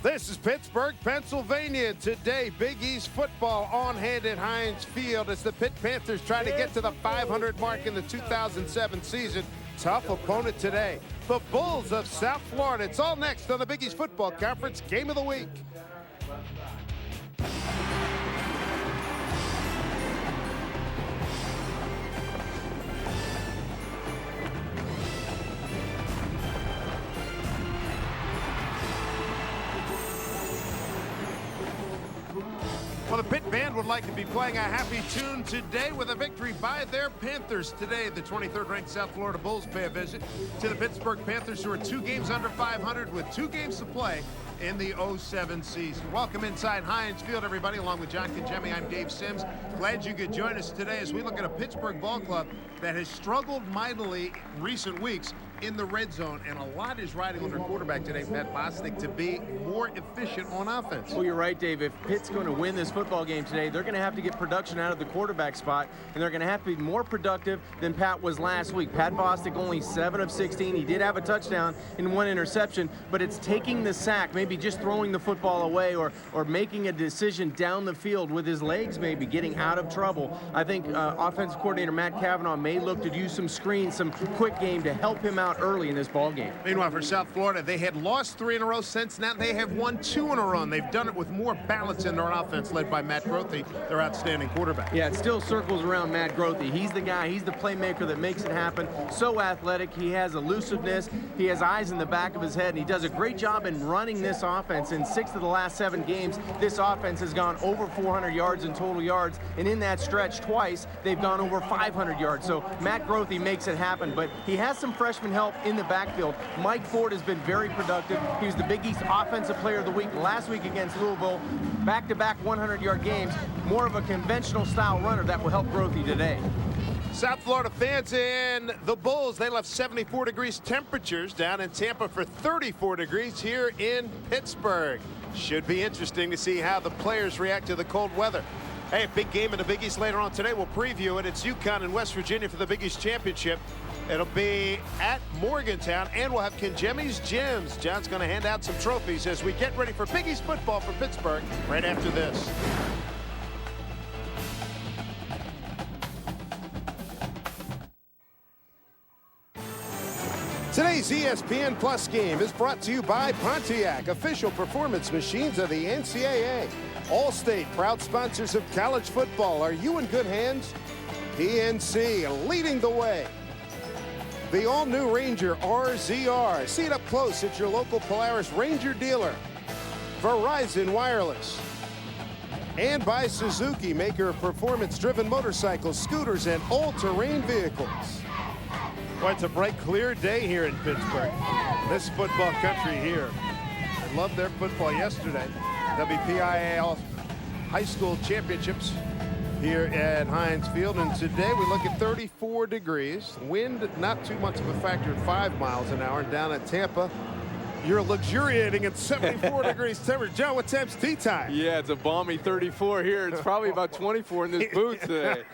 This is Pittsburgh, Pennsylvania. Today, Big East football on hand at Heinz Field as the Pitt Panthers try to get to the 500 mark in the 2007 season. Tough opponent today, the Bulls of South Florida. It's all next on the Big East Football Conference Game of the Week. Well, the Pitt band would like to be playing a happy tune today with a victory by their Panthers. Today, the 23rd ranked South Florida Bulls pay a visit to the Pittsburgh Panthers, who are 2 games under 500 with 2 games to play in the 07 season. Welcome inside Heinz Field, everybody. Along with John Congemi, I'm Dave Sims. Glad you could join us today as we look at a Pittsburgh ball club that has struggled mightily in recent weeks in the red zone, and a lot is riding on their quarterback today, Wannstedt, to be more efficient on offense. Well, you're right, Dave. If Pitt's going to win this football game today, they're going to have to get production out of the quarterback spot, and they're going to have to be more productive than Pat was last week. Pat Wannstedt only 7 of 16. He did have a touchdown and 1 interception, but it's taking the sack, maybe just throwing the football away or making a decision down the field with his legs, maybe getting out of trouble. I think offensive coordinator Matt Cavanaugh may look to do some screens, some quick game to help him out early in this ball game. Meanwhile, for South Florida, they had lost 3 in a row. Since now they have won 2 in a row, and they've done it with more balance in their offense, led by Matt Grothe, their outstanding quarterback. Yeah, it still circles around Matt Grothe. He's the guy, he's the playmaker that makes it happen. So athletic, he has elusiveness, he has eyes in the back of his head, and he does a great job in running this offense. In 6 of the last 7 games, this offense has gone over 400 yards in total yards, and in that stretch twice, they've gone over 500 yards. So Matt Grothe makes it happen, but he has some freshman help in the backfield. Mike Ford has been very productive. He was the Big East Offensive Player of the Week last week against Louisville. Back-to-back 100-yard games. More of a conventional style runner that will help Grothe today. South Florida fans and the Bulls, they left 74 degrees temperatures down in Tampa for 34 degrees here in Pittsburgh. Should be interesting to see how the players react to the cold weather. Hey, a big game in the Big East later on today. We'll preview it. It's UConn and West Virginia for the Big East Championship. It'll be at Morgantown, and we'll have Congemi's Gems. John's going to hand out some trophies as we get ready for Big East football for Pittsburgh right after this. Today's ESPN Plus game is brought to you by Pontiac, official performance machines of the NCAA. Allstate, proud sponsors of college football. Are you in good hands? PNC leading the way. The all-new Ranger RZR. See it up close at your local Polaris Ranger dealer. Verizon Wireless. And by Suzuki, maker of performance-driven motorcycles, scooters, and all-terrain vehicles. Well, it's a bright, clear day here in Pittsburgh. This football country here. I loved their football yesterday. WPIAL High School Championships here at Heinz Field, and today we look at 34 degrees. Wind not too much of a factor at 5 miles an hour. And down at Tampa, you're luxuriating at 74 degrees temperature. John, what time's tea time? Yeah, it's a balmy 34 here. It's probably about 24 in this booth today.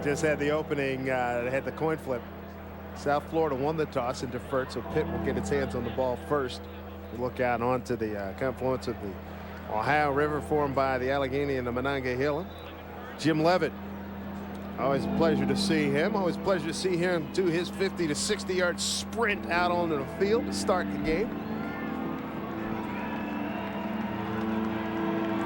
Just had the opening, had the coin flip. South Florida won the toss and deferred, so Pitt will get its hands on the ball first. We look out onto the confluence of the Ohio River, formed by the Allegheny and the Monongahela. Jim Leavitt, always a pleasure to see him. Always a pleasure to see him do his 50 to 60-yard sprint out onto the field to start the game.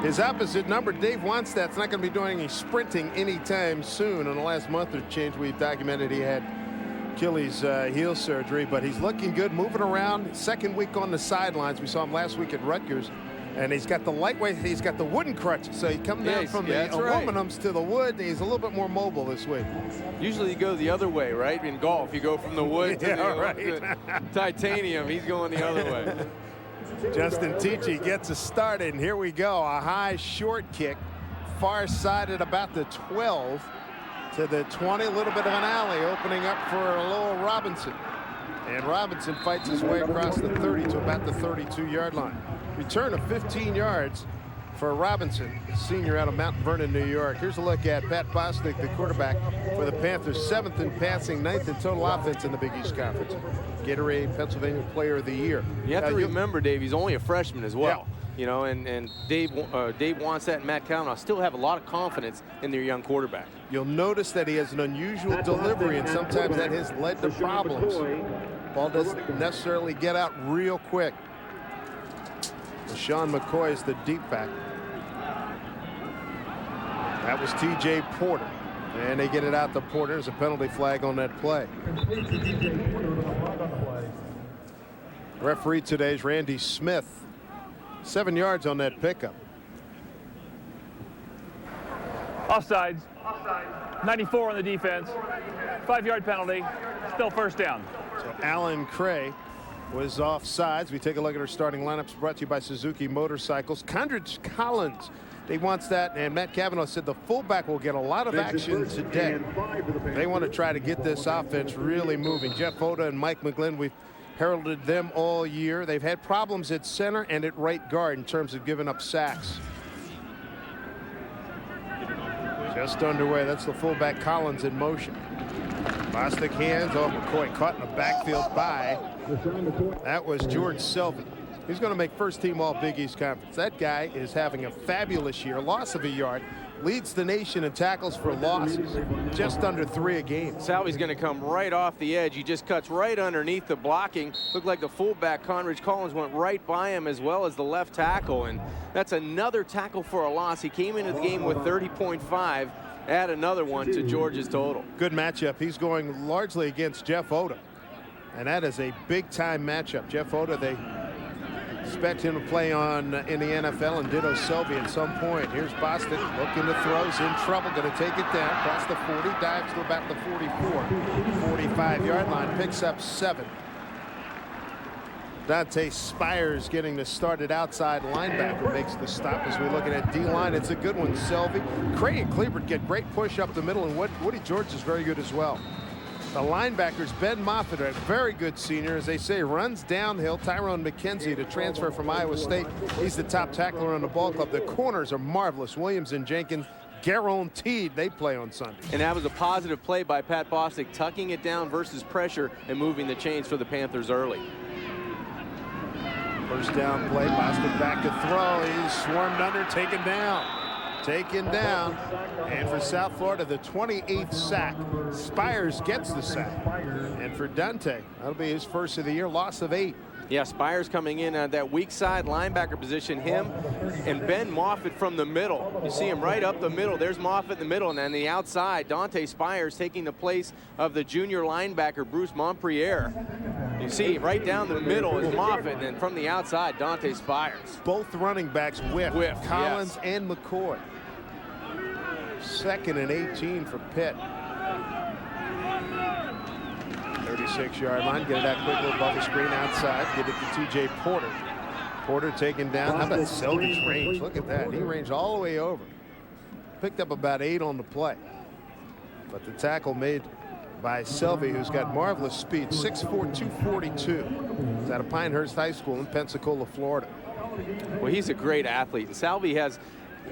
His opposite number, Dave Wannstedt's not going to be doing any sprinting anytime soon. In the last month or change, we've documented he had Achilles heel surgery, but he's looking good, moving around. 2nd week on the sidelines. We saw him last week at Rutgers, and he's got the lightweight, he's got the wooden crutches, so he comes down from the aluminums to the wood. He's a little bit more mobile this week. Usually you go the other way, right? In golf, you go from the wood to the titanium. He's going the other way. Justin Tichy gets us started, and here we go. A high short kick, far side at about the 12 to the 20. A little bit of an alley opening up for Lowell Robinson. And Robinson fights his way across the 30 to about the 32-yard line. Return of 15 yards for Robinson, senior out of Mount Vernon, New York. Here's a look at Pat Bostic, the quarterback for the Panthers, 7th in passing, 9th in total offense in the Big East Conference. Gatorade Pennsylvania Player of the Year. You have to remember, Dave, he's only a freshman as well. Yeah. You know, and Dave Wannstedt and Matt Cavanaugh still have a lot of confidence in their young quarterback. You'll notice that he has an unusual delivery, and sometimes that has led to problems. Ball doesn't necessarily get out real quick. Sean McCoy is the deep back. That was T.J. Porter, and they get it out to Porter. There's a penalty flag on that play. Referee today is Randy Smith. 7 yards on that pickup. Offsides. 94 on the defense. 5-yard penalty. Still first down. So Alan Cray was offsides. We take a look at our starting lineups brought to you by Suzuki Motorcycles. Condridge Collins, Dave Wannstedt and Matt Cavanaugh said the fullback will get a lot of action today. They want to try to get this offense really moving. Jeff Oda and Mike McGlynn, we've heralded them all year. They've had problems at center and at right guard in terms of giving up sacks. Just underway. That's the fullback Collins in motion. Bostic hands. Oh, McCoy caught in the backfield by. That was George Selvey. He's going to make first team all Big East Conference. That guy is having a fabulous year. Loss of a yard. Leads the nation in tackles for losses. Just under 3 a game. Salvy's going to come right off the edge. He just cuts right underneath the blocking. Looked like the fullback, Conridge Collins, went right by him as well as the left tackle. And that's another tackle for a loss. He came into the game with 30.5. Add another one to George's total. Good matchup. He's going largely against Jeff Oda. And that is a big-time matchup. Jeff Oda, they expect him to play in the NFL, and ditto Selvey at some point. Here's Bostic looking to throw, is in trouble, going to take it down, across the 40, dives to about the 44, 45-yard line, picks up 7. Dante Spires getting the started outside linebacker, makes the stop as we look at D-line. It's a good one, Selvey. Cray and Kleebert get great push up the middle, and Woody George is very good as well. The linebackers, Ben Moffitt, a very good senior, as they say, runs downhill. Tyrone McKenzie to transfer from Iowa State. He's the top tackler on the ball club. The corners are marvelous. Williams and Jenkins guaranteed they play on Sunday. And that was a positive play by Pat Bostic, tucking it down versus pressure and moving the chains for the Panthers early. First down play, Bostic back to throw. He's swarmed under, taken down. Taken down, and for South Florida, the 28th sack. Spires gets the sack, and for Dante, that'll be his first of the year, loss of 8. Yeah, Spires coming in at that weak side linebacker position, him and Ben Moffitt from the middle. You see him right up the middle. There's Moffitt in the middle, and on the outside, Dante Spires taking the place of the junior linebacker, Bruce Montpriere. You see right down the middle is Moffitt, and then from the outside, Dante Spires. Both running backs whiff Collins yes. and McCoy. 2nd and 18 for Pitt. 36-yard line. Get it out quickly above the screen outside. Get it to T.J. Porter. Porter taken down. How about Selvey's range? Look at that. He ranged all the way over. Picked up about 8 on the play. But the tackle made by Selvey, who's got marvelous speed. 6'4", 242. He's out of Pinehurst High School in Pensacola, Florida. Well, he's a great athlete. And Selvey has,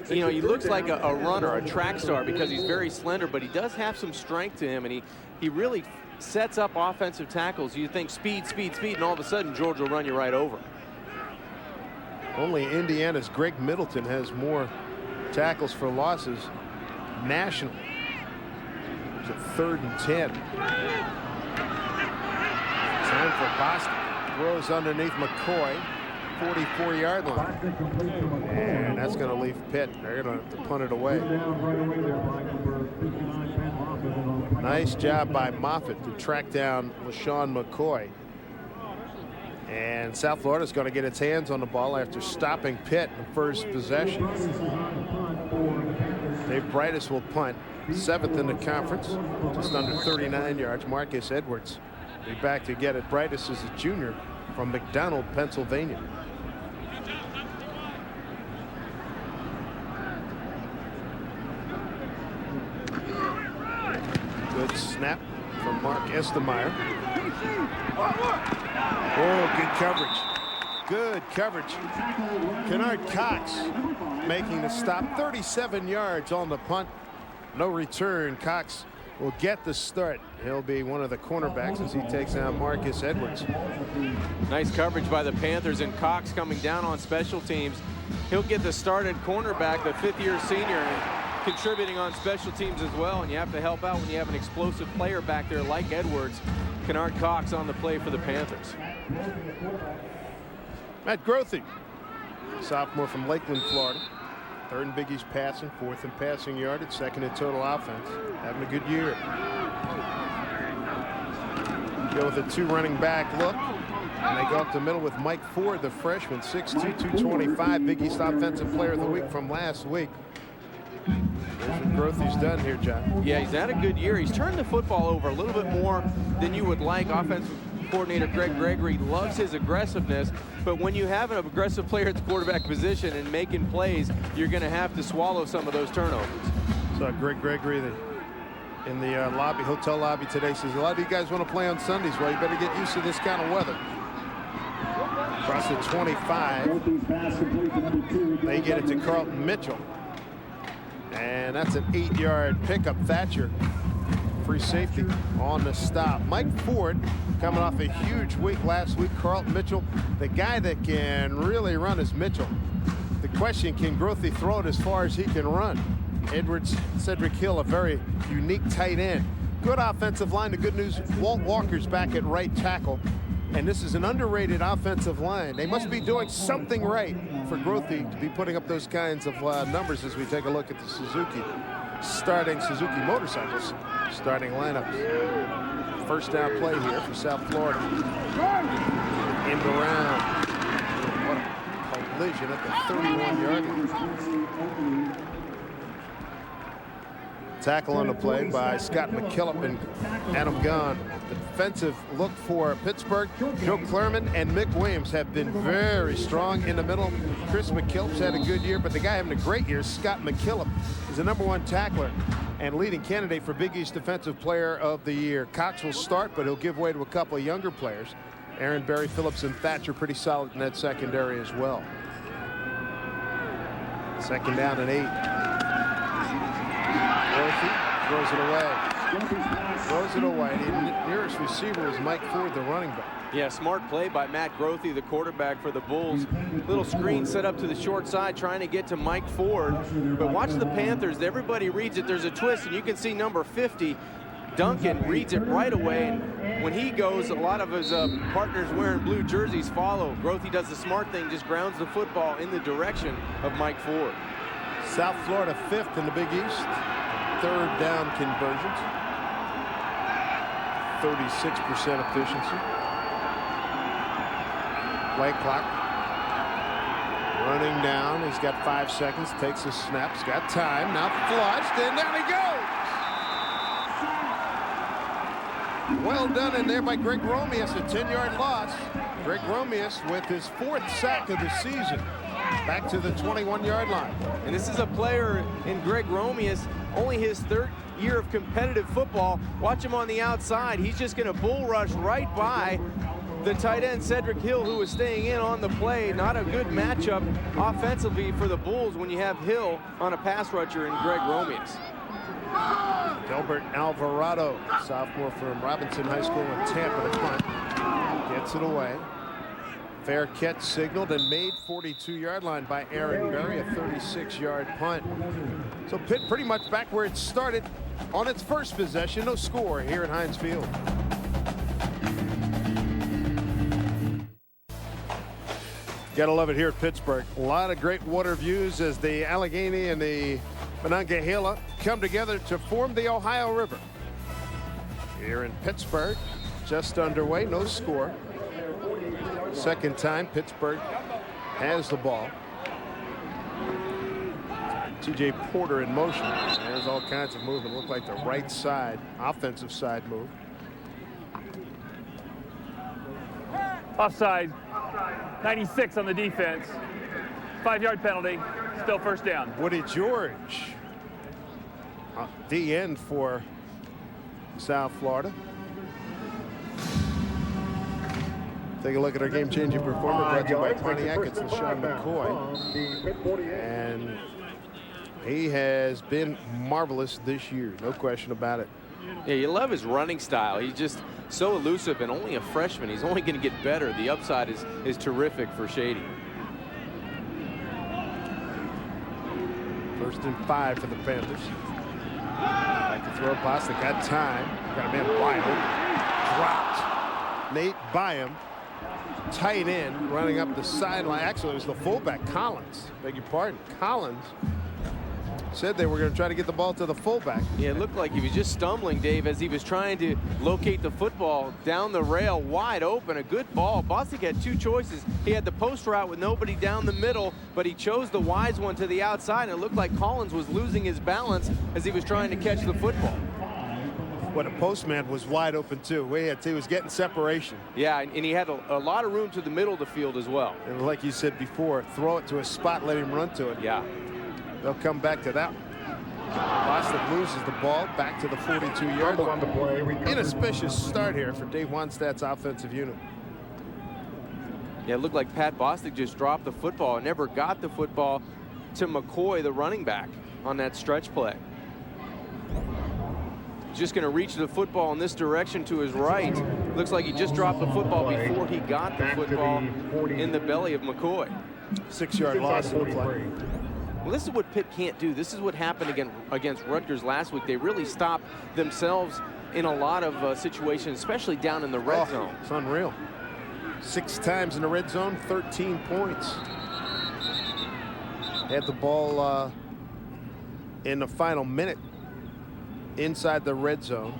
you know, he looks like a runner, a track star, because he's very slender, but he does have some strength to him, and he really sets up offensive tackles. You think speed, speed, speed, and all of a sudden George will run you right over. Only Indiana's Greg Middleton has more tackles for losses nationally. It's a 3rd and 10. Time for Boston. Throws underneath McCoy. 44-yard line. And that's going to leave Pitt. They're going to have to punt it away. Nice job by Moffitt to track down LaShawn McCoy. And South Florida's going to get its hands on the ball after stopping Pitt in the first possession. Dave Breitis will punt. 7th in the conference. Just under 39 yards. Marcus Edwards be back to get it. Breitis is a junior from McDonald, Pennsylvania. Good snap from Mark Estemeyer. Oh, good coverage. Good coverage. Kennard Cox making the stop. 37 yards on the punt. No return. Cox will get the start. He'll be one of the cornerbacks as he takes on Marcus Edwards. Nice coverage by the Panthers, and Cox coming down on special teams. He'll get the start at cornerback, the fifth-year senior, contributing on special teams as well. And you have to help out when you have an explosive player back there like Edwards. Kennard Cox on the play for the Panthers. Matt Grothe, sophomore from Lakeland, Florida. Third in Big East passing, fourth in passing yardage, second in total offense. Having a good year. Go with a two running back look. And they go up the middle with Mike Ford, the freshman, 6'2", 225, Big East Offensive Player of the Week from last week. Here's what Grothe's done here, John. Yeah, he's had a good year. He's turned the football over a little bit more than you would like. Offensive coordinator Greg Gregory loves his aggressiveness, but when you have an aggressive player at the quarterback position and making plays, you're going to have to swallow some of those turnovers. So Greg Gregory in the lobby, hotel lobby today, says a lot of you guys want to play on Sundays. Well, you better get used to this kind of weather. Across the 25. They get it to Carlton Mitchell. And that's an 8-yard pickup. Thatcher, free safety on the stop. Mike Ford coming off a huge week last week. Carlton Mitchell, the guy that can really run is Mitchell. The question, can Grothe throw it as far as he can run? Edwards, Cedric Hill, a very unique tight end. Good offensive line. The good news, Walt Walker's back at right tackle. And this is an underrated offensive line. They must be doing something right for Grothe to be putting up those kinds of numbers as we take a look at the Suzuki Motorcycles starting lineups. First down play here for South Florida. In the round. What a collision at the 31-yard line. Tackle on the play by Scott McKillop and Adam Gunn. The defensive look for Pittsburgh. Joe Clerman and Mick Williams have been very strong in the middle. Chris McKillop's had a good year, but the guy having a great year, Scott McKillop, is the #1 tackler and leading candidate for Big East Defensive Player of the Year. Cox will start, but he'll give way to a couple of younger players. Aaron, Barry, Phillips, and Thatcher pretty solid in that secondary as well. Second down and 8. Throws it away. Throws it away. The nearest receiver is Mike Ford, the running back. Yeah, smart play by Matt Grothe, the quarterback for the Bulls. Little screen set up to the short side trying to get to Mike Ford. But watch the Panthers. Everybody reads it. There's a twist, and you can see number 50, Duncan, reads it right away. And when he goes, a lot of his partners wearing blue jerseys follow. Grothe does the smart thing, just grounds the football in the direction of Mike Ford. South Florida 5th in the Big East. Third down conversions. 36% efficiency. Play clock. Running down. He's got 5 seconds. Takes a snap. He's got time. Now flushed. And down he goes. Well done in there by Greg Romeus. A 10-yard loss. Greg Romeus with his 4th sack of the season. Back to the 21-yard line. And this is a player in Greg Romeus, only his 3rd year of competitive football. Watch him on the outside. He's just going to bull rush right by the tight end Cedric Hill, who is staying in on the play. Not a good matchup offensively for the Bulls when you have Hill on a pass rusher in Greg Romeus. Delbert Alvarado, sophomore from Robinson High School in Tampa, the punt. Gets it away. Fair catch signaled and made. 42-yard line by Aaron Berry, a 36-yard punt. So Pitt pretty much back where it started on its first possession. No score here at Heinz Field. Gotta love it here at Pittsburgh. A lot of great water views as the Allegheny and the Monongahela come together to form the Ohio River. Here in Pittsburgh, just underway, no score. Second time Pittsburgh has the ball. TJ Porter in motion. There's all kinds of movement. Look like the right side, offensive side move. Offside, 96 on the defense. 5-yard penalty, still first down. Woody George, the end for South Florida. Take a look at our game-changing performer brought to you by Pontiac. It's LaShawn McCoy. And he has been marvelous this year, no question about it. Yeah, you love his running style. He's just so elusive, and only a freshman. He's only going to get better. The upside is terrific for Shady. 1st and 5 for the Panthers. Back to throw pass. They got time. Got a man wide open. Dropped. Nate Byam, tight end, running up the sideline. Actually, it was the fullback, Collins. Beg your pardon. Collins said they were going to try to get the ball to the fullback. Yeah, it looked like he was just stumbling, Dave, as he was trying to locate the football down the rail, wide open. A good ball. Bostic had 2 choices. He had the post route with nobody down the middle, but he chose the wise one to the outside, and it looked like Collins was losing his balance as he was trying to catch the football. What a postman was wide open too. He was getting separation. Yeah, and he had a lot of room to the middle of the field as well. And like you said before, throw it to a spot, let him run to it. Yeah. They'll come back to that. Bostic loses the ball back to the 42-yard line. Inauspicious start here for Dave Wannstedt's offensive unit. Yeah, it looked like Pat Bostic just dropped the football and never got the football to McCoy, the running back, on that stretch play. Just going to reach the football in this direction to his right. Looks like he just dropped the football before he got the football in the belly of McCoy. 6-yard loss, it looked like. Well, this is what Pitt can't do. This is what happened against Rutgers last week. They really stopped themselves in a lot of situations, especially down in the red zone. It's unreal. 6 times in the red zone, 13 points. Had the ball in the final minute inside the red zone.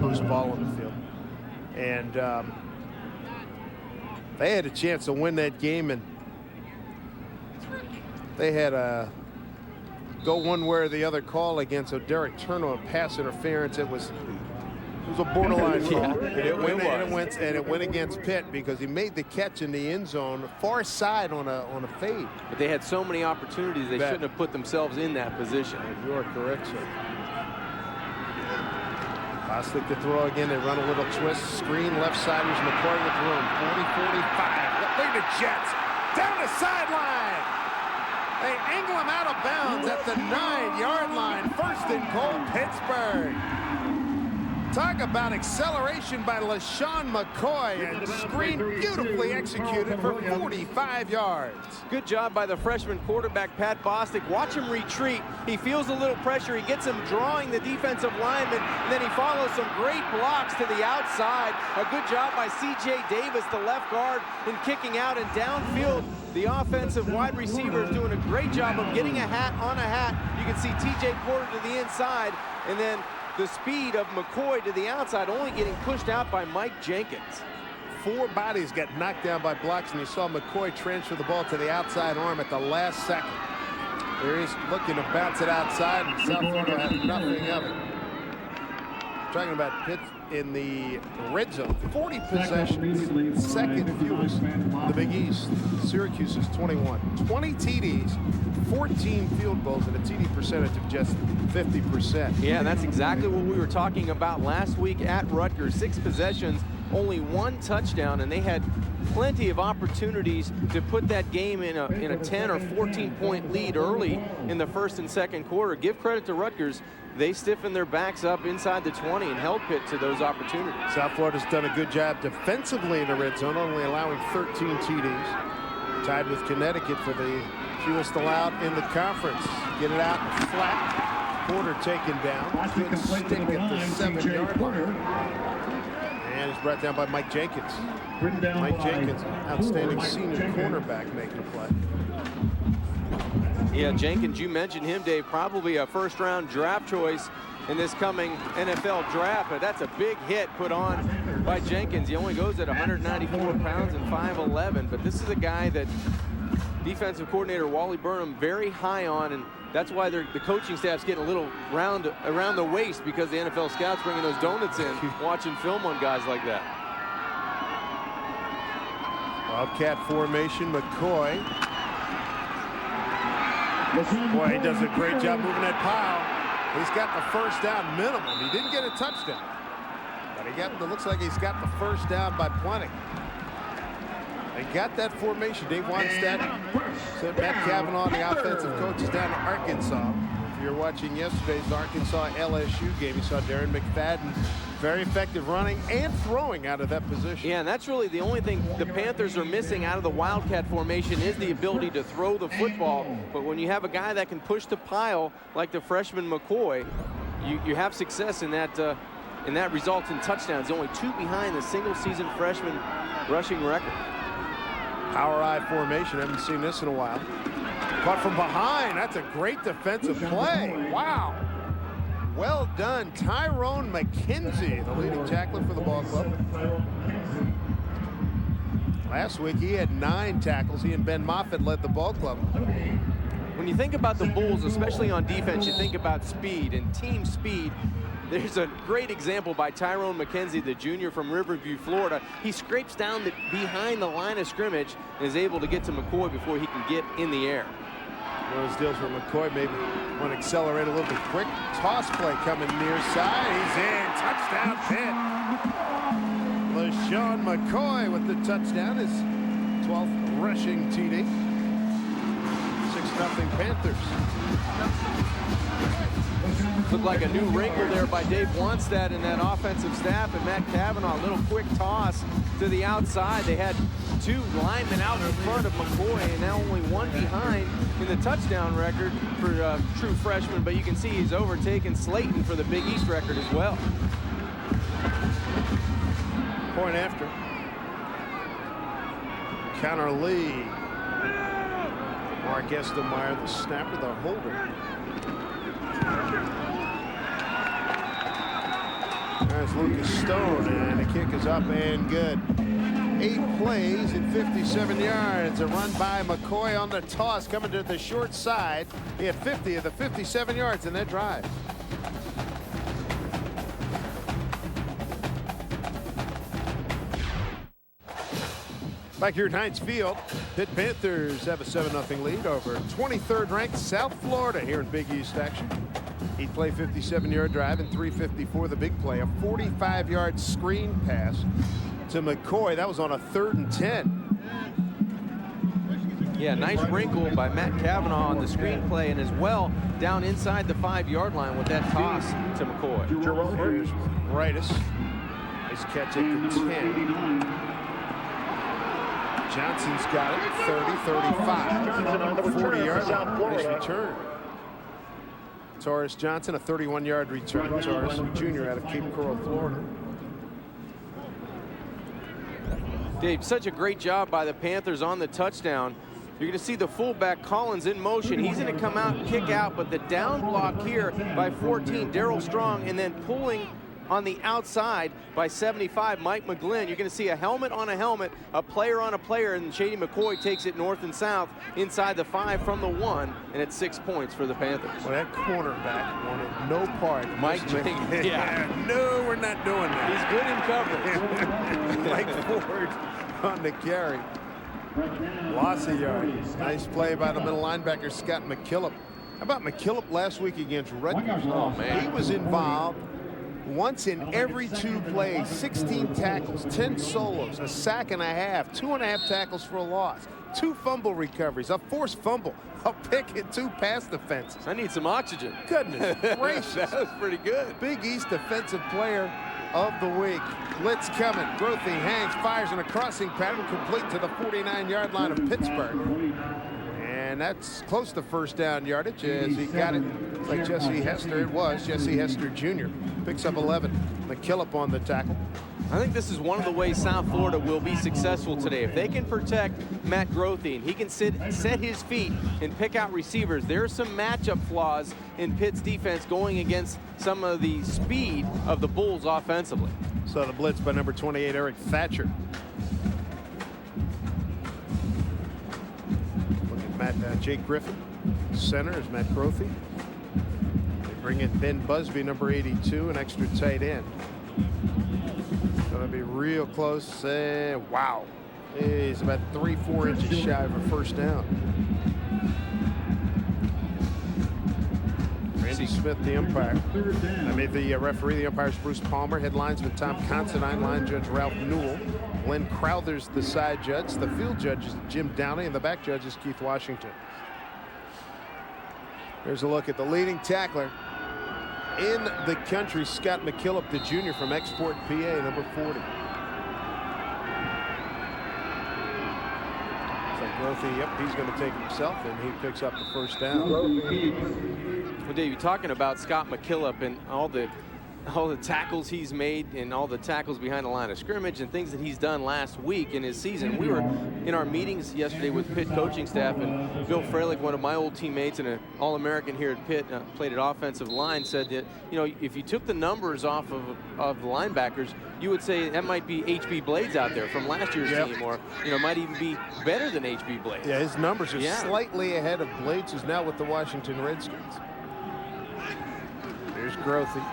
Loose ball on the field. And they had a chance to win that game, and they had a go one way or the other call against Derek Turner on pass interference. It was a borderline call. And it went against Pitt because he made the catch in the end zone, far side on a fade. But they had so many opportunities, they shouldn't have put themselves in that position. You are correct, sir. Bostic to throw again. They run a little twist. Screen left side. Here's McCoy with room. 40-45. Look at the Jets. Down the sideline. They angle him out of bounds at the 9-yard line. 1st and goal, Pittsburgh. Talk about acceleration by LaShawn McCoy, and screen beautifully executed for 45 yards. Good job by the freshman quarterback, Pat Bostic. Watch him retreat. He feels a little pressure. He gets him drawing the defensive lineman, and then he follows some great blocks to the outside. A good job by C.J. Davis, the left guard, in kicking out, and downfield, the offensive wide receiver is doing a great job of getting a hat on a hat. You can see T.J. Porter to the inside, and then the speed of McCoy to the outside, only getting pushed out by Mike Jenkins. 4 bodies got knocked down by blocks, and you saw McCoy transfer the ball to the outside arm at the last second. There he's looking to bounce it outside, and South Florida had nothing of it. Talking about Pitt in the red zone, 40 possessions, second fewest in the Big East. Syracuse is 21. 20 TDs, 14 field goals, and a TD percentage of just 50%. Yeah, that's exactly what we were talking about last week at Rutgers. 6 possessions, only 1 touchdown, and they had plenty of opportunities to put that game in a 10 or 14 point lead early in the 1st and 2nd quarter. Give credit to Rutgers. They stiffened their backs up inside the 20 and held Pitt to those opportunities. South Florida's done a good job defensively in the red zone, only allowing 13 TDs. Tied with Connecticut for the fewest allowed in the conference. Get it out flat. Porter taken down. Good stick at the 7-yard line. And it's brought down by Mike Jenkins. Mike Jenkins, outstanding senior cornerback, making a play. Yeah, Jenkins, you mentioned him, Dave, probably a 1st-round draft choice in this coming NFL draft, but that's a big hit put on by Jenkins. He only goes at 194 pounds and 5'11", but this is a guy that defensive coordinator Wally Burnham very high on, and that's why the coaching staff's getting a little around the waist, because the NFL scouts bringing those donuts in, watching film on guys like that. Wildcat formation, McCoy. Boy, he does a great job moving that pile. He's got the 1st down minimum. He didn't get a touchdown, but it looks like he's got the 1st down by plenty. They got that formation. Dave Wannstedt sent Matt Cavanaugh, the offensive coaches, down to Arkansas. If you're watching yesterday's Arkansas-LSU game, you saw Darren McFadden, very effective running and throwing out of that position. Yeah, and that's really the only thing the Panthers are missing out of the Wildcat formation is the ability to throw the football. But when you have a guy that can push the pile like the freshman McCoy, you have success in that results in touchdowns. Only 2 behind the single-season freshman rushing record. Power I formation. Haven't seen this in a while. Caught from behind. That's a great defensive play. Wow. Well done. Tyrone McKenzie, the leading tackler for the ball club. Last week, he had 9 tackles. He and Ben Moffitt led the ball club. When you think about the Bulls, especially on defense, you think about speed and team speed. There's a great example by Tyrone McKenzie, the junior from Riverview, Florida. He scrapes down behind the line of scrimmage and is able to get to McCoy before he can get in the air. One of those deals where McCoy maybe want to accelerate a little bit quick. Toss play coming near side. He's in. Touchdown, Pitt. LaShawn McCoy with the touchdown, his 12th rushing TD. 6-0 Panthers. Looked like a new wrinkle there by Dave Wannstedt and that offensive staff, and Matt Cavanaugh, a little quick toss to the outside. They had 2 linemen out in front of McCoy, and now only 1 behind in the touchdown record for true freshman, but you can see he's overtaken Slayton for the Big East record as well. Point after. Counter Lee. Mark Estelmeyer, the snapper, the holder. There's Lucas Stone, and the kick is up and good. 8 plays and 57 yards. A run by McCoy on the toss, coming to the short side. He had 50 of the 57 yards in that drive. Back here at Heinz Field, Pitt Panthers have a 7-0 lead over 23rd ranked South Florida here in Big East action. 8 play, 57-yard drive, and 354 the big play. A 45-yard screen pass to McCoy. That was on a 3rd and 10. Yeah, nice wrinkle by Matt Cavanaugh on the screenplay, and as well down inside the 5-yard line with that toss to McCoy. Here's Brightus. Nice catch at the 10. Johnson's got it. 30, 35. 40-yard line. Nice return. Taurus Johnson, a 31-yard return. Taurus, junior out of Cape Coral, Florida. Dave, such a great job by the Panthers on the touchdown. You're going to see the fullback Collins in motion. He's going to come out and kick out, but the down block here by 14, Darryl Strong, and then pulling on the outside by 75, Mike McGlynn. You're going to see a helmet on a helmet, a player on a player, and Shady McCoy takes it north and south inside the 5 from the 1, and it's 6 points for the Panthers. Well, that cornerback wanted no part. Mike Jenkins. Yeah. No, we're not doing that. He's good in coverage. Mike Ford on the carry. Loss of yards. Nice play by the middle linebacker, Scott McKillop. How about McKillop last week against Rutgers? Oh, man. He was involved once in every 2 plays, 16 tackles, 10 solos, a sack and a half, 2.5 tackles for a loss, 2 fumble recoveries, a forced fumble, a pick, and 2 pass defenses. I need some oxygen. Goodness gracious. That was pretty good. Big East Defensive Player of the Week. Blitz coming. Grothy hangs, fires in a crossing pattern, complete to the 49-yard line of Pittsburgh. And that's close to first down yardage as he got it like Jesse Hester. It was Jesse Hester Jr. Picks up 11. McKillop on the tackle. I think this is one of the ways South Florida will be successful today. If they can protect Matt Grothy and he can set his feet and pick out receivers, there are some matchup flaws in Pitt's defense going against some of the speed of the Bulls offensively. So the blitz by number 28, Eric Thatcher. Jake Griffin. Center is Matt Grothy. They bring in Ben Busby, number 82, an extra tight end. Going to be real close. Wow. He's about 3-4 inches shy of a first down. See Jason Smith, the umpire. The referee. The umpire is Bruce Palmer. Head linesman Tom Considine. Line judge Ralph Newell. Len Crowther's the side judge. The field judge is Jim Downey, and the back judge is Keith Washington. Here's a look at the leading tackler in the country, Scott McKillop, the junior from Export, PA, number 40. Grothy, yep, he's going to take it himself, and he picks up the first down. Well, Dave, you're talking about Scott McKillop and all the tackles he's made and all the tackles behind the line of scrimmage and things that he's done last week in his season. We were in our meetings yesterday with Pitt coaching staff, and Bill Fralick, one of my old teammates and an All-American here at Pitt, played at offensive line, said that, you know, if you took the numbers off of the linebackers, you would say that might be H.B. Blades out there from last year's team, or, you know, might even be better than H.B. Blades. Yeah, his numbers are slightly ahead of Blades, who's now with the Washington Redskins. Here's Grothy.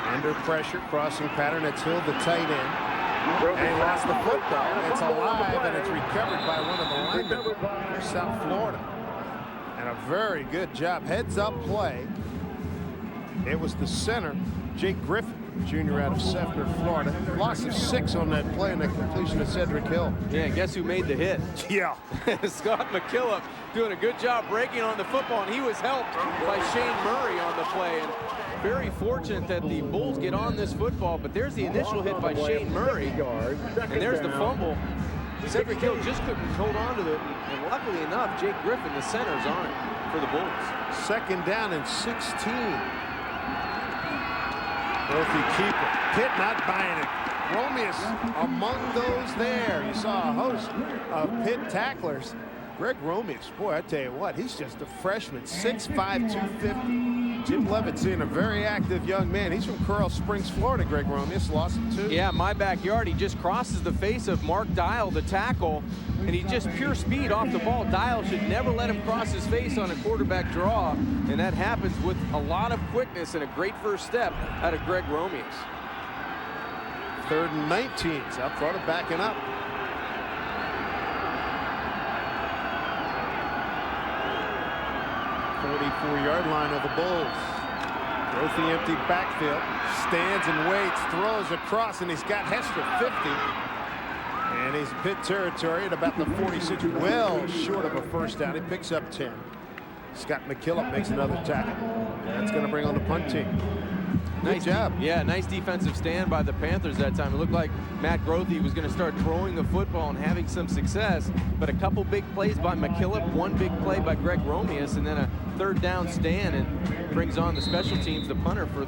Under pressure, crossing pattern. It's Hill, the tight end. And he lost the football. It's alive, and it's recovered by one of the linemen for South Florida. And a very good job. Heads up play. It was the center, Jake Griffin, junior out of Sefner, Florida. Loss of 6 on that play and the completion of Cedric Hill. Yeah, and guess who made the hit? Yeah. Scott McKillop doing a good job breaking on the football, and he was helped by Shane Murray on the play. And very fortunate that the Bulls get on this football, but there's the initial hit by Shane Murray, and there's the fumble. Cedric Hill just couldn't hold on to it, and luckily enough, Jake Griffin, the center, is on it for the Bulls. Second down and 16. Grothy keeper. Pitt not buying it. Romeus among those there. You saw a host of Pitt tacklers. Greg Romeus, boy, I tell you what, he's just a freshman, 6'5", 250. Jim Leavitt seeing a very active young man. He's from Coral Springs, Florida, Greg Romeus. Lost it too. Yeah, my backyard. He just crosses the face of Mark Dial, the tackle, and he's just pure speed off the ball. Dial should never let him cross his face on a quarterback draw, and that happens with a lot of quickness and a great first step out of Greg Romeus. 3rd and 19. South Florida backing up. Yard line of the Bulls. Grothy empty backfield. Stands and waits. Throws across, and he's got Hester 50. And he's Pitt territory at about the 46. Well short of a first down. He picks up 10. Scott McKillop makes another tackle. That's going to bring on the punt team. Nice job. Yeah, nice defensive stand by the Panthers that time. It looked like Matt Grothy was going to start throwing the football and having some success, but a couple big plays by McKillop, one big play by Greg Romeus, and then a 3rd down stand, and brings on the special teams, the punter for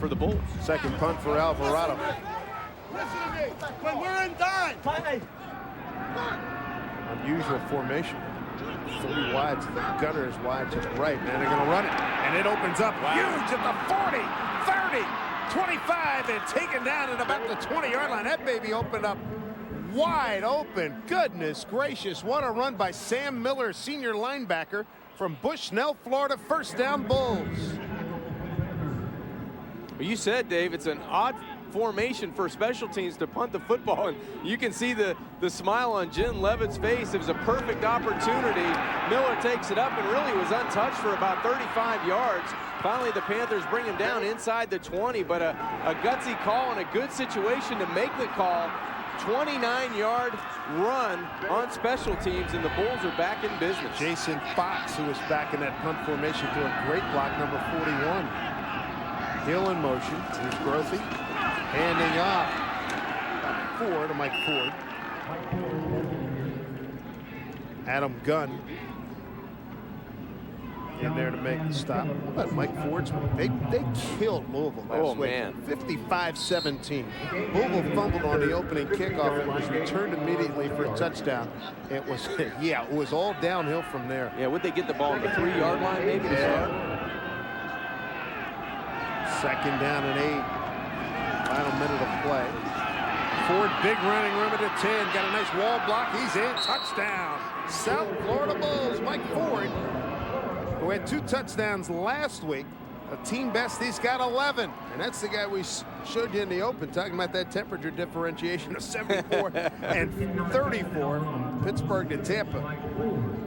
the Bulls. Second punt for Alvarado. Listen to me. When we're in dime. Unusual formation. 3 wide to the gunner is wide to the right, and they're going to run it, and it opens up huge at the 40, 30, 25, and taken down at about the 20-yard line. That baby opened up wide open. Goodness gracious, what a run by Sam Miller, senior linebacker from Bushnell, Florida. First down, Bulls. Well, you said, Dave, it's an odd formation for special teams to punt the football, and you can see the smile on Jim Leavitt's face. It was a perfect opportunity. Miller takes it up and really was untouched for about 35 yards. Finally, the Panthers bring him down inside the 20, but a gutsy call and a good situation to make the call. 29-yard run on special teams, and the Bulls are back in business. Jason Fox, who was back in that punt formation, doing great block, number 41. Hill in motion. Here's Grothy. Handing off 4 to Mike Ford. Adam Gunn in there to make the stop. How about Mike Ford's? They killed Louisville last week. Man. 55-17. Louisville fumbled on the opening kickoff and was returned immediately for a touchdown. It was, yeah, it was all downhill from there. Yeah, would they get the ball on the 3-yard line maybe to start? Second down and 8. Final minute of play. Ford, big running room at the 10. Got a nice wall block. He's in. Touchdown. South Florida Bulls. Mike Ford, who had 2 touchdowns last week. A team best, he's got 11. And that's the guy we showed you in the open, talking about that temperature differentiation of 74 and 34 from Pittsburgh to Tampa.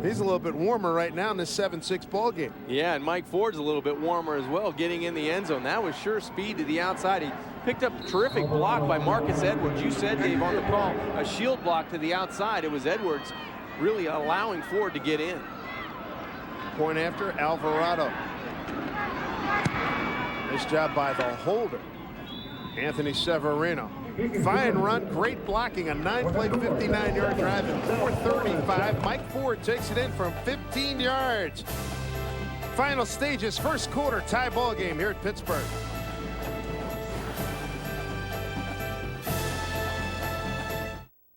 He's a little bit warmer right now in this 7-6 ball game. Yeah, and Mike Ford's a little bit warmer as well, getting in the end zone. That was sure speed to the outside. He picked up a terrific block by Marcus Edwards. You said, Dave, on the call, a shield block to the outside. It was Edwards really allowing Ford to get in. Point after Alvarado. Nice job by the holder, Anthony Severino. Fine run, great blocking, a 9-play, 59-yard drive in 4:35. Mike Ford takes it in from 15 yards. Final stages, first quarter tie ball game here at Pittsburgh.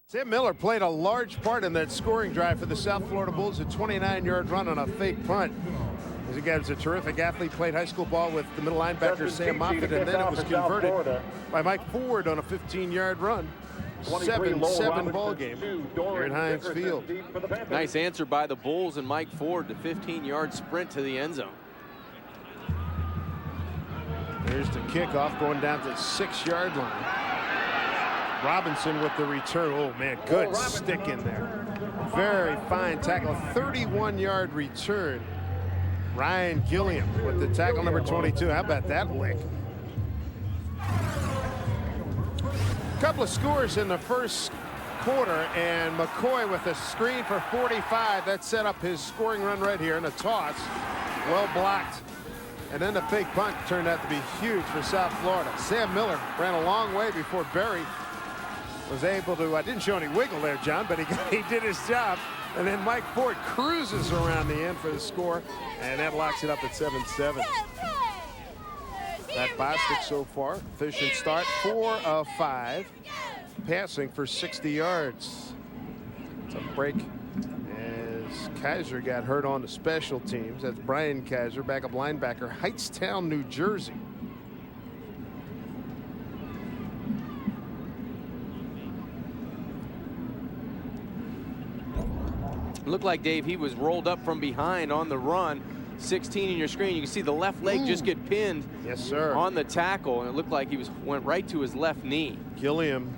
Sam Miller played a large part in that scoring drive for the South Florida Bulls, a 29-yard run on a fake punt. This guy was a terrific athlete, played high school ball with the middle linebacker Sam Moffitt, and then it was converted by Mike Ford on a 15-yard run. 7-7 ball game here at Heinz Field. Nice answer by the Bulls and Mike Ford, the 15-yard sprint to the end zone. There's the kickoff going down to the 6-yard line. Robinson with the return. Oh, man, good stick in there. Very fine tackle, a 31-yard return. Ryan Gilliam with the tackle number 22. How about that lick? Couple of scores in the first quarter, and McCoy with a screen for 45. That set up his scoring run right here, and a toss. Well blocked. And then the fake punt turned out to be huge for South Florida. Sam Miller ran a long way before Berry was able to, didn't show any wiggle there, John, but he did his job. And then Mike Ford cruises around the end for the score, and that locks it up at 7-7. That Bostic so far, efficient start, 4 of 5, passing for 60 yards. It's a break as Kaiser got hurt on the special teams. That's Brian Kaiser, backup linebacker, Heightstown, New Jersey. Looked like, Dave, he was rolled up from behind on the run. 16 in your screen. You can see the left leg just get pinned. Yes, sir. On the tackle, and it looked like he went right to his left knee. Gilliam,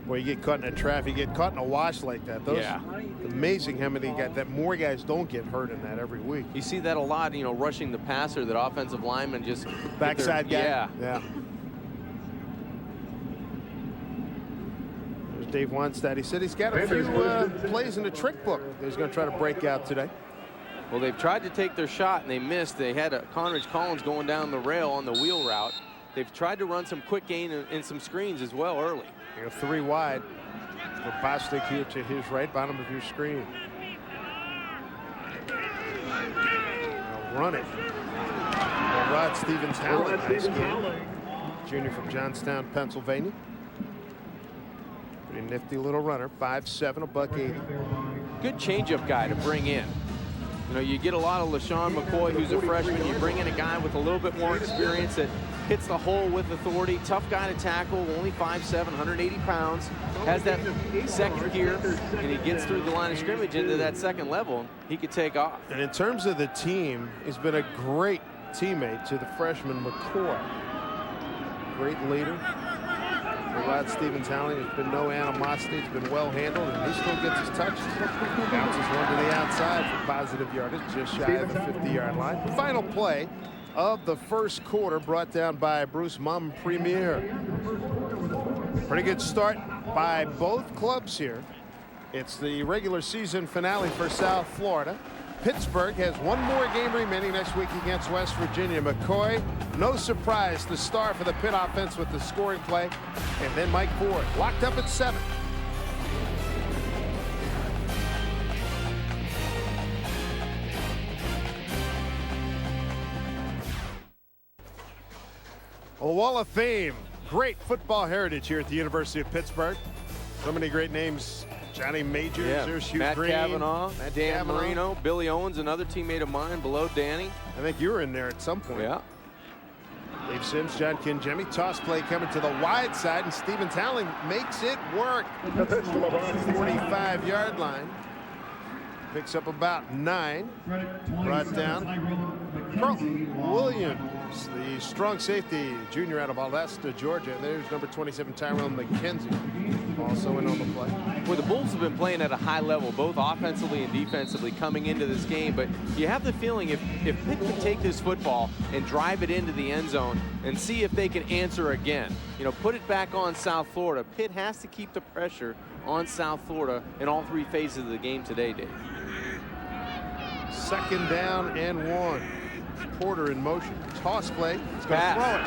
where you get caught in a traffic, you get caught in a wash like that. Amazing how many got that. More guys don't get hurt in that every week. You see that a lot, you know, rushing the passer, that offensive lineman just backside guy. Yeah. Dave Wannstedt. He said he's got a few plays in the trick book that he's going to try to break out today. Well, they've tried to take their shot and they missed. They had Conridge Collins going down the rail on the wheel route. They've tried to run some quick gain and some screens as well early. You know, 3 wide for Bostic here to his right, bottom of your screen. Now run it. Well, Rod Stevens Howland, high school junior from Johnstown, Pennsylvania. Pretty nifty little runner, 5'7", $180. Good changeup guy to bring in. You know, you get a lot of LaShawn McCoy, who's a freshman. You bring in a guy with a little bit more experience that hits the hole with authority. Tough guy to tackle, only 5'7", 180 pounds. Has that second gear, and he gets through the line of scrimmage into that second level. He could take off. And in terms of the team, he's been a great teammate to the freshman McCoy. Great leader. For Rod Stevens Howland, there's been no animosity. It's been well handled, and he still gets his touches. Bounces one to the outside for positive yardage, just shy of the 50-yard line. Final play of the first quarter brought down by Bruce Premier. Pretty good start by both clubs here. It's the regular season finale for South Florida. Pittsburgh has one more game remaining next week against West Virginia. McCoy, no surprise, the star for the Pitt offense with the scoring play. And then Mike Ford, locked up at 7. A wall of fame. Great football heritage here at the University of Pittsburgh. So many great names. Johnny Majors, there's Hugh Matt Green, Cavanaugh, Dan Marino, Billy Owens, another teammate of mine below Danny. I think you were in there at some point. Yeah. Dave Sims, John Kinjemi, toss play coming to the wide side, and Stevens Howland makes it work. 45-yard line. Picks up about 9. Brought down. Carlton Williams Panthers. The strong safety, junior out of Wannstedt, Georgia. There's number 27, Tyrell McKenzie, also in on the play. Well, the Bulls have been playing at a high level, both offensively and defensively coming into this game, but you have the feeling if Pitt can take this football and drive it into the end zone and see if they can answer again, you know, put it back on South Florida. Pitt has to keep the pressure on South Florida in all three phases of the game today, Dave. 2nd down and 1. Porter in motion. Toss play. He's going to throw it.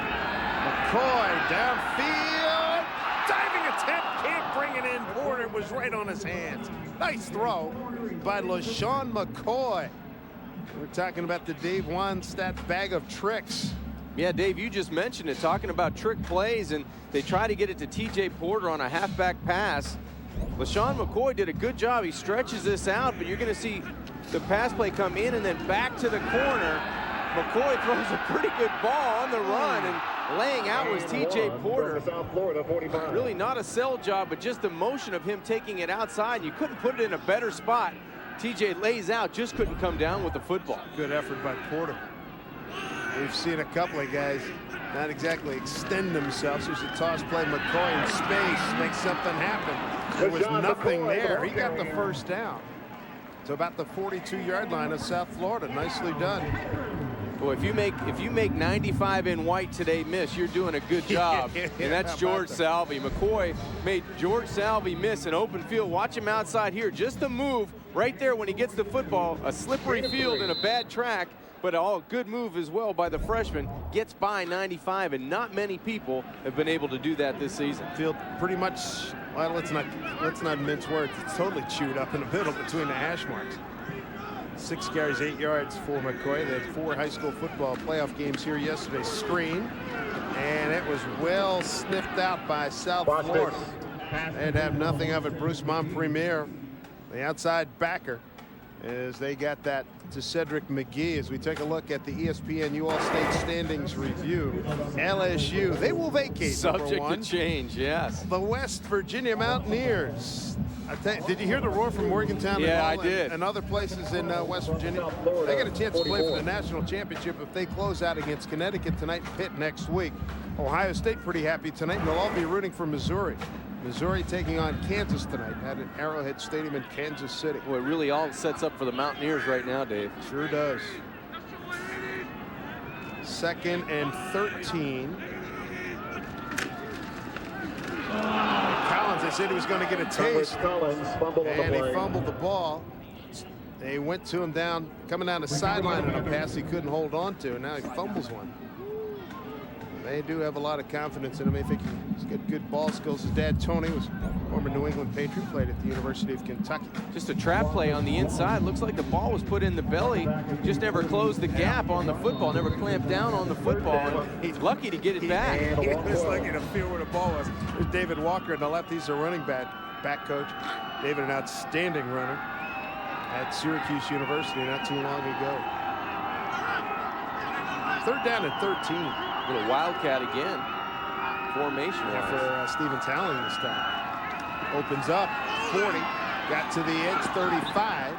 McCoy downfield. Diving attempt. Can't bring it in. Porter was right on his hands. Nice throw by LaShawn McCoy. We're talking about the Dave Wannstedt bag of tricks. Yeah, Dave, you just mentioned it, talking about trick plays, and they try to get it to T.J. Porter on a halfback pass. LaShawn McCoy did a good job. He stretches this out, but you're going to see the pass play come in and then back to the corner. McCoy throws a pretty good ball on the run, and laying out was T.J. Porter. Really not a sell job, but just the motion of him taking it outside. You couldn't put it in a better spot. T.J. lays out, just couldn't come down with the football. Good effort by Porter. We've seen a couple of guys not exactly extend themselves. There's a toss play. McCoy in space makes something happen. There was nothing there. He got the first down. So about the 42-yard line of South Florida. Nicely done. Well, if you make 95 in white today miss, you're doing a good job. Yeah, and that's George Salvey. McCoy made George Salvey miss an open field. Watch him outside here. Just the move right there when he gets the football. A slippery field and a bad track, but a good move as well by the freshman. Gets by 95, and not many people have been able to do that this season. Field pretty much, well, let's not mince words. It's totally chewed up in the middle between the hash marks. 6 carries, 8 yards for McCoy. They had 4 high school football playoff games here yesterday. Screen, and it was well sniffed out by South Florida. They'd have nothing of it. Bruce Montpremier, the outside backer, as they got that to Cedric McGee. As we take a look at the ESPN U All-State Standings Review, LSU, they will vacate Subject number 1. to change, yes. The West Virginia Mountaineers. Did you hear the roar from Morgantown? Yeah, I did. And other places in West Virginia? They get a chance to play for the national championship if they close out against Connecticut tonight, Pitt next week. Ohio State pretty happy tonight, and they'll all be rooting for Missouri. Missouri taking on Kansas tonight at an Arrowhead Stadium in Kansas City. Well, it really all sets up for the Mountaineers right now, Dave. Sure does. 2nd and 13. Collins, they said he was going to get a taste, and he fumbled the ball. They went to him down, coming down the sideline in a pass he couldn't hold on to, and now he fumbles one. They do have a lot of confidence in him. I think he's got good ball skills. His dad, Tony, was a former New England Patriot, played at the University of Kentucky. Just a trap play on the inside. Looks like the ball was put in the belly. Just never closed the gap on the football, never clamped down on the football. And he's lucky to get it back. He was lucky to feel where the ball was. There's David Walker on the left. He's a running back coach. David, an outstanding runner at Syracuse University not too long ago. 3rd down and 13. Little wildcat again. Formation for Stephen Talling this time. Opens up 40. Got to the edge 35.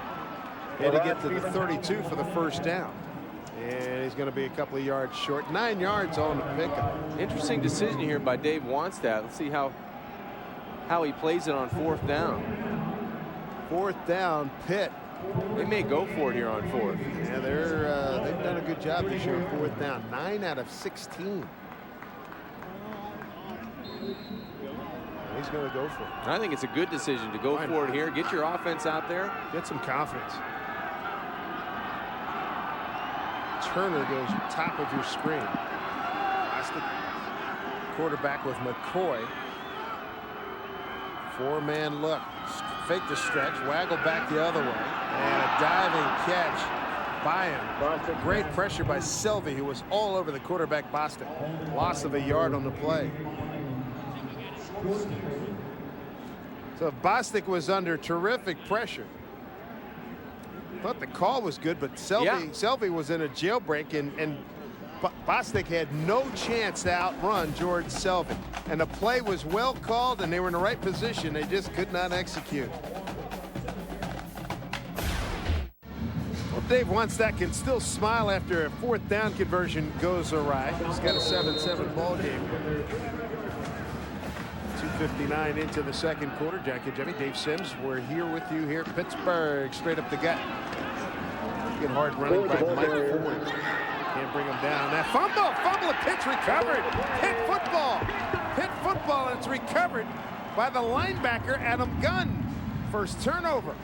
Had to get to the 32 for the first down. And he's going to be a couple of yards short. 9 yards on the pickup. Interesting decision here by Dave Wannstedt. Let's see how he plays it on 4th down. 4th down, Pitt. They may go for it here on 4th. Yeah, they've done a good job this year on 4th down. 9 out of 16. He's going to go for it. I think it's a good decision to go for it here. Get your offense out there. Get some confidence. Turner goes top of your screen. That's the quarterback with McCoy. 4-man look. Fake the stretch, waggle back the other way, and a diving catch by him. Great pressure by Selvey, who was all over the quarterback, Boston. Loss of a yard on the play. So Bostic was under terrific pressure. Thought the call was good, but Selvey was in a jailbreak, and Bostic had no chance to outrun George Selvey. And the play was well called, and they were in the right position. They just could not execute. Well, Dave Wannstedt can still smile after a 4th down conversion goes awry. He's got a 7-7 ball game. 2:59 into the second quarter. Jack and Jimmy, Dave Sims, we're here with you here at Pittsburgh. Straight up the gut. Get hard running by Mike Ford. Can't bring him down. That fumble at Pitt's recovered. Pitt football, and it's recovered by the linebacker Adam Gunn. First turnover.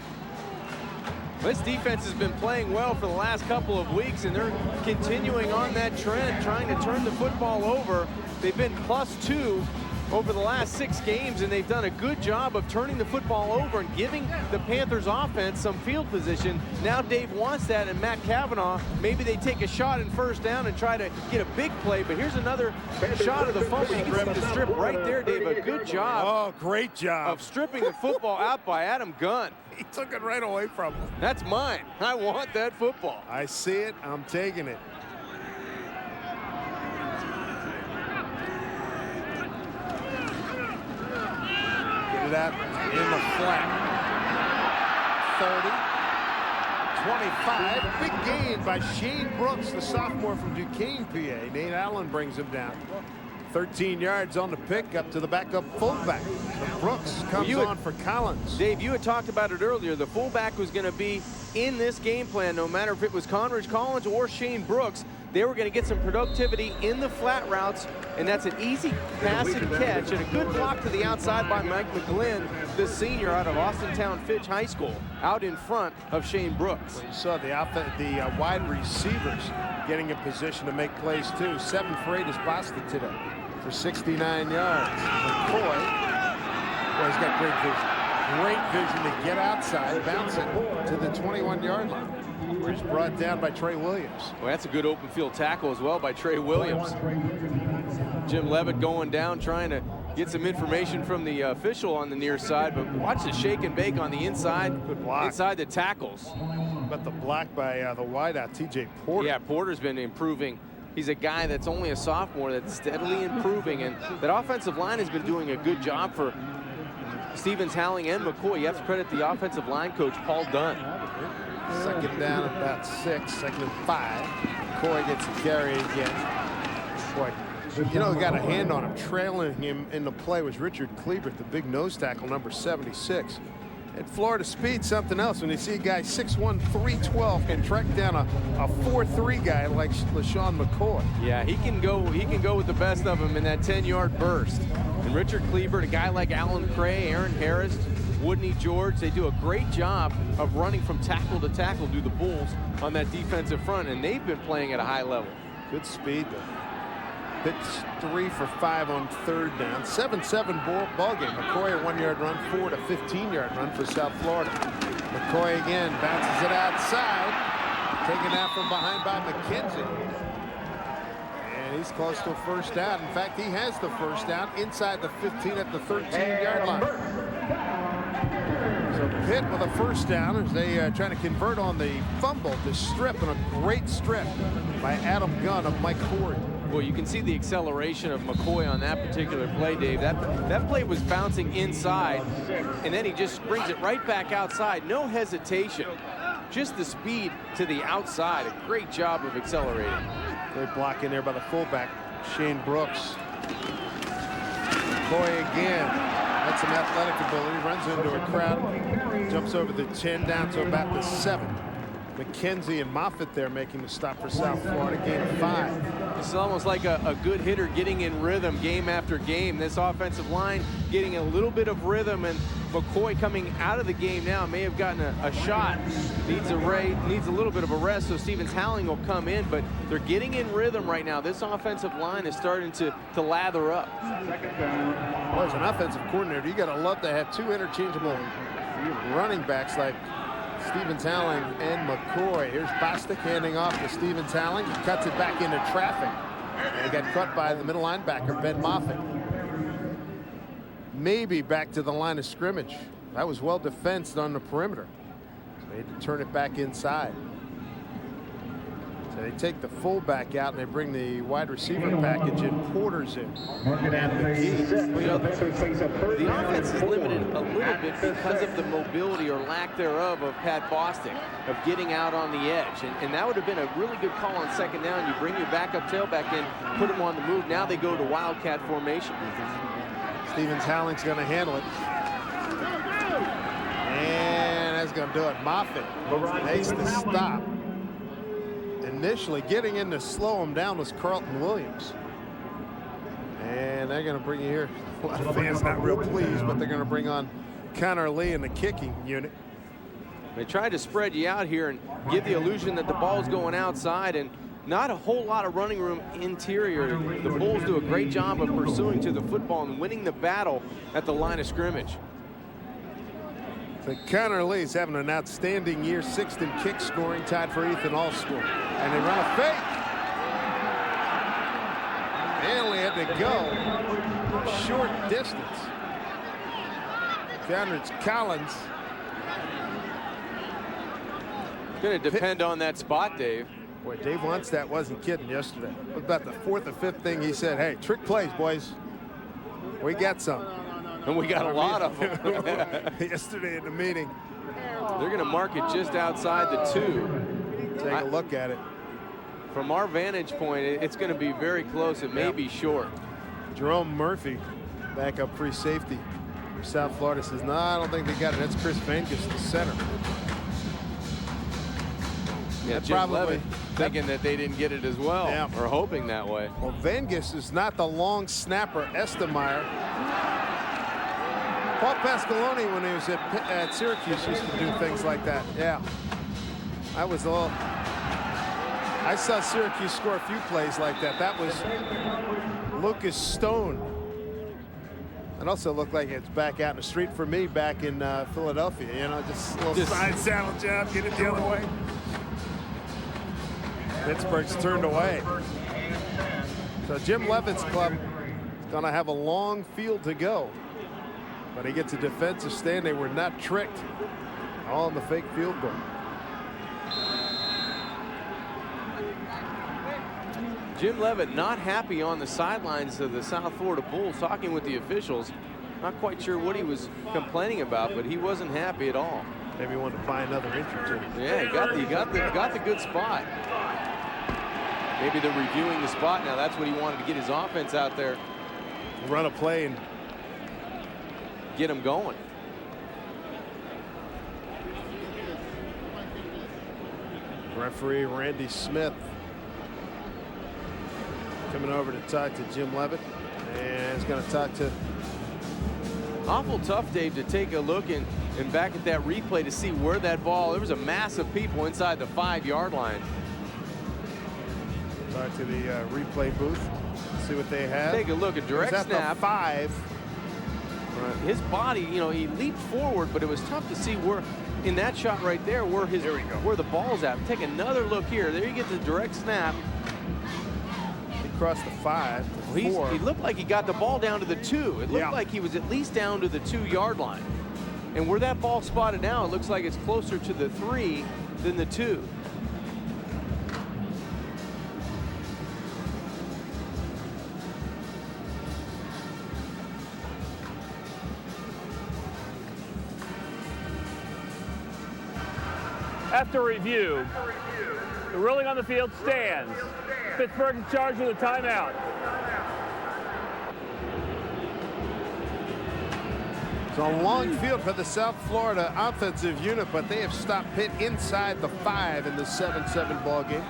This defense has been playing well for the last couple of weeks, and they're continuing on that trend, trying to turn the football over. They've been +2 over the last 6 games, and they've done a good job of turning the football over and giving the Panthers offense some field position. Now Dave Wannstedt and Matt Cavanaugh, maybe they take a shot in 1st down and try to get a big play, but here's another shot of the fumble. You can see the strip right there, Dave. A good job. Oh, great job. Of stripping the football out by Adam Gunn. He took it right away from him. That's mine. I want that football. I see it. I'm taking it. That in the flat. 30, 25. Big gain by Shane Brooks, the sophomore from Duquesne, PA. Nate Allen brings him down. 13 yards on the pick up to the backup fullback. So Brooks comes on for Collins. Dave, you had talked about it earlier. The fullback was going to be in this game plan, no matter if it was Conridge Collins or Shane Brooks. They were going to get some productivity in the flat routes, and that's an easy pass and catch, and a good block to the outside by Mike McGlynn, the senior out of Austintown Fitch High School, out in front of Shane Brooks. Well, you saw the wide receivers getting in position to make plays too. 7 for 8 is Boston today for 69 yards. McCoy, well, he's got great vision to get outside, bounce it to the 21-yard line, where he's brought down by Trey Williams. Well, that's a good open field tackle as well by Trey Williams. Jim Leavitt going down, trying to get some information from the official on the near side, but watch the shake and bake on the inside, inside the tackles. But the block by the wideout, TJ Porter. Yeah, Porter's been improving. He's a guy that's only a sophomore that's steadily improving, and that offensive line has been doing a good job for Stevens, Howling, and McCoy. You have to credit the offensive line coach, Paul Dunn. Second down, about 6, 2nd and 5. McCoy gets a carry again. Boy, you know, got a hand on him. Trailing him in the play was Richard Kleebert, the big nose tackle, number 76. At Florida speed, something else. When you see a guy 6'1", 312 can track down a 4'3" guy like LaShawn McCoy. Yeah, he can go with the best of them in that 10-yard burst. And Richard Kleebert, a guy like Alan Cray, Aaron Harris, Woodney George, they do a great job of running from tackle to tackle, do the Bulls on that defensive front, and they've been playing at a high level. Good speed, though. Pitt's 3 for 5 on 3rd down. 7-7 ball game. McCoy a 1-yard run, Ford a 15-yard run for South Florida. McCoy again bounces it outside. Taken out from behind by McKenzie. And he's close to a 1st down. In fact, he has the 1st down inside the 15 at the 13-yard line. So Pitt with a 1st down as they try to convert on the fumble to strip, and a great strip by Adam Gunn of Mike Ford. Well, you can see the acceleration of McCoy on that particular play, Dave. That play was bouncing inside, and then he just brings it right back outside. No hesitation. Just the speed to the outside. A great job of accelerating. Great block in there by the fullback, Shane Brooks. McCoy again. That's some athletic ability. Runs into a crowd. Jumps over the 10 down to about the 7. McKenzie and Moffitt there making the stop for South Florida, gain of 5. This is almost like a good hitter getting in rhythm game after game. This offensive line getting a little bit of rhythm, and McCoy coming out of the game now may have gotten a shot. Needs a little bit of a rest, so Stevens Howling will come in, but they're getting in rhythm right now. This offensive line is starting to lather up. Well, as an offensive coordinator, you got to love to have 2 interchangeable running backs like Stevens Howling and McCoy. Here's Bostic handing off to Stevens Howling. He cuts it back into traffic. And he got cut by the middle linebacker, Ben Moffitt. Maybe back to the line of scrimmage. That was well defensed on the perimeter. So they had to turn it back inside. They take the fullback out and they bring the wide receiver package in. Porter's in. And McGee. Well, you know, the offense is limited a little bit because of the mobility or lack thereof of Pat Bostic, of getting out on the edge. And that would have been a really good call on second down. You bring your backup tailback in, put him on the move. Now they go to Wildcat formation. Stevens Howling's going to handle it. And that's going to do it. Moffitt makes the stop. Initially getting in to slow him down was Carlton Williams. And they're going to bring you here. A lot of fans not real pleased, but they're going to bring on Connor Lee in the kicking unit. They tried to spread you out here and give the illusion that the ball's going outside, and not a whole lot of running room interior. The Bulls do a great job of pursuing to the football and winning the battle at the line of scrimmage. So Connor Lee's having an outstanding year, 6th in kick scoring, tied for 8th in all scoring. And they run a fake. They only had to go short distance. Down it's Collins. Going to depend on that spot, Dave. Boy, Dave Wannstedt wasn't kidding yesterday. It was about the 4th or 5th thing he said, hey, trick plays, boys. We got some. And we got a lot of them. Yesterday in the meeting. They're going to mark it just outside the 2. Take a look at it. From our vantage point, it's going to be very close. It may be short. Jerome Murphy, backup free safety for South Florida, says, no, I don't think they got it. That's Chris Vangus, the center. Yeah, Jim Leavitt thinking that they didn't get it as well, or hoping that way. Well, Vangus is not the long snapper Estemeyer. Paul Pasqualoni, when he was at Syracuse, used to do things like that. Yeah, I was a little. I saw Syracuse score a few plays like that. That was Lucas Stone. It also looked like it's back out in the street for me back in Philadelphia. You know, just a little side saddle job, get it the other way. Pittsburgh's turned away. So Jim Leavitt's club is going to have a long field to go. But he gets a defensive stand. They were not tricked on the fake field goal. Jim Leavitt not happy on the sidelines of the South Florida Bulls, talking with the officials. Not quite sure what he was complaining about, but he wasn't happy at all. Maybe he wanted to buy another inch or two. Yeah, he got the good spot. Maybe they're reviewing the spot now. That's what he wanted to get his offense out there. Run a play and get him going. Referee Randy Smith coming over to talk to Jim Leavitt, and he's going to talk to. Awful tough, Dave, to take a look and back at that replay to see where that ball. There was a mass of people inside the 5-yard line. Talk to the replay booth, see what they have. Take a look at direct snap. The 5. His body, you know, he leaped forward, but it was tough to see where, in that shot right there, where the ball's at. Take another look here. There you get the direct snap. He crossed the 5 to 4. He looked like he got the ball down to the 2. It looked like he was at least down to the 2-yard line. And where that ball spotted now, it looks like it's closer to the 3 than the 2. After review, the ruling on the field stands. Pittsburgh is charged with a timeout. It's a long field for the South Florida offensive unit, but they have stopped Pitt inside the 5 in the 7-7 ball game.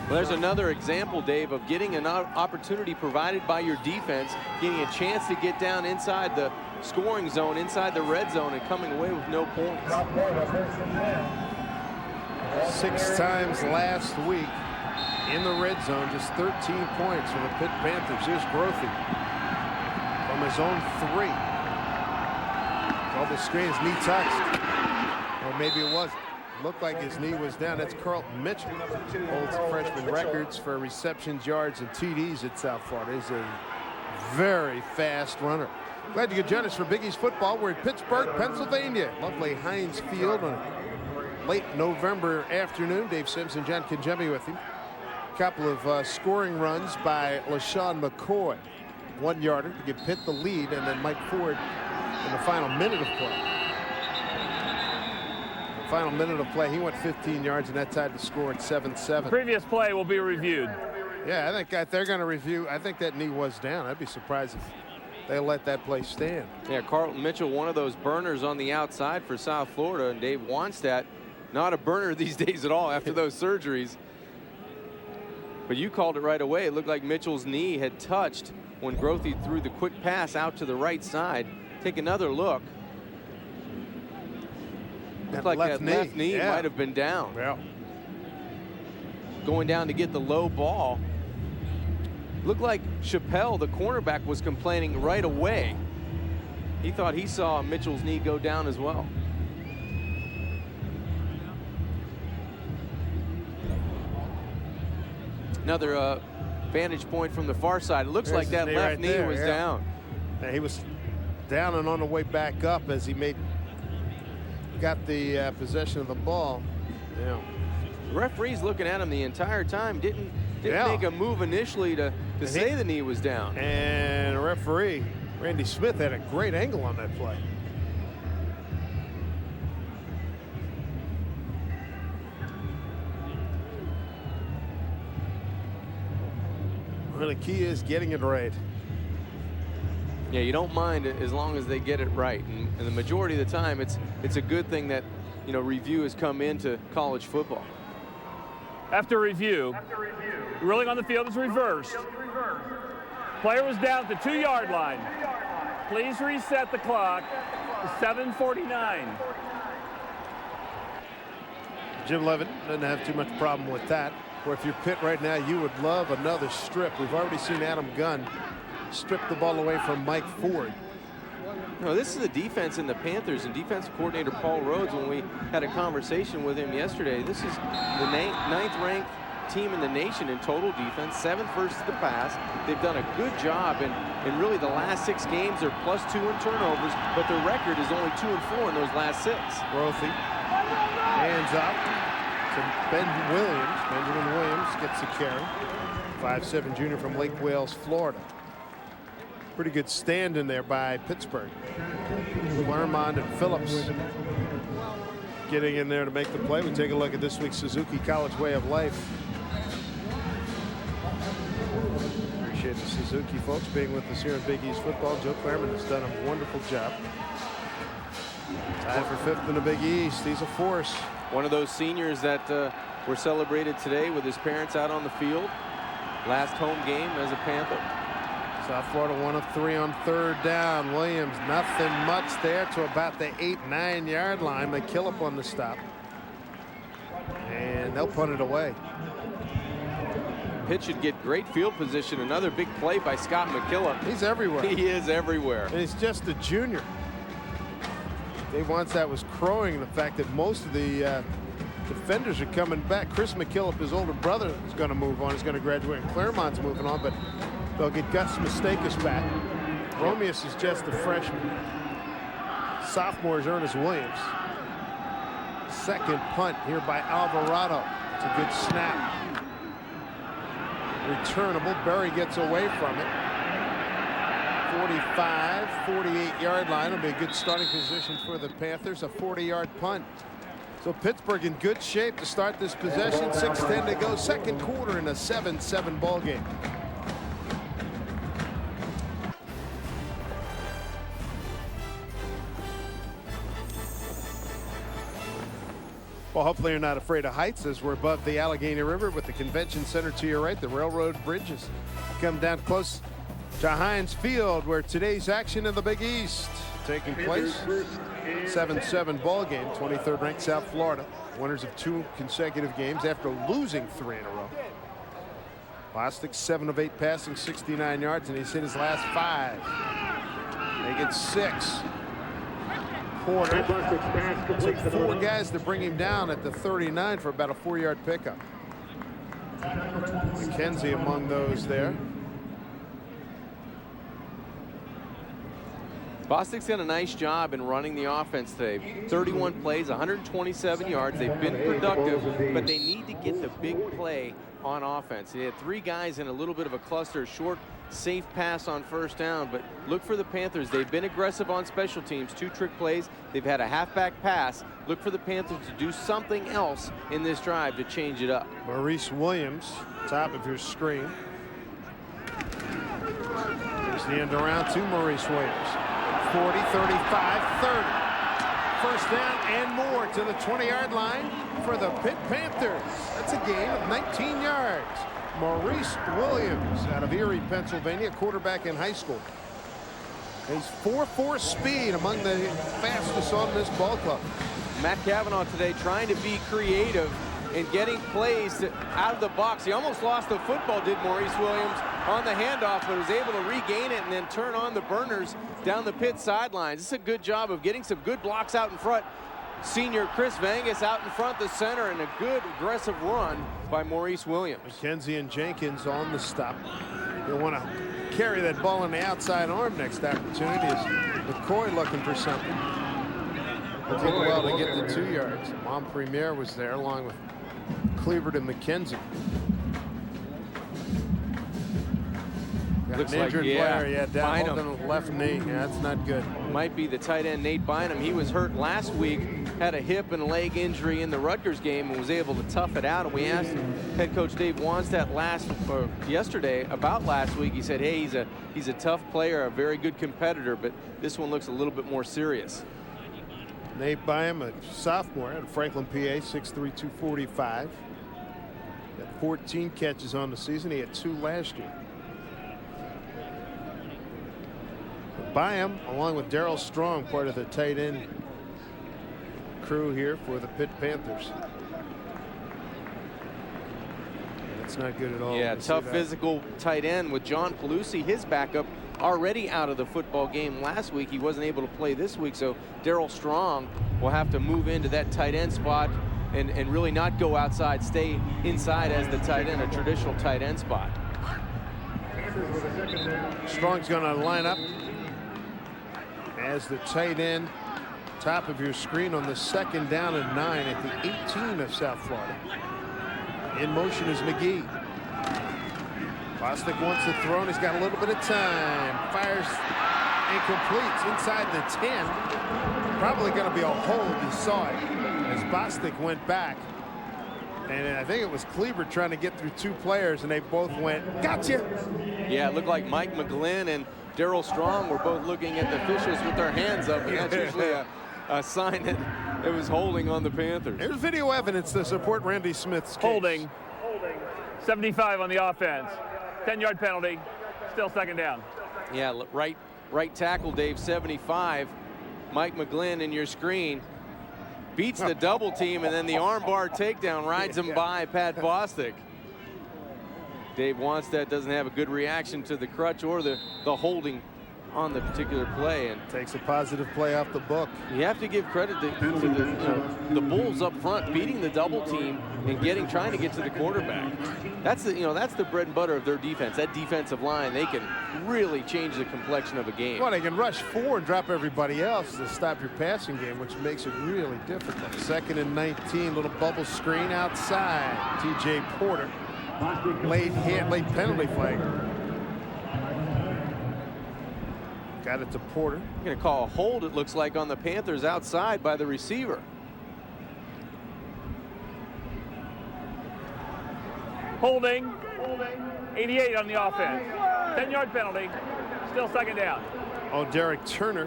Well, there's another example, Dave, of getting an opportunity provided by your defense, getting a chance to get down inside the scoring zone, inside the red zone, and coming away with no points. 6 times last week in the red zone, just 13 points for the Pitt Panthers. Here's Grothy from his own 3. All the screen, his knee touched. Or maybe it wasn't. Looked like his knee was down. That's Carlton Mitchell. Holds freshman records for receptions, yards, and TDs at South Florida. He's a very fast runner. Glad you could join us for Big East football. We're in Pittsburgh, Pennsylvania. Lovely Heinz Field on a late November afternoon. Dave Simpson, John Kinjemi with him. Couple of scoring runs by LaShawn McCoy. 1-yarder to give Pitt the lead, and then Mike Ford in the final minute of play. The final minute of play, he went 15 yards, and that tied the score at 7-7. Previous play will be reviewed. Yeah, I think they're going to review. I think that knee was down. I'd be surprised if they let that play stand. Yeah, Carlton Mitchell, one of those burners on the outside for South Florida, and Dave Wannstedt, not a burner these days at all after those surgeries. But you called it right away. It looked like Mitchell's knee had touched when Grothe threw the quick pass out to the right side. Take another look. Looked like that left knee might have been down. Yeah. Going down to get the low ball. Looked like Chappelle, the cornerback, was complaining right away. He thought he saw Mitchell's knee go down as well. Another vantage point from the far side. It looks like that left knee was down. Yeah, he was down and on the way back up as he got the possession of the ball. Yeah. The referee's looking at him the entire time. Didn't make a move initially to say the knee was down. And the referee, Randy Smith, had a great angle on that play. Well, the key is getting it right. Yeah, you don't mind it as long as they get it right. And the majority of the time, it's a good thing that, you know, review has come into college football. After review, ruling on the field is reversed. Player was down at the 2-yard line. Please reset the clock to 7:49. Jim Leavitt doesn't have too much problem with that. Or if you're Pitt right now, you would love another strip. We've already seen Adam Gunn strip the ball away from Mike Ford. No, this is the defense in the Panthers, and defensive coordinator Paul Rhodes, when we had a conversation with him yesterday, this is the 9th ranked team in the nation in total defense, 7th versus the pass. They've done a good job in really the last 6 games. They're +2 in turnovers, but their record is only 2 and 4 in those last 6. Grothe hands up to Benjamin Williams gets the carry. 5'7" junior from Lake Wales, Florida. Pretty good stand in there by Pittsburgh. Claremont and Phillips getting in there to make the play. We take a look at this week's Suzuki College Way of Life. Appreciate the Suzuki folks being with us here in Big East football. Joe Claremont has done a wonderful job. Tied for 5th in the Big East. He's a force. One of those seniors that were celebrated today with his parents out on the field. Last home game as a Panther. South Florida 1 of 3 on 3rd down. Williams, nothing much there to about the 8-9 yard line. McKillop on the stop. And they'll punt it away. Pitt should get great field position. Another big play by Scott McKillop. He's everywhere. He is everywhere. And he's just a junior. Dave Wannstedt was crowing the fact that most of the defenders are coming back. Chris McKillop, his older brother, is going to move on. He's going to graduate. And Claremont's moving on, but they'll get Gus Mistakus back. Romeus is just a freshman. Sophomore is Ernest Williams. Second punt here by Alvarado. It's a good snap. Returnable. Berry gets away from it. 45, 48-yard line. It'll be a good starting position for the Panthers. A 40-yard punt. So Pittsburgh in good shape to start this possession. 6:10 to go. Second quarter in a 7-7 ball game. Well, hopefully you're not afraid of heights as we're above the Allegheny River with the convention center to your right. The railroad bridges come down close to Heinz Field, where today's action in the Big East taking place. 7-7 ball game. 23rd ranked South Florida, winners of 2 consecutive games after losing 3 in a row. Bostic 7 of 8 passing, 69 yards, and he's hit his last 5. They get 6. Porter took 4 guys to bring him down at the 39 for about a 4-yard pickup. McKenzie among those there. Bostic's done a nice job in running the offense today. 31 plays, 127 yards. They've been productive, but they need to get the big play on offense. They had 3 guys in a little bit of a cluster, short, safe pass on first down, but look for the Panthers. They've been aggressive on special teams, 2 trick plays. They've had a halfback pass. Look for the Panthers to do something else in this drive to change it up. Maurice Williams, top of your screen. Here's the end around to Maurice Williams. 40, 35, 30. First down and more to the 20-yard line for the Pitt Panthers. That's a gain of 19 yards. Maurice Williams out of Erie, Pennsylvania, quarterback in high school. He's 4.4 speed, among the fastest on this ball club. Matt Cavanaugh today trying to be creative in getting plays out of the box. He almost lost the football, did Maurice Williams, on the handoff, but was able to regain it and then turn on the burners down the Pitt sidelines. This is a good job of getting some good blocks out in front. Senior Chris Vangus out in front, the center, and a good aggressive run by Maurice Williams. McKenzie and Jenkins on the stop. They want to carry that ball on the outside arm next opportunity. Is McCoy looking for something? It'll take a while to get the 2 yards. Montpremier was there along with Cleaver and McKenzie. Got Looks an injured like, player, yeah, down Bynum. holding the left knee. Yeah, that's not good. Might be the tight end Nate Bynum. He was hurt last week, had a hip and leg injury in the Rutgers game and was able to tough it out. And we asked head coach Dave Wannstedt yesterday about last week. He said, hey, he's a tough player, a very good competitor, but this one looks a little bit more serious. Nate Bynum, a sophomore out of Franklin, PA, 6'3", 245. Got 14 catches on the season. He had 2 last year. Bynum, along with Darryl Strong, part of the tight end crew here for the Pitt Panthers. That's not good at all. Yeah, tough physical tight end with John Pelusi, his backup, already out of the football game last week. He wasn't able to play this week, so Darryl Strong will have to move into that tight end spot and really not go outside, stay inside as the tight end, a traditional tight end spot. Strong's going to line up as the tight end, top of your screen on the 2nd down and 9 at the 18 of South Florida. In motion is McGee. Bostic wants to throw, and he's got a little bit of time. Fires and completes inside the 10. Probably going to be a hold. You saw it as Bostic went back. And I think it was Cleaver trying to get through 2 players, and they both went, gotcha. Yeah, it looked like Mike McGlynn and Darryl Strong were both looking at the officials with their hands up, and that's usually a sign that it was holding on the Panthers. There's video evidence to support Randy Smith's case. Holding. 75 on the offense. 10-yard penalty. Still 2nd down. Yeah, right tackle, Dave, 75. Mike McGlynn in your screen beats the double team, and then the armbar takedown rides him by Pat Bostic. Dave Wannstedt doesn't have a good reaction to the crutch or the holding on the particular play, and takes a positive play off the book. You have to give credit to the Bulls up front, beating the double team and trying to get to the quarterback. That's the bread and butter of their defense. That defensive line, they can really change the complexion of a game. Well, they can rush 4 and drop everybody else to stop your passing game, which makes it really difficult. 2nd and 19, little bubble screen outside. T.J. Porter. Late penalty flag. Got it to Porter. You're going to call a hold, it looks like, on the Panthers outside by the receiver. Holding. 88 on the offense. 10-yard penalty. Still 2nd down. Oh, Derek Turner,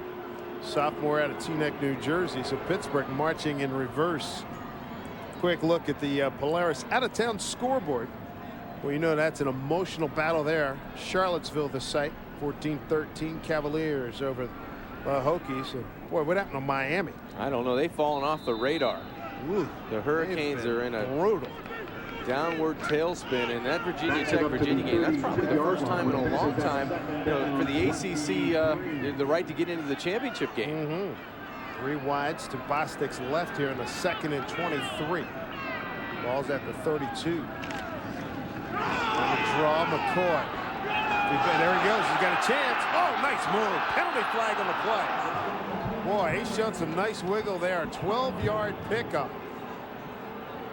sophomore out of Teaneck, New Jersey. So Pittsburgh marching in reverse. Quick look at the Polaris out-of-town scoreboard. Well, you know that's an emotional battle there. Charlottesville, the site. 14-13 Cavaliers over the Hokies. And boy, what happened to Miami? I don't know. They've fallen off the radar. Ooh, the Hurricanes are in a brutal downward tailspin, and that Virginia Tech-Virginia game, that's probably the first time in a long time, for the ACC, the right to get into the championship game. 3 wides to Bostic's left here in the 2nd and 23. Ball's at the 32. On the draw, McCoy. There he goes. He's got a chance. Oh, nice move. Penalty flag on the play. Boy, he showed some nice wiggle there. 12-yard pickup.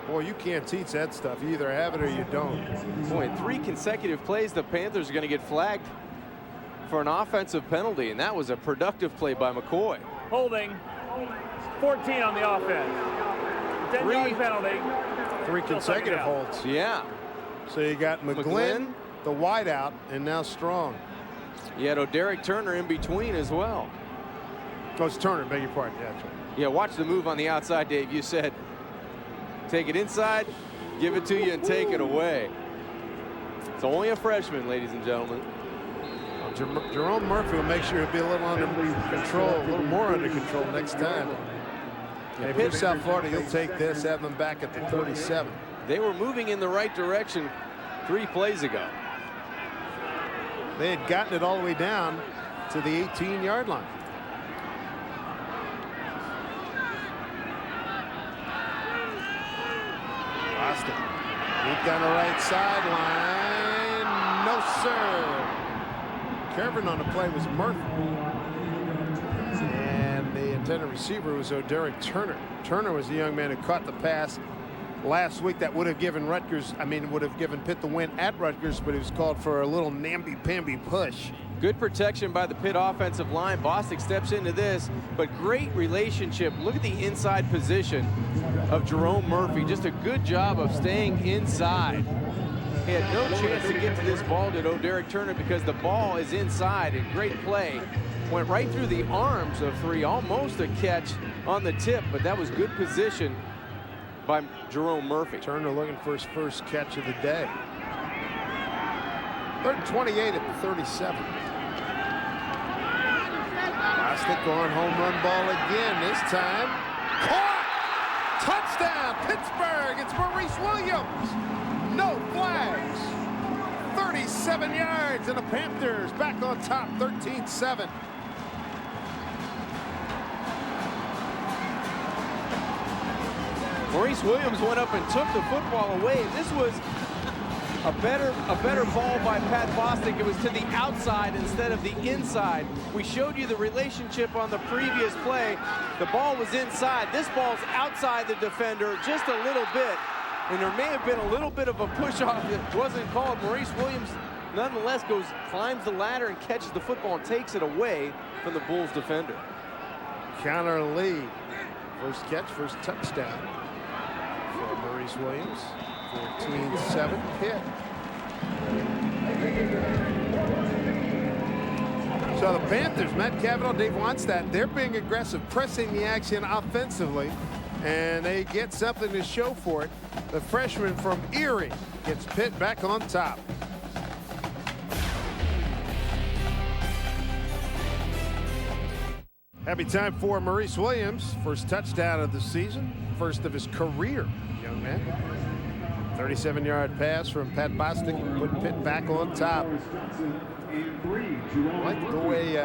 Boy, you can't teach that stuff. You either have it or you don't. Boy, in 3 consecutive plays, the Panthers are going to get flagged for an offensive penalty, and that was a productive play by McCoy. Holding. 14 on the offense. 10-yard penalty. 3 consecutive holds. Yeah. So you got McGlynn, the wideout, and now Strong. You had O'Derrick Turner in between as well. Oh, it's Turner, beg your pardon. Yeah, yeah, watch the move on the outside, Dave. You said take it inside, give it to you, and take it away. It's only a freshman, ladies and gentlemen. Jerome Murphy will make sure he'll be a little under control, a little more under control next time. If you're South Florida, you'll take this, have them back at the 37. They were moving in the right direction 3 plays ago. They had gotten it all the way down to the 18-yard line. Wannstedt. Deep down the right sideline. No, sir. Covering on the play was Murphy. And the intended receiver was O'Derrick Turner. Turner was the young man who caught the pass last week that would have given would have given Pitt the win at Rutgers, but he was called for a little namby-pamby push. Good protection by the Pitt offensive line. Bostic steps into this, but great relationship. Look at the inside position of Jerome Murphy. Just a good job of staying inside. He had no chance to get to this ball, did O'Derrick Turner, because the ball is inside. And great play. Went right through the arms of 3, almost a catch on the tip, but that was good position by Jerome Murphy. Turner looking for his first catch of the day. 3rd and 28 at the 37. Wannstedt going home run ball again. This time caught. Touchdown Pittsburgh. It's Maurice Williams. No flags. 37 yards, and the Panthers back on top, 13-7. Maurice Williams went up and took the football away. This was a better ball by Pat Bostic. It was to the outside instead of the inside. We showed you the relationship on the previous play. The ball was inside. This ball's outside the defender just a little bit. And there may have been a little bit of a push-off that wasn't called. Maurice Williams nonetheless climbs the ladder and catches the football and takes it away from the Bulls defender. Connor Lee, first catch, first touchdown for Maurice Williams. 14-7 Pitt. So the Panthers, Matt Cavanaugh, Dave Wannstedt, they're being aggressive, pressing the action offensively, and they get something to show for it. The freshman from Erie gets Pitt back on top. Happy time for Maurice Williams. First touchdown of the season, first of his career, young man. 37-yard pass from Pat Bostic, put Pitt back on top. I like the way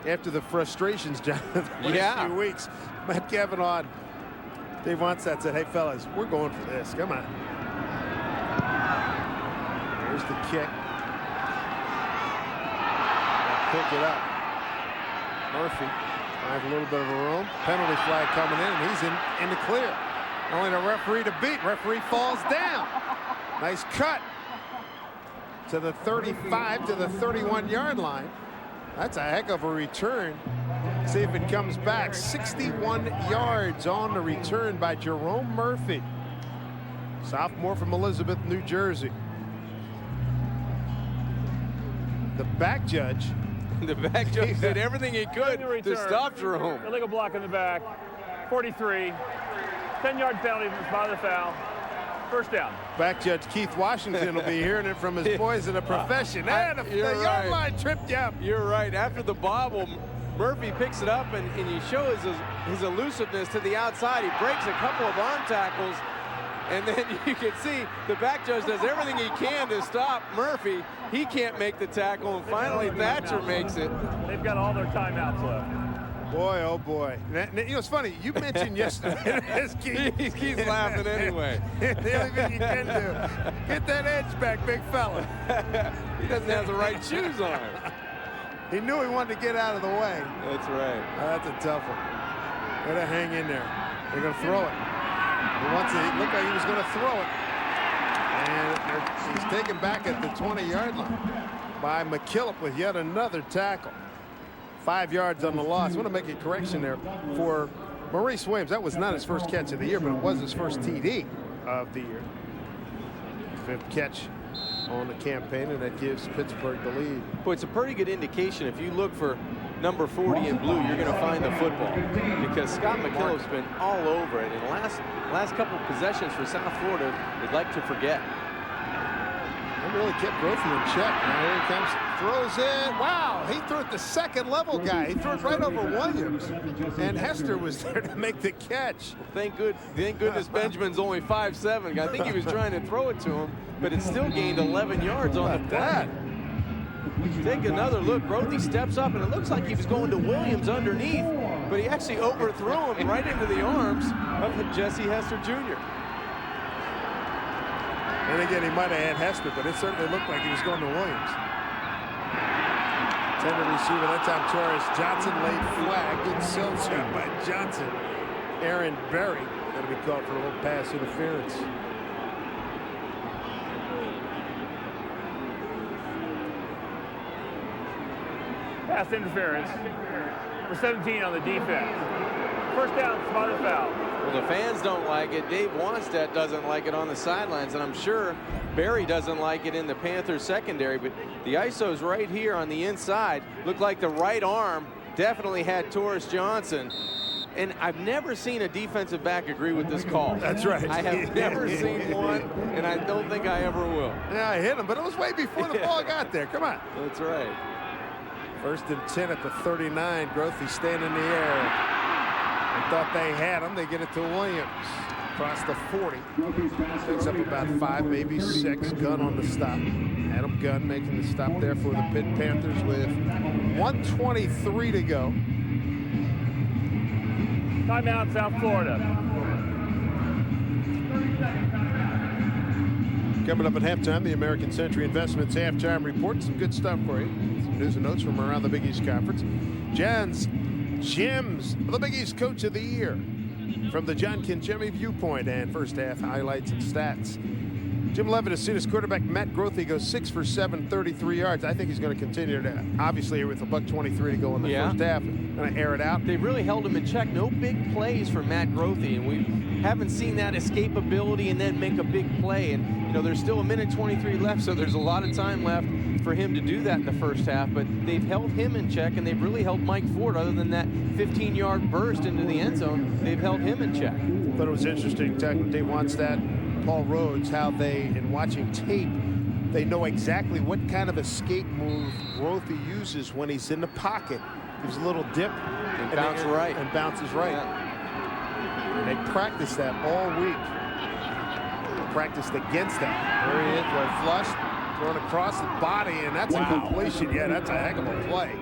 after the frustrations, John, the last few weeks, Matt Cavanaugh, Dave Wannstedt said, "Hey fellas, we're going for this. Come on." There's the kick. Pick it up. Murphy finds a little bit of a room. Penalty flag coming in, and he's in the clear. Only the referee to beat. Referee falls down. Nice cut to the 35 to the 31-yard line. That's a heck of a return. See if it comes back. 61 yards on the return by Jerome Murphy, sophomore from Elizabeth, New Jersey. The back judge did everything he could to stop Jerome. Illegal block in the back. 43. 10-yard penalty by the foul. First down. Back judge Keith Washington will be hearing it from his boys in the profession. And the yard line tripped you up. You're right. After the bobble, Murphy picks it up, and you show his elusiveness to the outside. He breaks a couple of arm tackles, and then you can see the back judge does everything he can to stop Murphy. He can't make the tackle, and finally Thatcher makes it. They've got all their timeouts left. Boy, oh boy. You know, it's funny. You mentioned yesterday. He keeps laughing anyway. The only thing you can do, get that edge back, big fella. He doesn't have the right shoes on. He knew he wanted to get out of the way. That's right. Oh, that's a tough one. Gotta hang in there. They're gonna throw it. He looked like he was gonna throw it. And he's taken back at the 20-yard line by McKillop with yet another tackle. 5 yards on the loss. I want to make a correction there for Maurice Williams. That was not his first catch of the year, but it was his first TD of the year. 5th catch on the campaign, and that gives Pittsburgh the lead. Boy, it's a pretty good indication. If you look for number 40 in blue, you're going to find the football, because Scott McKillop's been all over it. And last couple of possessions for South Florida, they'd like to forget. They really kept Grothy in check. Now here he comes, throws in. Wow, he threw it the second level guy. He threw it right over Williams, and Hester was there to make the catch. Thank goodness Benjamin's only 5'7". I think he was trying to throw it to him, but it still gained 11 yards on the play. Take another look. Grothy steps up, and it looks like he was going to Williams underneath, but he actually overthrew him right into the arms of Jesse Hester Jr. And again, he might have had Hester, but it certainly looked like he was going to Williams. Intended receiver that time, Torres Johnson laid flag. Good self-shot by Johnson. Aaron Berry going to be called for a little pass interference. Pass interference for 17 on the defense. First down, spotted foul. Well, the fans don't like it. Dave Wannstedt doesn't like it on the sidelines, and I'm sure Barry doesn't like it in the Panthers secondary, but the ISO's right here on the inside. Looked like the right arm definitely had Torres Johnson. And I've never seen a defensive back agree with this call. That's right. I have never seen one, and I don't think I ever will. Yeah, I hit him, but it was way before the ball got there. Come on. That's right. 1st and 10 at the 39. Grothy staying in the air. They thought they had him. They get it to Williams. Across the 40. Picks up about 5, maybe 6. Gunn on the stop. Adam Gunn making the stop there for the Pitt Panthers with 1:23 to go. Timeout, South Florida. Coming up at halftime, the American Century Investments halftime report. Some good stuff for you. Some news and notes from around the Big East Conference. John's Gems, the Big East Coach of the Year from the John Kinchemi viewpoint, and first half highlights and stats. Jim Leavitt has seen his quarterback Matt Grothy go 6 for 7, 33 yards. I think he's going to continue to, obviously with a $123 to go in the first half, going to air it out. They really held him in check. No big plays for Matt Grothy, and we haven't seen that escapability and then make a big play. And you know, there's still 1:23 left, so there's a lot of time left for him to do that in the first half. But they've held him in check, and they've really held Mike Ford. Other than that 15-yard burst into the end zone, they've held him in check. I thought it was interesting talking with Dave Wannstedt, Paul Rhodes, how they, in watching tape, they know exactly what kind of escape move Grothy uses when he's in the pocket. Gives a little dip and bounces right. And bounces right. Yeah. And they practiced that all week. They practiced against that. There he is, right flush, thrown across the body, and that's a completion. Yeah, that's a heck of a play.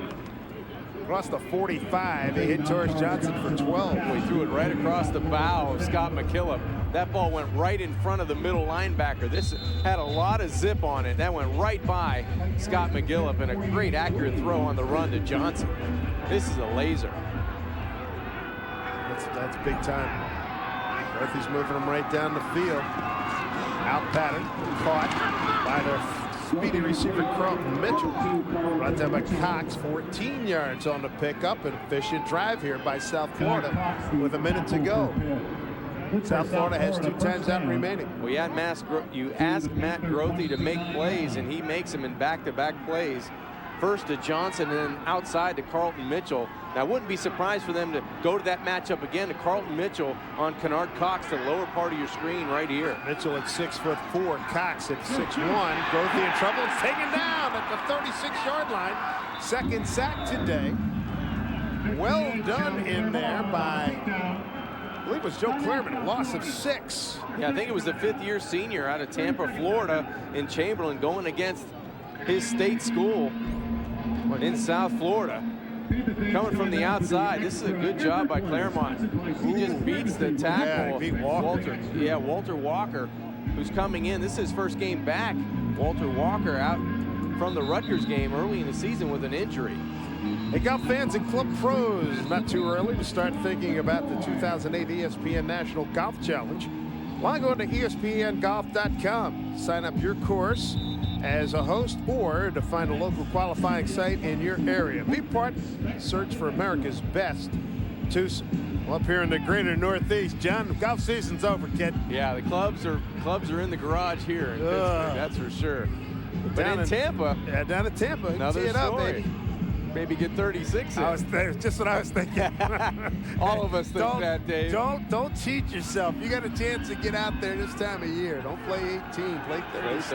Across the 45, they hit Torres Johnson for 12. He threw it right across the bow of Scott McKillop. That ball went right in front of the middle linebacker. This had a lot of zip on it. That went right by Scott McKillop, and a great accurate throw on the run to Johnson. This is a laser. That's big time. Grothy's moving them right down the field. Out pattern, caught by their speedy receiver Carlton Mitchell. Brought down by Cox, 14 yards on the pickup. An efficient drive here by South Florida with a minute to go. South Florida has 2 times out remaining. Well, you ask Matt Grothy to make plays, and he makes them in back-to-back plays. First to Johnson and then outside to Carlton Mitchell. Now, I wouldn't be surprised for them to go to that matchup again to Carlton Mitchell on Kennard Cox, the lower part of your screen right here. Mitchell at 6'4", Cox at 6'1". Grothy in trouble. It's taken down at the 36-yard line. Second sack today. Well done in there by, I believe it was Joe Clearman, a loss of 6. Yeah, I think it was the 5th-year senior out of Tampa, Florida, in Chamberlain, going against his state school in South Florida. coming from the outside. This is a good job by Claremont. He just beats the tackle. Yeah, he beat Walker. Walter Walker, who's coming in. This is his first game back. Walter Walker out from the Rutgers game early in the season with an injury. Hey, golf fans and club pros, not too early to start thinking about the 2008 ESPN National Golf Challenge. Log on to ESPNGolf.com. Sign up your course as a host or to find a local qualifying site in your area. Be part, search for America's best twosome. Well, up here in the greater Northeast, John, the golf season's over, kid. Yeah, the clubs are in the garage here in Pittsburgh, that's for sure. But in Tampa, yeah, down in Tampa, another tee it up, story. baby. Maybe get 36 in. Just what I was thinking. All of us think that, Dave. Don't cheat yourself. You got a chance to get out there this time of year. Don't play 18, play 36.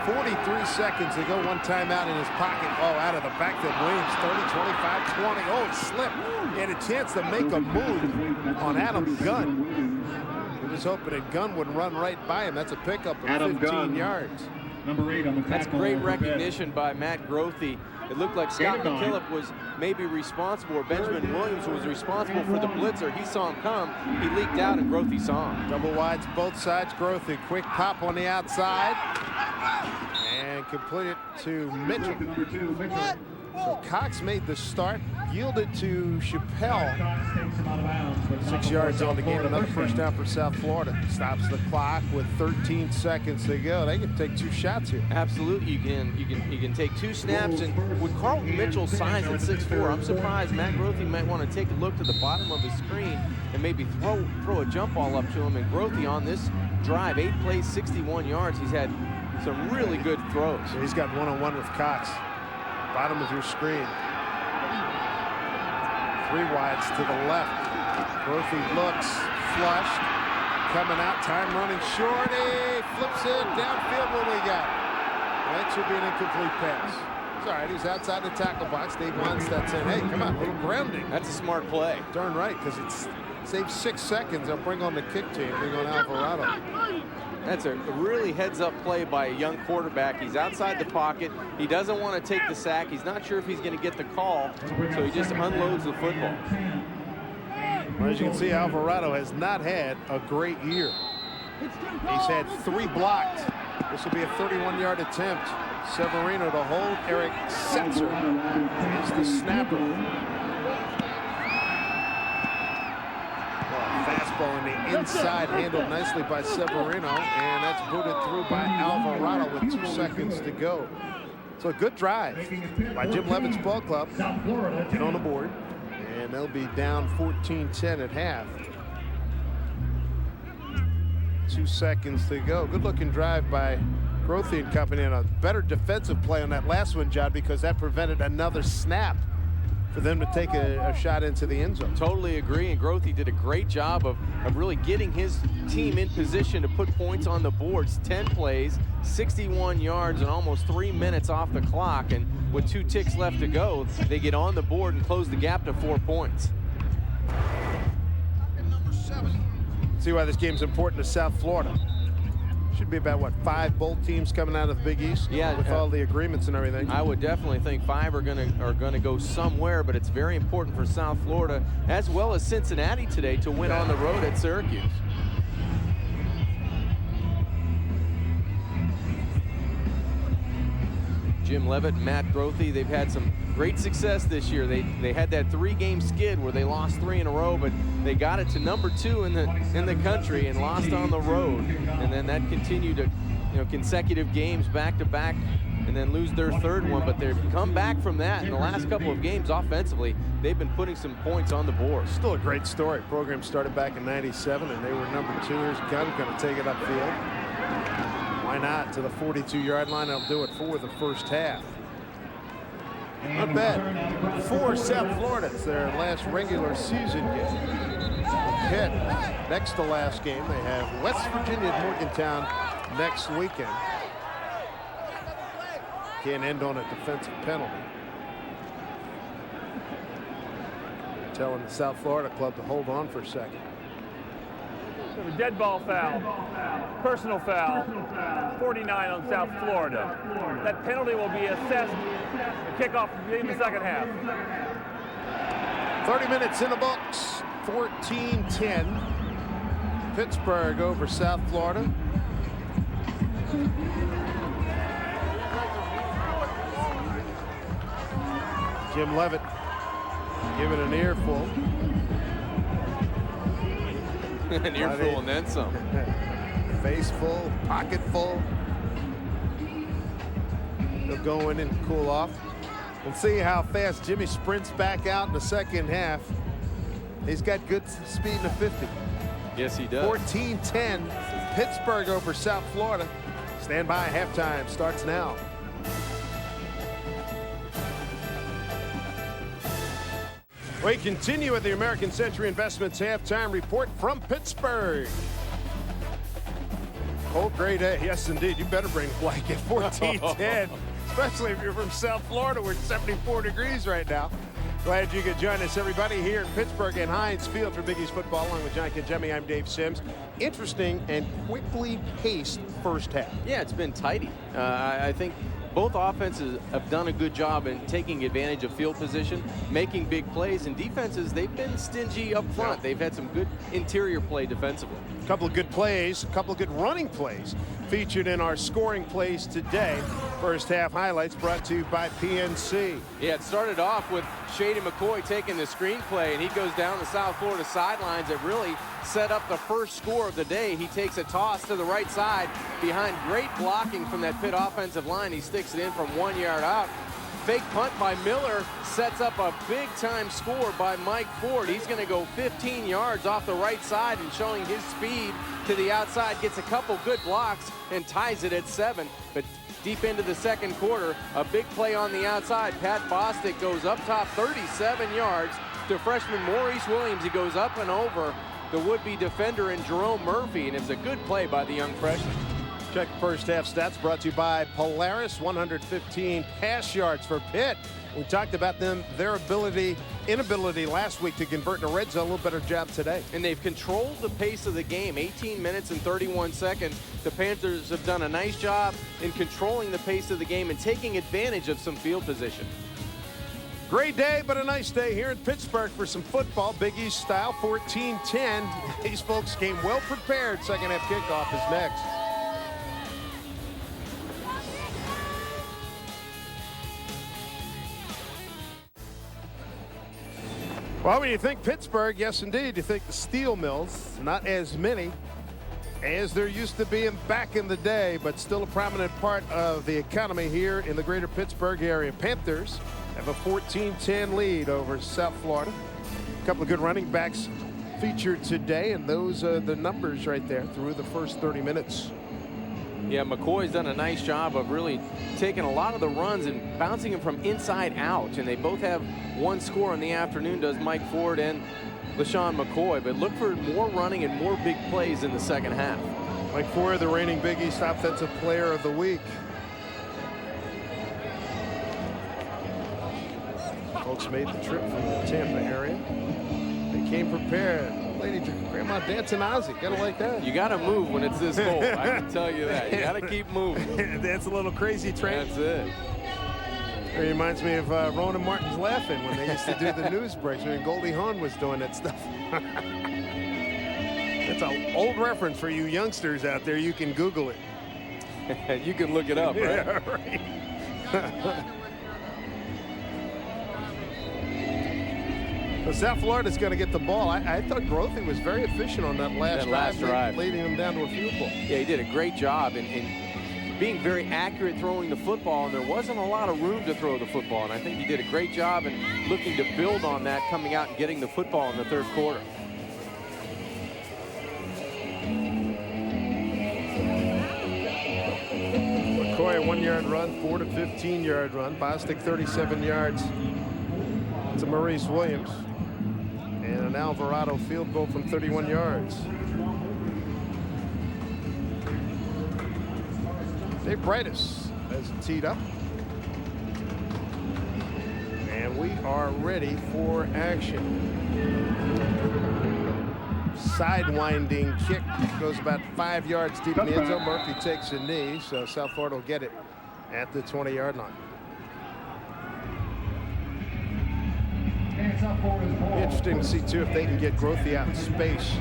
43 seconds to go. One timeout in his pocket. Oh, out of the back to Williams. 30, 25, 20. Oh, he slipped. He had a chance to make a move on Adam Gunn. He was hoping that Gunn would run right by him. That's a pickup of 15 yards. Number 8 on the tackle. That's great recognition by Matt Grothe. It looked like Scott McKillop was maybe responsible, or Benjamin Williams was responsible for the blitzer. He saw him come. He leaked out, and Grothe saw him. Double wides both sides. Grothe, quick pop on the outside. And complete it to Mitchell. Number 2, Mitchell. So Cox made the start, yielded to Chappelle. 6 yards on the game. Another first down for South Florida. Stops the clock with 13 seconds to go. They can take 2 shots here. Absolutely, you can take 2 snaps. And with Carlton Mitchell's size at 6'4", I'm surprised Matt Grothe might want to take a look to the bottom of his screen and maybe throw a jump ball up to him. And Grothe on this drive, 8 plays, 61 yards. He's had some really good throws. So he's got one-on-one with Cox. Bottom of your screen. 3 wides to the left. Grothe looks flushed. Coming out, time running short. He flips it downfield. What we got? That should be an incomplete pass. It's all right. He's outside the tackle box. Dave Wannstedt saying, hey, come on, a little grounding. That's a smart play. Darn right, because it's saved 6 seconds. They'll bring on the kick team, bring on Alvarado. That's a really heads-up play by a young quarterback. He's outside the pocket. He doesn't want to take the sack. He's not sure if he's going to get the call, so he just unloads the football. Well, as you can see, Alvarado has not had a great year. He's had 3 blocked. This will be a 31-yard attempt. Severino to hold. Eric Setzer is the snapper. Fastball in the inside, handled nicely by Severino, and that's booted through by Alvarado with 2 seconds to go. So a good drive by Jim Levitt's ball club. Get on the board, and they'll be down 14-10 at half. 2 seconds to go. Good looking drive by Grothe and company, and a better defensive play on that last one, John, because that prevented another snap for them to take a shot into the end zone. Totally agree, and Grothe did a great job of really getting his team in position to put points on the boards. 10 plays, 61 yards, and almost 3 minutes off the clock, and with 2 ticks left to go, they get on the board and close the gap to 4 points. See why this game's important to South Florida. Should be about, what, 5 bowl teams coming out of the Big East? Yeah, with all the agreements and everything. I would definitely think 5 are gonna go somewhere, but it's very important for South Florida as well as Cincinnati today to win on the road at Syracuse. Jim Leavitt, Matt Grothe, they've had some great success this year. They had that 3-game skid where they lost 3 in a row, but they got it to number 2 in the country and lost on the road. And then that continued to, consecutive games back to back, and then lose their 3rd one. But they've come back from that in the last couple of games offensively. They've been putting some points on the board. Still a great story. Program started back in '97, and they were number 2. Here's Gunn going to take it upfield. Why not to the 42-yard line? They'll do it for the first half. Not bad. For South Florida, it's their last regular season game. Pitt, next to last game. They have West Virginia at Morgantown next weekend. Can't end on a defensive penalty. Telling the South Florida club to hold on for a second. We have a dead ball foul, personal foul, 49 on South Florida. That penalty will be assessed at kickoff in the second half. 30 minutes in the books, 14-10. Pittsburgh over South Florida. Jim Leavitt giving an earful. An earful and then some. Face full, pocket full. They'll go in and cool off. We'll see how fast Jimmy sprints back out in the second half. He's got good speed in the 50. Yes, he does. 14-10, Pittsburgh over South Florida. Stand by, halftime starts now. We continue with the American Century Investments halftime report from Pittsburgh. Cold gray day, yes indeed. You better bring a blanket. 14-10, especially if you're from South Florida where it's 74 degrees right now. Glad you could join us, everybody, here in Pittsburgh and Heinz Field for Big East football. Along with John Kajemi, I'm Dave Sims. Interesting and quickly paced first half. Yeah, it's been tidy. I think both offenses have done a good job in taking advantage of field position, making big plays, and defenses, they've been stingy up front. Yeah. They've had some good interior play defensively. A couple of good plays, a couple of good running plays featured in our scoring plays today. First half highlights brought to you by PNC. Yeah, it started off with Shady McCoy taking the screen play, and he goes down the South Florida sidelines. It really set up the first score of the day. He takes a toss to the right side behind great blocking from that Pitt offensive line. He sticks it in from 1 yard out. Fake punt by Miller sets up a big-time score by Mike Ford. He's going to go 15 yards off the right side and showing his speed to the outside. Gets a couple good blocks and ties it at 7. But deep into the second quarter, a big play on the outside. Pat Bostic goes up top 37 yards to freshman Maurice Williams. He goes up and over the would-be defender in Jerome Murphy, and it was a good play by the young freshman. Check first half stats brought to you by Polaris. 115 pass yards for Pitt. We talked about their inability last week to convert in the red zone. A little better job today. And they've controlled the pace of the game. 18 minutes and 31 seconds. The Panthers have done a nice job in controlling the pace of the game and taking advantage of some field position. Great day, but a nice day here in Pittsburgh for some football. Big East style, 14-10. These folks came well prepared. Second half kickoff is next. Well, when you think Pittsburgh, yes, indeed, you think the steel mills. Not as many as there used to be back in the day, but still a prominent part of the economy here in the greater Pittsburgh area. Panthers have a 14-10 lead over South Florida. A couple of good running backs featured today, and those are the numbers right there through the first 30 minutes. Yeah, McCoy's done a nice job of really taking a lot of the runs and bouncing them from inside out. And they both have one score in the afternoon, does Mike Ford and LaShawn McCoy. But look for more running and more big plays in the second half. Mike Ford, the reigning Big East Offensive Player of the Week. Folks made the trip from the Tampa area. They came prepared. Lady, Grandma dancing Ozzy. Gotta like that. You gotta move when it's this cold. I can tell you that. You gotta keep moving. That's a little crazy train. That's it. It reminds me of Ronan Martin's Laughing when they used to do the news breaks when Goldie Hawn was doing that stuff. That's an old reference for you youngsters out there. You can Google it. You can look it up, right? Yeah, right. So South Florida's going to get the ball. I thought Grothy was very efficient on that last drive, leading them down to a field goal. Yeah, he did a great job in being very accurate throwing the football, and there wasn't a lot of room to throw the football, and I think he did a great job in looking to build on that, coming out and getting the football in the third quarter. McCoy, a 1 yard run, Ford a 15-yard run, Bostic 37 yards to Maurice Williams. And an Alvarado field goal from 31 yards. Dave Brightus has it teed up. And we are ready for action. Sidewinding kick goes about 5 yards deep in the end zone. Murphy takes a knee, so South Florida will get it at the 20-yard line. Be interesting to see, too, if they can get Grothy out in space.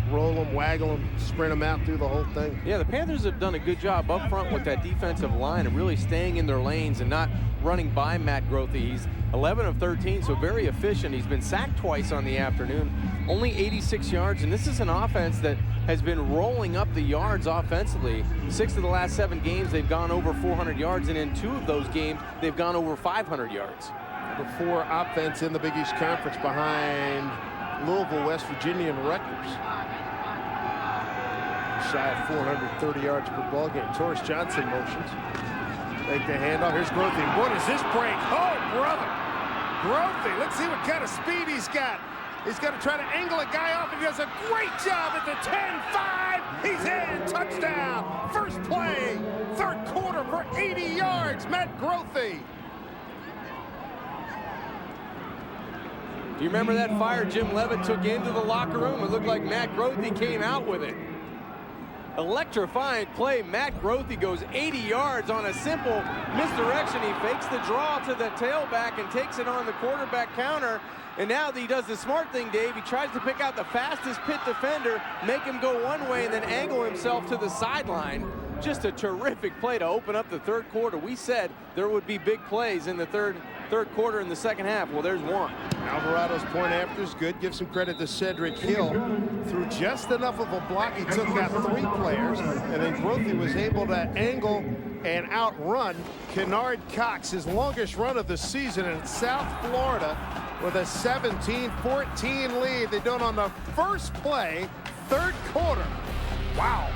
Roll him, waggle him, sprint him out through the whole thing. Yeah, the Panthers have done a good job up front with that defensive line and really staying in their lanes and not running by Matt Grothy. He's 11 of 13, so very efficient. He's been sacked twice on the afternoon, only 86 yards, and this is an offense that has been rolling up the yards offensively. 6 of the last 7 games, they've gone over 400 yards, and in 2 of those games, they've gone over 500 yards. The 4 offense in the Big East Conference behind Louisville, West Virginia, and Rutgers. Shy of 430 yards per ball game. Torres Johnson motions. Take the handoff. Here's Grothy. What is this break? Oh, brother. Grothy. Let's see what kind of speed he's got. He's got to try to angle a guy off, and he does a great job at the 10-5. He's in. Touchdown. First play. Third quarter for 80 yards. Matt Grothy. Do you remember that fire Jim Leavitt took into the locker room? It looked like Matt Grothy came out with it. Electrifying play. Matt Grothy goes 80 yards on a simple misdirection. He fakes the draw to the tailback and takes it on the quarterback counter. And now he does the smart thing, Dave. He tries to pick out the fastest Pitt defender, make him go one way, and then angle himself to the sideline. Just a terrific play to open up the third quarter. We said there would be big plays in the third quarter in the second half. Well, there's one. Alvarado's point after is good. Give some credit to Cedric Hill. Through just enough of a block, he took out 3 players, and then Grothy was able to angle and outrun Kennard Cox, his longest run of the season in South Florida, with a 17-14 lead. They do it on the first play, third quarter. Wow.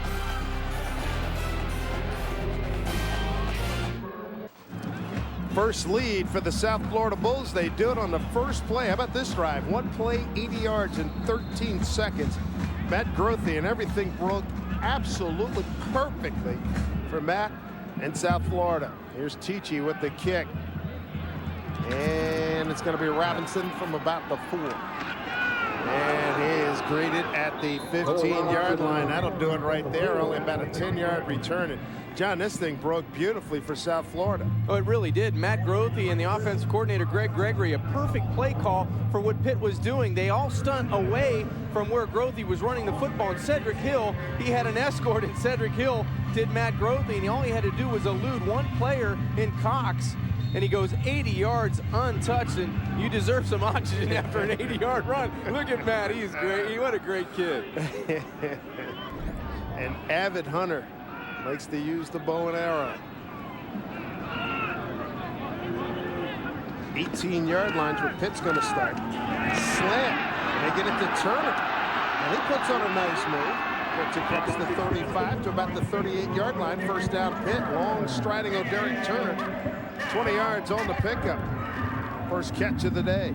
First lead for the South Florida Bulls. They do it on the first play. How about this drive? 1 play, 80 yards in 13 seconds. Matt Grothy, and everything broke absolutely perfectly for Matt and South Florida. Here's Tichy with the kick. And it's going to be Robinson from about the 4. And he is greeted at the 15-yard line. That'll do it right there. Only about a 10-yard return. And John, this thing broke beautifully for South Florida. Oh, it really did. Matt Grothy and the offensive coordinator, Greg Gregory, a perfect play call for what Pitt was doing. They all stunt away from where Grothy was running the football. And Cedric Hill, he had an escort, and Cedric Hill did Matt Grothy, and all he had to do was elude 1 player in Cox, and he goes 80 yards untouched, and you deserve some oxygen after an 80-yard run. Look at Matt. He's great. What a great kid. An avid hunter. Likes to use the bow and arrow. 18-yard line's where Pitt's going to start. Slant. They get it to Turner. And he puts on a nice move. Gets across the 35 to about the 38-yard line. First down Pitt. Long striding O'Derrick Turner. 20 yards on the pickup. First catch of the day.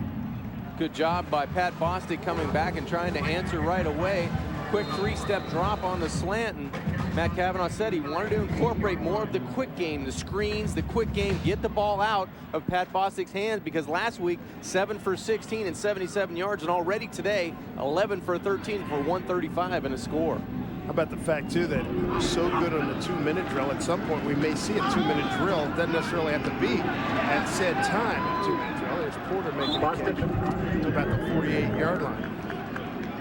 Good job by Pat Bostic coming back and trying to answer right away. Quick 3-step drop on the slant, and Matt Cavanaugh said he wanted to incorporate more of the quick game, the screens, the quick game, get the ball out of Pat Bostic's hands, because last week 7 for 16 and 77 yards, and already today 11 for 13 for 135 and a score. How about the fact, too, that we're so good on the 2-minute drill, at some point we may see a 2-minute drill. It doesn't necessarily have to be at said time, a 2-minute drill. There's Porter making a catch to about the 48-yard line.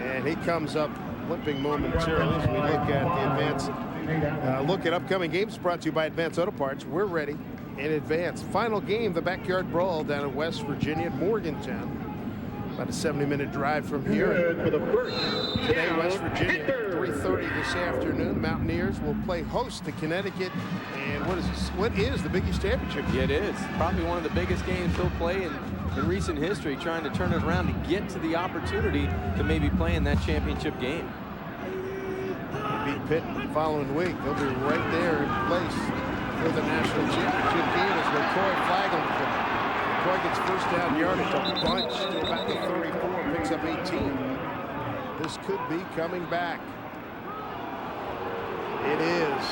And he comes up limping momentarily as we look at the advance. Look at upcoming games brought to you by Advance Auto Parts. We're ready in advance. Final game, the backyard brawl down in West Virginia at Morgantown. About a 70-minute drive from here. Today, West Virginia, 3:30 this afternoon. The Mountaineers will play host to Connecticut. And what is the Big East Championship? Yeah, it is. Probably one of the biggest games he'll play in recent history, trying to turn it around to get to the opportunity to maybe play in that championship game. They beat Pitt the following week. They'll be right there in place for the national championship game as McCoy flag on the field. McCoy gets first down yardage, a bunch to about the 34, picks up 18. This could be coming back. It is.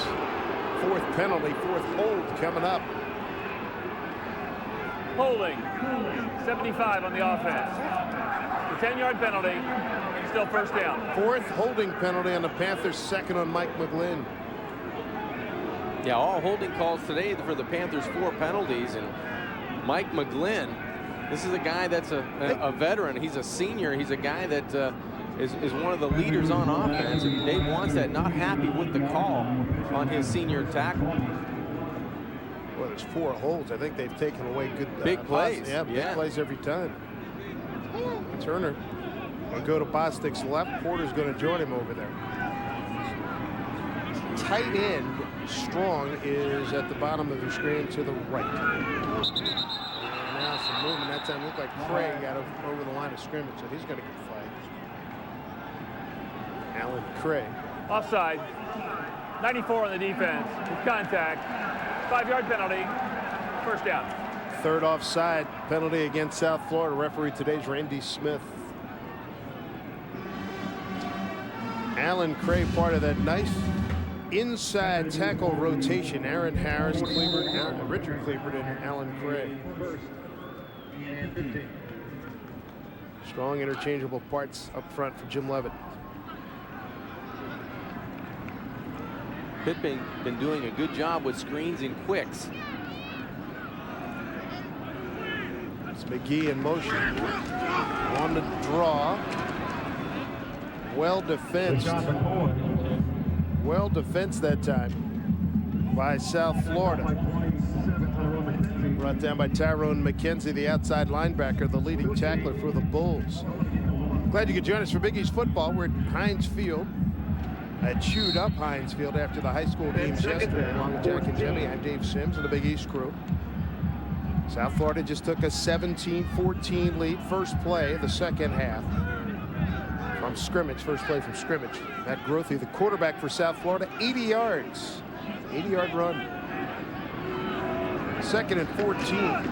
4th penalty, 4th hold coming up. Holding, 75 on the offense. The 10-yard penalty, Still first down. Fourth holding penalty on the Panthers, second on Mike McGlynn. Yeah, all holding calls today for the Panthers, 4 penalties. And Mike McGlynn, this is a guy that's a veteran. He's a senior. He's a guy that is one of the leaders on offense. And Dave Wannstedt not happy with the call on his senior tackle. Well, there's 4 holds. I think they've taken away good big plays. Yeah, big plays every time. Turner will go to Bostic's left. Porter's going to join him over there. Tight end Strong is at the bottom of the screen to the right. And now some movement. That time looked like Craig got over the line of scrimmage, so he's going to get flagged. Alan Craig. Offside. 94 on the defense with contact. 5-yard penalty. First down. Third offside penalty against South Florida. Referee today's Randy Smith. Alan Craig, part of that nice inside tackle rotation. Aaron Harris, Richard Cleveland, and Alan Craig. Strong interchangeable parts up front for Jim Leavitt. Pitt been doing a good job with screens and quicks. It's McGee in motion. On the draw. Well defensed. Well defensed that time by South Florida. Brought down by Tyrone McKenzie, the outside linebacker, the leading tackler for the Bulls. Glad you could join us for Big East football. We're at Heinz Field. I chewed up Heinz Field after the high school games yesterday, along with Jack and Jimmy. I'm Dave Sims and the Big East crew. South Florida just took a 17-14 lead. First play of the second half. From scrimmage, first play from scrimmage. Matt Grothe, the quarterback for South Florida, 80 yards. 80-yard run. Second and 14. Run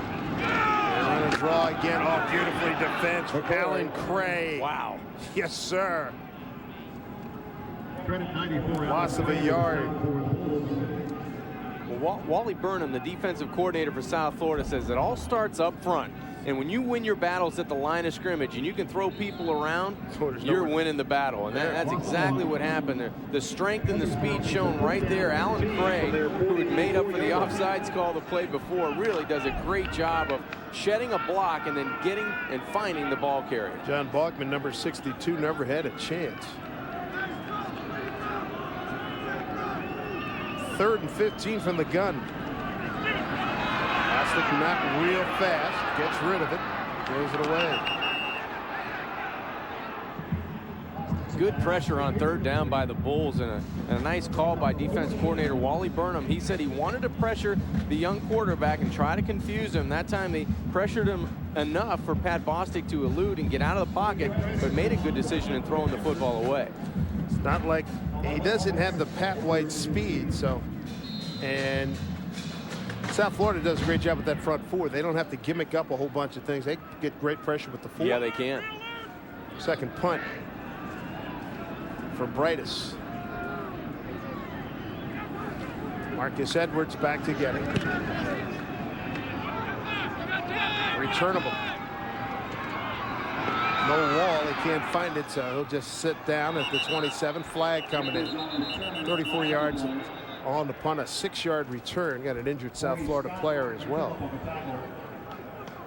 and draw again. Oh, beautifully defense. Alan Craig. Wow. Yes, sir. Loss of a yard. Well, Wally Burnham, the defensive coordinator for South Florida, says it all starts up front. And when you win your battles at the line of scrimmage and you can throw people around, you're winning the battle. And that's exactly what happened there. The strength and the speed shown right there. Alan Craig, who had made up for the offsides call the play before, really does a great job of shedding a block and then getting and finding the ball carrier. John Bachman, number 62, never had a chance. 3rd and 15 from the gun. Bostic not real fast, gets rid of it, throws it away. Good pressure on 3rd down by the Bulls, and a nice call by defense coordinator Wally Burnham. He said he wanted to pressure the young quarterback and try to confuse him. That time they pressured him enough for Pat Bostic to elude and get out of the pocket, but made a good decision in throwing the football away. It's not like he doesn't have the Pat White speed, so, and South Florida does a great job with that front 4. They don't have to gimmick up a whole bunch of things. They get great pressure with the 4. Yeah, they can. Second punt for Brightus. Marcus Edwards back to get it. Returnable. No wall, he can't find it, so he'll just sit down at the 27. Flag coming in. 34 yards on the punt, a 6-yard return. Got an injured South Florida player as well.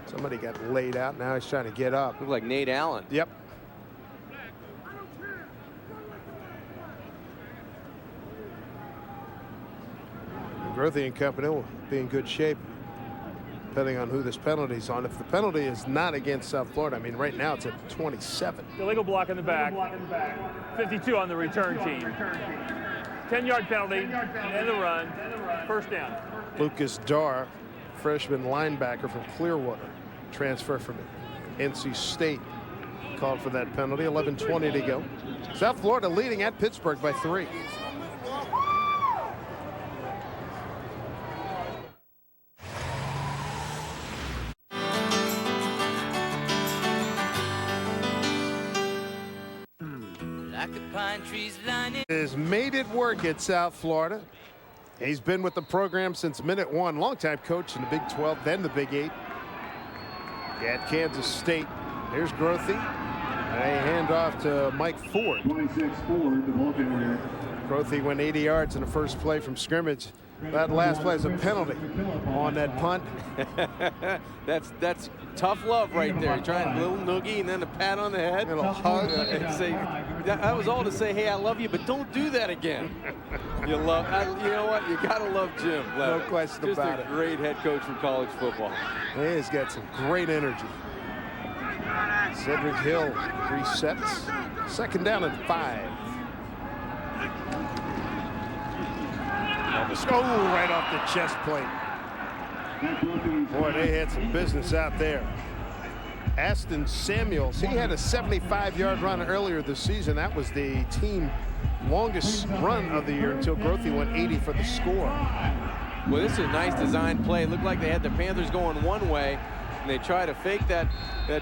Somebody got laid out, now he's trying to get up. Looked like Nate Allen. Yep. Grothe and company will be in good shape, depending on who this penalty's on. If the penalty is not against South Florida, I mean, right now it's at 27. Illegal block in the back. 52 on the return team. 10-yard penalty and the run. First down. Lucas Darr, freshman linebacker from Clearwater, transfer from NC State, called for that penalty. 11:20 to go. South Florida leading at Pittsburgh by 3. Has made it work at South Florida. He's been with the program since minute 1. Longtime coach in the Big 12, then the Big 8 at Kansas State. Here's Grothe. They hand off to Mike Ford. 26 Ford, the ball carrier. Grothe went 80 yards in the first play from scrimmage. That last play is a penalty on that punt. That's tough love right there. Trying a little noogie and then a pat on the head. And a hug. And say, that was all to say, hey, I love you, but don't do that again. You know what? You got to love Jim Leavitt. No question about it. Just a great head coach for college football. He's got some great energy. Cedric Hill resets. 2nd down and 5. Oh, right off the chest plate. Boy, they had some business out there. Aston Samuels, he had a 75-yard run earlier this season. That was the team longest run of the year until Grothe went 80 for the score. Well, this is a nice design play. It looked like they had the Panthers going one way, and they try to fake that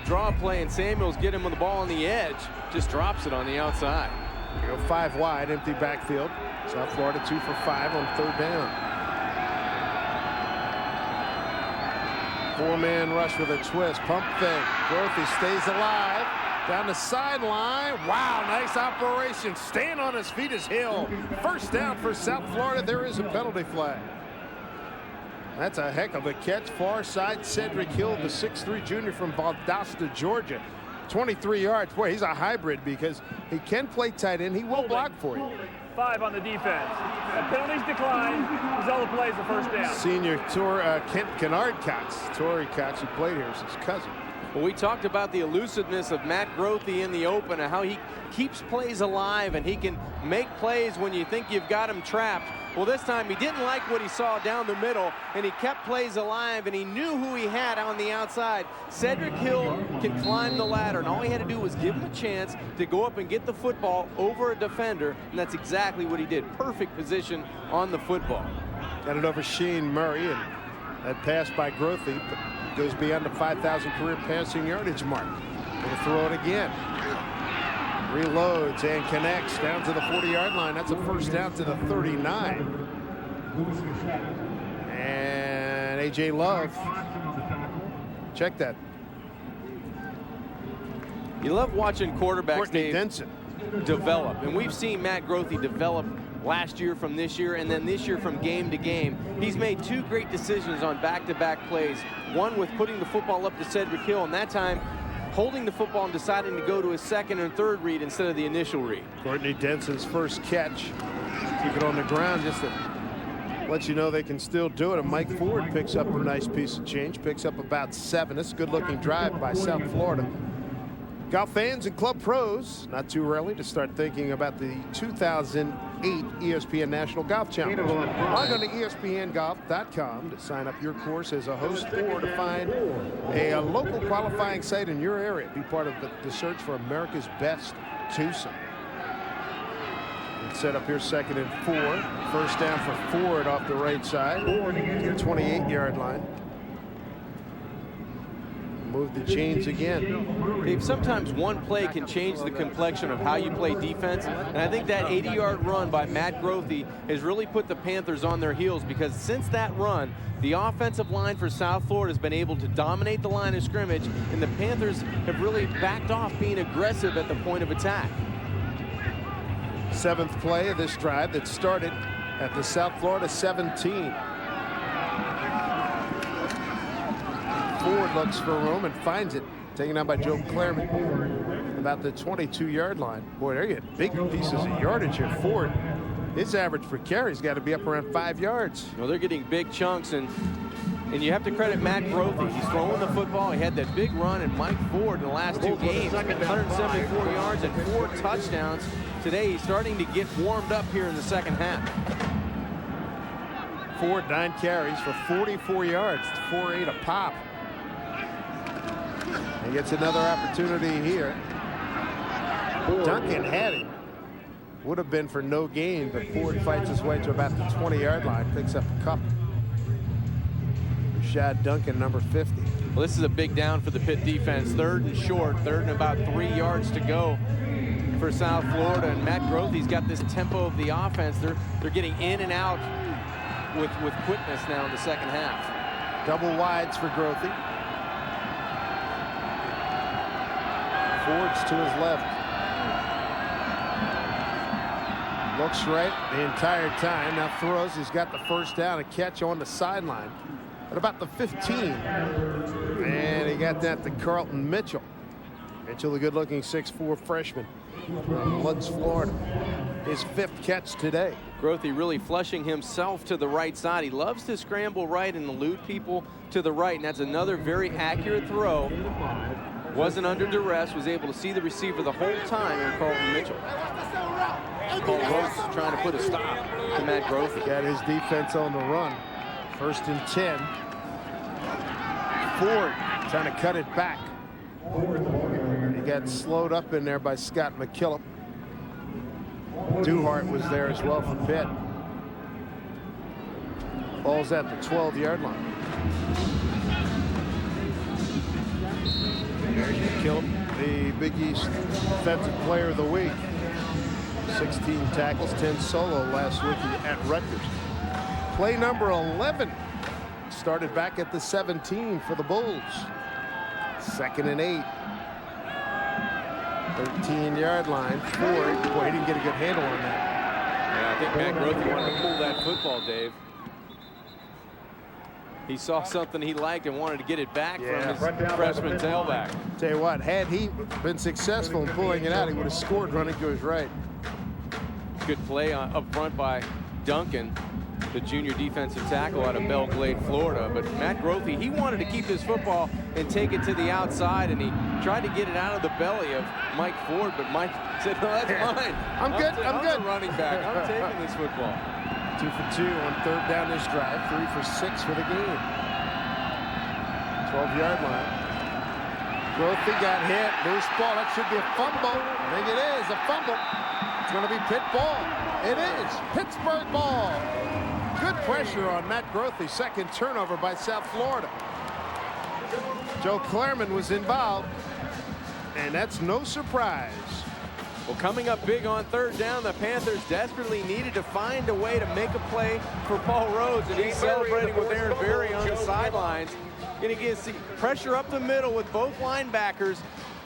draw play, and Samuels get him with the ball on the edge, just drops it on the outside. You go 5 wide, empty backfield. South Florida 2 for 5 on 3rd down. 4-man rush with a twist. Pump fake. Grothe stays alive. Down the sideline. Wow, nice operation. Staying on his feet is Hill. 1st down for South Florida. There is a penalty flag. That's a heck of a catch. Far side, Cedric Hill, the 6'3 junior from Valdosta, Georgia. 23 yards. Boy, he's a hybrid because he can play tight end. He will block for you. 5 on the defense. Penalties decline. Zella plays the 1st down. Senior Kennard Cox. Torrey Cox, who played here, is his cousin. Well, we talked about the elusiveness of Matt Grothe in the open and how he keeps plays alive and he can make plays when you think you've got him trapped. Well, this time he didn't like what he saw down the middle, and he kept plays alive, and he knew who he had on the outside. Cedric Hill can climb the ladder, and all he had to do was give him a chance to go up and get the football over a defender, and that's exactly what he did. Perfect position on the football. Got it over Shane Murray, and that pass by Grothe goes beyond the 5,000 career passing yardage mark. Gonna throw it again. Reloads and connects down to the 40-yard line. That's a 1st down to the 39. And A.J. Love. Check that. You love watching quarterbacks, Courtney Dave, Denson develop. And we've seen Matt Grothe develop last year from this year, and then this year from game to game. He's made 2 great decisions on back-to-back plays. One with putting the football up to Cedric Hill, and that time holding the football and deciding to go to his 2nd and 3rd read instead of the initial read. Courtney Denson's first catch. Keep it on the ground just to let you know they can still do it. And Mike Ford picks up a nice piece of change, picks up about 7. This is a good-looking drive by South Florida. Golf fans and club pros, not too early to start thinking about the 2008 ESPN National Golf Challenge. Log on to ESPNGolf.com to sign up your course as a host or to find a local qualifying site in your area. Be part of the search for America's best twosome. Set up here 2nd and 4. 1st down for Ford off the right side. 28-yard line. Move the chains again. Dave, sometimes one play can change the complexion of how you play defense, and I think that 80-yard run by Matt Grothe has really put the Panthers on their heels, because since that run, the offensive line for South Florida has been able to dominate the line of scrimmage, and the Panthers have really backed off being aggressive at the point of attack. 7th play of this drive that started at the South Florida 17. Ford looks for room and finds it. Taken out by Joe Claremont. About the 22-yard line. Boy, they're getting big pieces of yardage here. Ford, his average per carry's got to be up around 5 yards. Well, they're getting big chunks, and you have to credit Matt Grothe. He's throwing the football. He had that big run, and Mike Ford in the last 2 games, 174 yards and 4 touchdowns. Today, he's starting to get warmed up here in the 2nd half. Ford 9 carries for 44 yards. 4.8 a pop. He gets another opportunity here. Duncan had it. Would have been for no gain, but Ford fights his way to about the 20-yard line, picks up a couple. Rashad Duncan, number 50. Well, this is a big down for the Pitt defense. 3rd and short, 3rd and about 3 yards to go for South Florida. And Matt Grothe's got this tempo of the offense. They're getting in and out with quickness now in the 2nd half. Double wides for Grothe. Ford's to his left. Looks right the entire time. Now throws. He's got the first down, a catch on the sideline at about the 15. And he got that to Carlton Mitchell. Mitchell, a good-looking 6'4" freshman from Lutz, Florida. His 5th catch today. Grothe really flushing himself to the right side. He loves to scramble right and elude people to the right, and that's another very accurate throw. Wasn't under duress, was able to see the receiver the whole time in Carlton Mitchell. Paul Rhodes trying to put a stop to Matt Grothe. Got his defense on the run. 1st and 10. Ford trying to cut it back. He got slowed up in there by Scott McKillop. Duhart was there as well for Pitt. Ball's at the 12-yard line. There's McKillop, the Big East Defensive Player of the Week. 16 tackles, 10 solo last week at Rutgers. Play number 11 started back at the 17 for the Bulls. 2nd and 8. 13-yard line. Ford. Boy, he didn't get a good handle on that. Yeah, I think Matt Grothe wanted to pull that football, Dave. He saw something he liked and wanted to get it back from his freshman tailback. Tell you what, had he been successful in pulling it out, he would have scored running to his right. Good play up front by Duncan, the junior defensive tackle out of Belle Glade, Florida. But Matt Grothe, he wanted to keep this football and take it to the outside, and he tried to get it out of the belly of Mike Ford, but Mike said, no, that's mine. I'm good. I'm the running back. I'm taking this football. 2 for 2 on 3rd down this drive. 3 for 6 for the game. 12-yard line. Grothe got hit. Loose ball. That should be a fumble. I think it is a fumble. It's going to be Pitt ball. It is Pittsburgh ball. Good pressure on Matt Grothe. 2nd turnover by South Florida. Joe Clairman was involved, and that's no surprise. Well, coming up big on 3rd down, the Panthers desperately needed to find a way to make a play for Paul Rhodes, and he's celebrating with Aaron Berry on the sidelines. Going to get pressure up the middle with both linebackers,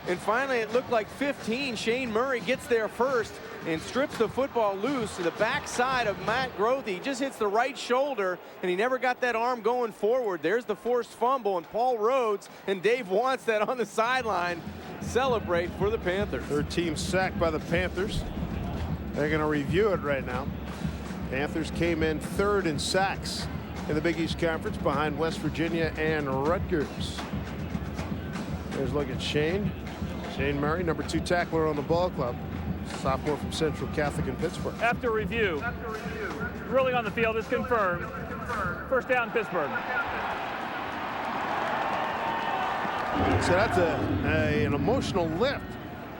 and finally it looked like 15. Shane Murray gets there first and strips the football loose to the backside of Matt Grothe. He just hits the right shoulder, and he never got that arm going forward. There's the forced fumble, and Paul Rhodes and Dave Wannstedt on the sideline celebrate for the Panthers. 3rd team sacked by the Panthers. They're going to review it right now. Panthers came in 3rd in sacks in the Big East Conference behind West Virginia and Rutgers. There's a look at Shane Murray, number 2 tackler on the ball club. Sophomore from Central Catholic in Pittsburgh. After review, ruling on the field is confirmed. 1st down, Pittsburgh. So that's an emotional lift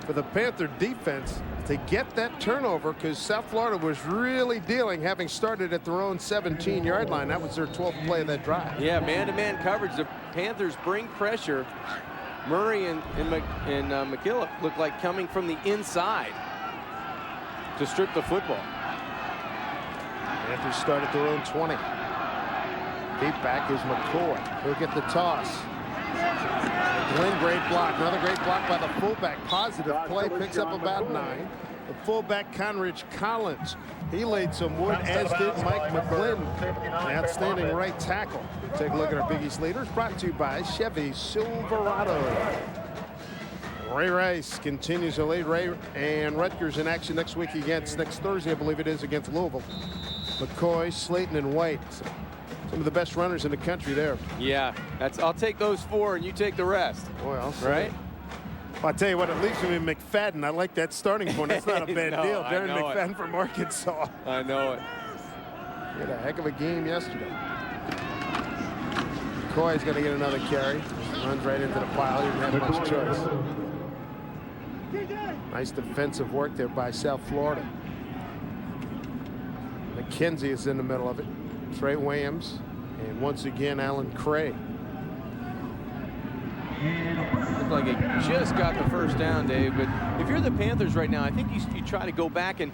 for the Panther defense to get that turnover, because South Florida was really dealing, having started at their own 17-yard line. That was their 12th play of that drive. Yeah, man-to-man coverage. The Panthers bring pressure. Murray and McKillop look like coming from the inside to strip the football. Panthers start at their own 20. Deep back is McCoy. He'll get the toss. Glenn, great block. Another great block by the fullback. Positive play, picks up about 9. The fullback, Conridge Collins, he laid some wood, as did Mike McGlynn, an outstanding right tackle. Take a look at our Big East leaders, brought to you by Chevy Silverado. Ray Rice continues to lead. Ray and Rutgers in action next Thursday, I believe it is, against Louisville. McCoy, Slayton, and White. Some of the best runners in the country there. Yeah, I'll take those 4 and you take the rest. Well, right? Well, I'll tell you what, it leaves me McFadden. I like that starting point. That's not a bad deal. Darren McFadden from Arkansas. I know it. He had a heck of a game yesterday. McCoy's going to get another carry. Runs right into the pile. He didn't have much choice. Nice defensive work there by South Florida. McKenzie is in the middle of it. Trey Williams, and once again, Alan Cray. Looked like it just got the first down, Dave. But if you're the Panthers right now, I think you try to go back and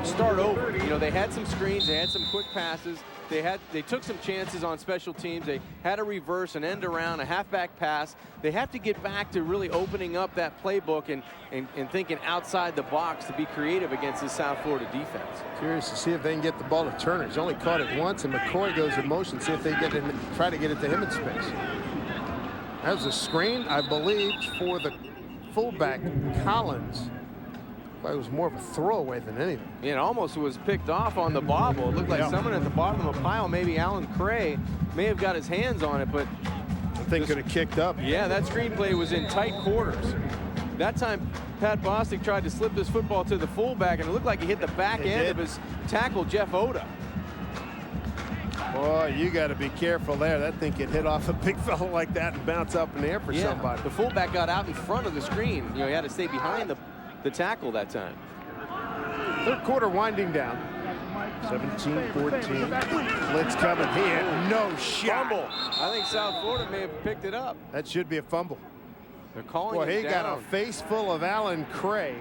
start over. You know, they had some screens, they had some quick passes. They took some chances on special teams. They had a reverse, an end around, a halfback pass. They have to get back to really opening up that playbook and thinking outside the box to be creative against the South Florida defense. Curious to see if they can get the ball to Turner. He's only caught it once, and McCoy goes in motion. See if they get in, try to get it to him in space. That was a screen, I believe, for the fullback Collins. It was more of a throwaway than anything. It almost was picked off on the bobble. It looked like someone at the bottom of a pile, maybe Alan Cray, may have got his hands on it, but I think could have kicked up. Yeah, that screenplay was in tight quarters. That time, Pat Bostic tried to slip this football to the fullback, and it looked like he hit the back end of his tackle, Jeff Oda. Boy, you got to be careful there. That thing could hit off a big fella like that and bounce up in the air for somebody. The fullback got out in front of the screen. You know, he had to stay behind the tackle that time. Third quarter winding down. 17-14. Blitz coming. He had no shot. Fumble. I think South Florida may have picked it up. That should be a fumble. They're calling Boy, it he down. got a face full of Alan Cray.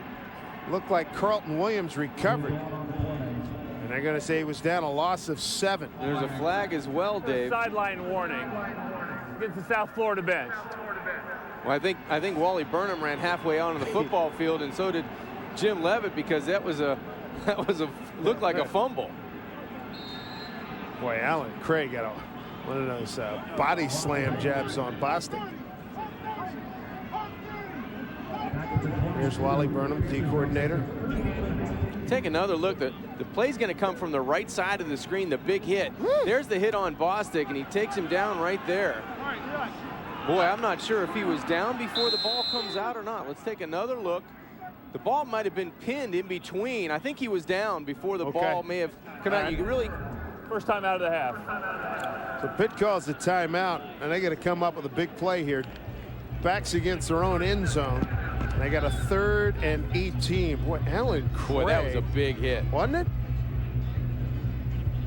Looked like Carlton Williams recovered. And they're going to say he was down a loss of 7. There's a flag as well, Dave. Sideline warning against the South Florida bench. Well, I think Wally Burnham ran halfway onto the football field, and so did Jim Leavitt, because that looked like a fumble. Boy, Alan Cray got one of those body slam jabs on Bostic. Here's Wally Burnham, D coordinator. Take another look. The play's going to come from the right side of the screen, the big hit. There's the hit on Bostic, and he takes him down right there. Boy, I'm not sure if he was down before the ball comes out or not. Let's take another look. The ball might have been pinned in between. I think he was down before the ball may have come out. You really... First time out of the half. So Pitt calls the timeout, and they got to come up with a big play here. Backs against their own end zone. And they got a 3rd and 18. Boy, Alan Cray. Boy, that was a big hit. Wasn't it?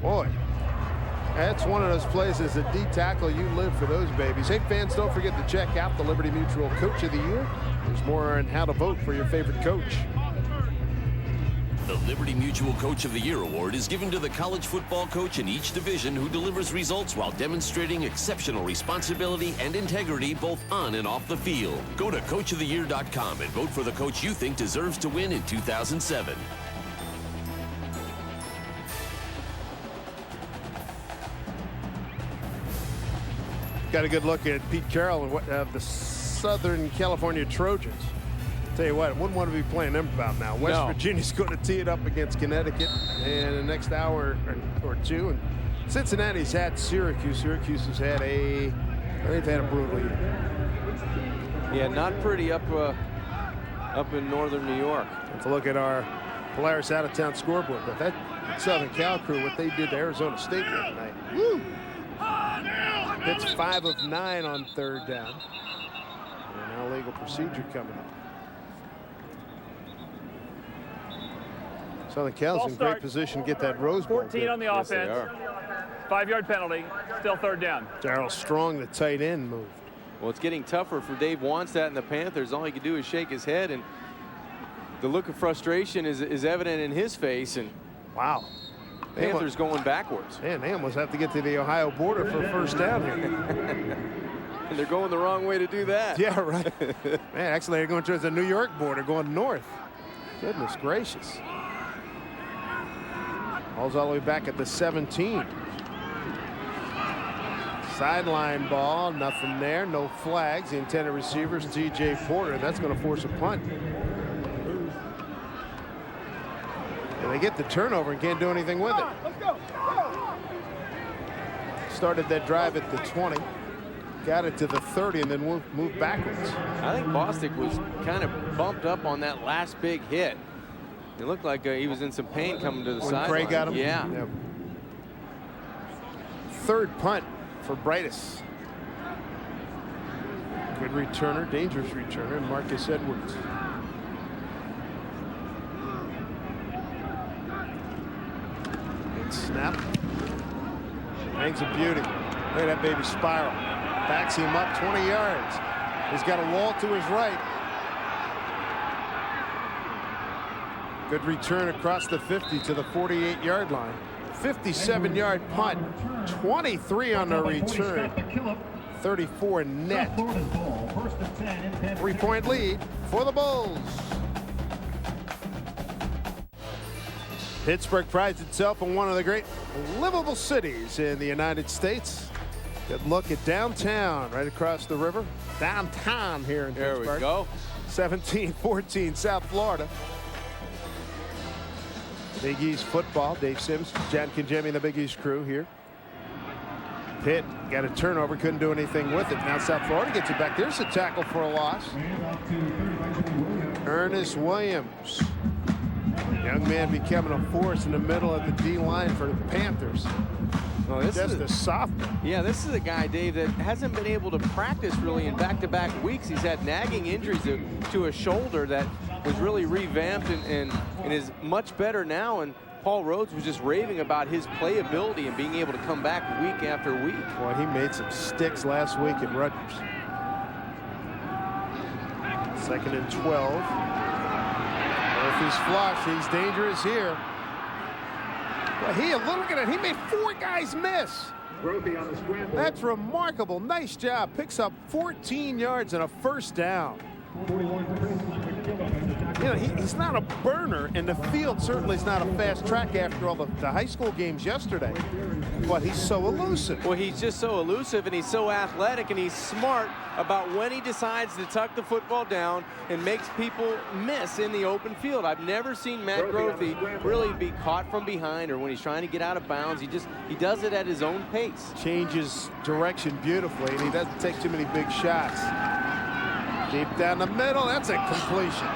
Boy. That's one of those plays as a D tackle, you live for those babies. Hey, fans, don't forget to check out the Liberty Mutual Coach of the Year. There's more on how to vote for your favorite coach. The Liberty Mutual Coach of the Year award is given to the college football coach in each division who delivers results while demonstrating exceptional responsibility and integrity both on and off the field. Go to coachoftheyear.com and vote for the coach you think deserves to win in 2007. Got a good look at Pete Carroll and the Southern California Trojans. Tell you what, I wouldn't want to be playing them about now. West Virginia's going to tee it up against Connecticut in the next hour or two. And Cincinnati's had Syracuse. Syracuse has had they've had a brutal year. Yeah, not pretty up in northern New York. Let's look at our Polaris out-of-town scoreboard. But that Southern Cal crew, what they did to Arizona State the other night. Woo! Pitt's 5 of 9 on 3rd down. And now legal procedure coming up. Southern Cal's in great position to get that Rose Bowl. 14 on the offense. 5-yard penalty. Still 3rd down. Darryl Strong, the tight end, moved. Well, it's getting tougher for Dave Wannstedt and the Panthers. All he can do is shake his head, and the look of frustration is evident in his face. And wow. Panthers going backwards. Man, they almost have to get to the Ohio border for 1st down here. And they're going the wrong way to do that. Yeah, right. Man, actually, they're going towards the New York border, going north. Goodness gracious. Ball's all the way back at the 17. Sideline ball, nothing there, no flags. The intended receiver's T.J. Porter. That's going to force a punt. And they get the turnover and can't do anything with it. Let's go. Started that drive at the 20. Got it to the 30 and then moved backwards. I think Bostic was kind of bumped up on that last big hit. It looked like he was in some pain coming to the side. Cray got him? Yeah. 3rd punt for Brightus. Good returner, dangerous returner, Marcus Edwards. Good snap. Hangs a beauty. Look at that baby spiral. Backs him up 20 yards. He's got a wall to his right. Good return across the 50 to the 48-yard line. 57-yard punt. 23 on the return. 34 net. 3-point lead for the Bulls. Pittsburgh prides itself on one of the great livable cities in the United States. Good look at downtown, right across the river. Downtown here in Pittsburgh. There we go. 17-14 South Florida. Big East football. Dave Sims, John Kingemi and the Big East crew here. Pitt got a turnover, couldn't do anything with it. Now South Florida gets it back. There's a tackle for a loss. Ernest Williams. Young man becoming a force in the middle of the D-line for the Panthers. Oh, this Just is a sophomore. Yeah, this is a guy, Dave, that hasn't been able to practice really in back-to-back weeks. He's had nagging injuries to a shoulder that was really revamped and is much better now. And Paul Rhodes was just raving about his playability and being able to come back week after week. Well, he made some sticks last week at Rutgers. 2nd and 12. Murphy's flush. He's dangerous here. Well, look at it. He made 4 guys miss. That's remarkable. Nice job. Picks up 14 yards and a first down. You know, he's not a burner, and the field certainly is not a fast track after all the high school games yesterday. But he's so elusive. Well, he's just so elusive, and he's so athletic, and he's smart about when he decides to tuck the football down and makes people miss in the open field. I've never seen Matt Grothe really be caught from behind or when he's trying to get out of bounds. He does it at his own pace. Changes direction beautifully, and he doesn't take too many big shots. Deep down the middle, that's a completion.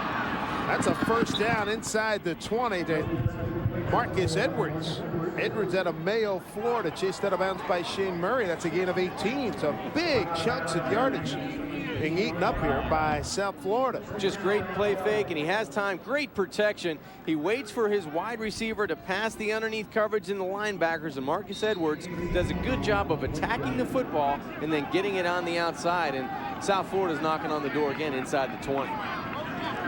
That's a first down inside the 20 to Marcus Edwards. Edwards out of Mayo, Florida, chased out of bounds by Shane Murray. That's a gain of 18. So big chunks of yardage being eaten up here by South Florida. Just great play fake, and he has time. Great protection. He waits for his wide receiver to pass the underneath coverage in the linebackers, and Marcus Edwards does a good job of attacking the football and then getting it on the outside. And South Florida's knocking on the door again inside the 20.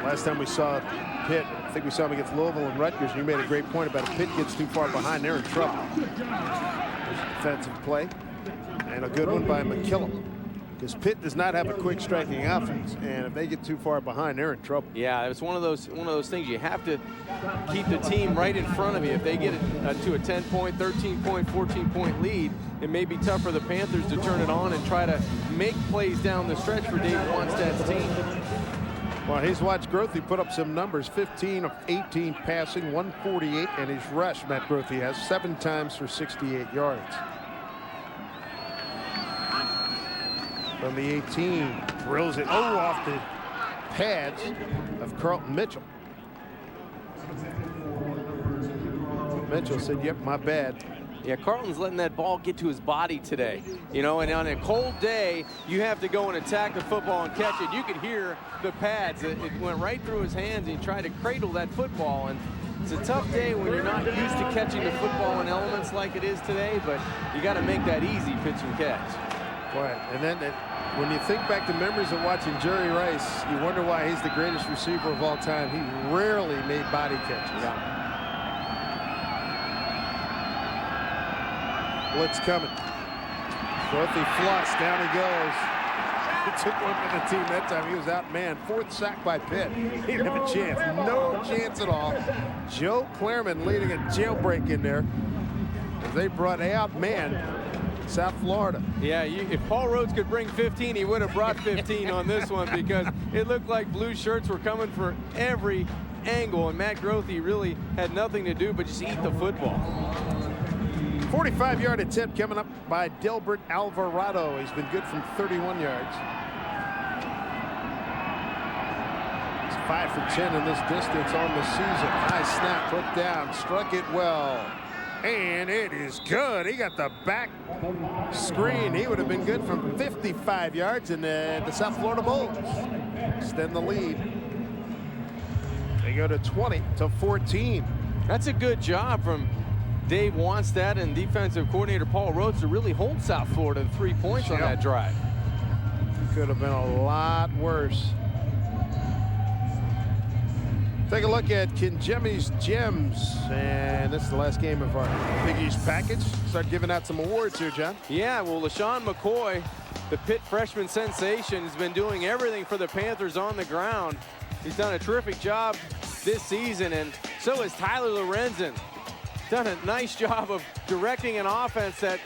Last time we saw Pitt, I think we saw him against Louisville and Rutgers, and you made a great point about if Pitt gets too far behind, they're in trouble. Defensive play, and a good one by McKillop. Because Pitt does not have a quick striking offense, and if they get too far behind, they're in trouble. Yeah, it's one of those things you have to keep the team right in front of you. If they get it to a 10-point, 13-point, 14-point lead, it may be tough for the Panthers to turn it on and try to make plays down the stretch for Dave Wannstedt's team. Well, he's watched Grothe put up some numbers. 15 of 18 passing, 148, and his rush, Matt Grothe has 7 times for 68 yards. From the 18, drills it off the pads of Carlton Mitchell. Mitchell said, yep, my bad. Yeah, Carlton's letting that ball get to his body today. You know, and on a cold day, you have to go and attack the football and catch it. You could hear the pads. It went right through his hands, and he tried to cradle that football. And it's a tough day when you're not used to catching the football in elements like it is today, but you got to make that easy pitch and catch. Boy, and then when you think back to memories of watching Jerry Rice, you wonder why he's the greatest receiver of all time. He rarely made body catches. Yeah. Blitz coming. Grothe flush, down he goes. He took one for the team that time. He was outmanned. 4th sack by Pitt. He didn't have a chance. No chance at all. Joe Clairman leading a jailbreak in there as they brought outmanned South Florida. Yeah, if Paul Rhodes could bring 15, he would have brought 15 on this one because it looked like blue shirts were coming for every angle, and Matt Grothe really had nothing to do but just eat the football. 45-yard attempt coming up by Delbert Alvarado. He's been good from 31 yards. He's 5 for 10 in this distance on the season. High snap, put down, struck it well. And it is good. He got the back screen. He would have been good from 55 yards, and the South Florida Bulls extend the lead. They go to 20-14. That's a good job from Dave Wannstedt and defensive coordinator Paul Rhodes to really hold South Florida to 3 points on that drive. could have been a lot worse. Take a look at Kinjemi's Gems, and this is the last game of our Big East package. Start giving out some awards here, John. Yeah, well, LaShawn McCoy, the Pitt freshman sensation, has been doing everything for the Panthers on the ground. He's done a terrific job this season, and so has Tyler Lorenzen. Done a nice job of directing an offense that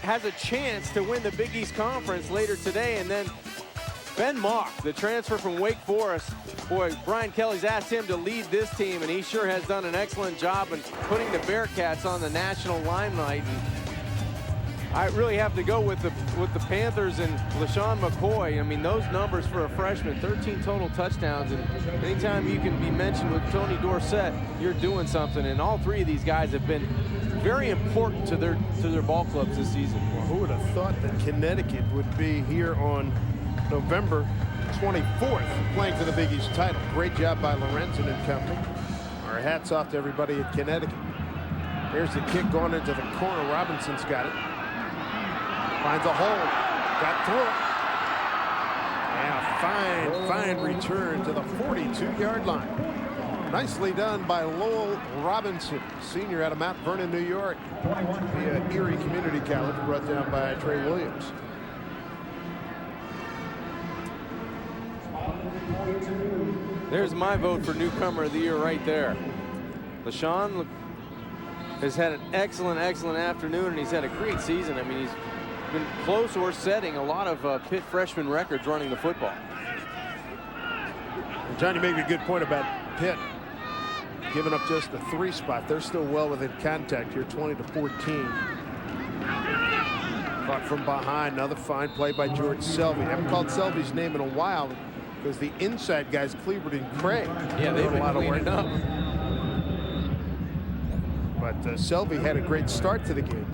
has a chance to win the Big East Conference later today. And then Ben Mock, the transfer from Wake Forest. Boy, Brian Kelly's asked him to lead this team, and he sure has done an excellent job in putting the Bearcats on the national limelight. And I really have to go with the Panthers and LaShawn McCoy. I mean, those numbers for a freshman, 13 total touchdowns, and anytime you can be mentioned with Tony Dorsett, you're doing something. And all three of these guys have been very important to their ball clubs this season. Well, who would have thought that Connecticut would be here on November 24th playing for the Big East title? Great job by Lorenzen and company. Our hats off to everybody at Connecticut. Here's the kick going into the corner. Robinson's got it. Finds a hole, got through it. And a fine return to the 42-yard line. Nicely done by Lowell Robinson, senior out of Mount Vernon, New York. The Erie Community College, brought down by Trey Williams. There's my vote for newcomer of the year right there. LaShawn has had an excellent afternoon, and he's had a great season. I mean, he's been close or setting a lot of Pitt freshman records running the football. And John, you made a good point about Pitt giving up just the 3 spot. They're still well within contact here, 20-14. Caught from behind. Another fine play by George Selvey. I haven't called Selby's name in a while because the inside guys, Cleveland and Craig, yeah, they've been cleaning up. But Selvey had a great start to the game.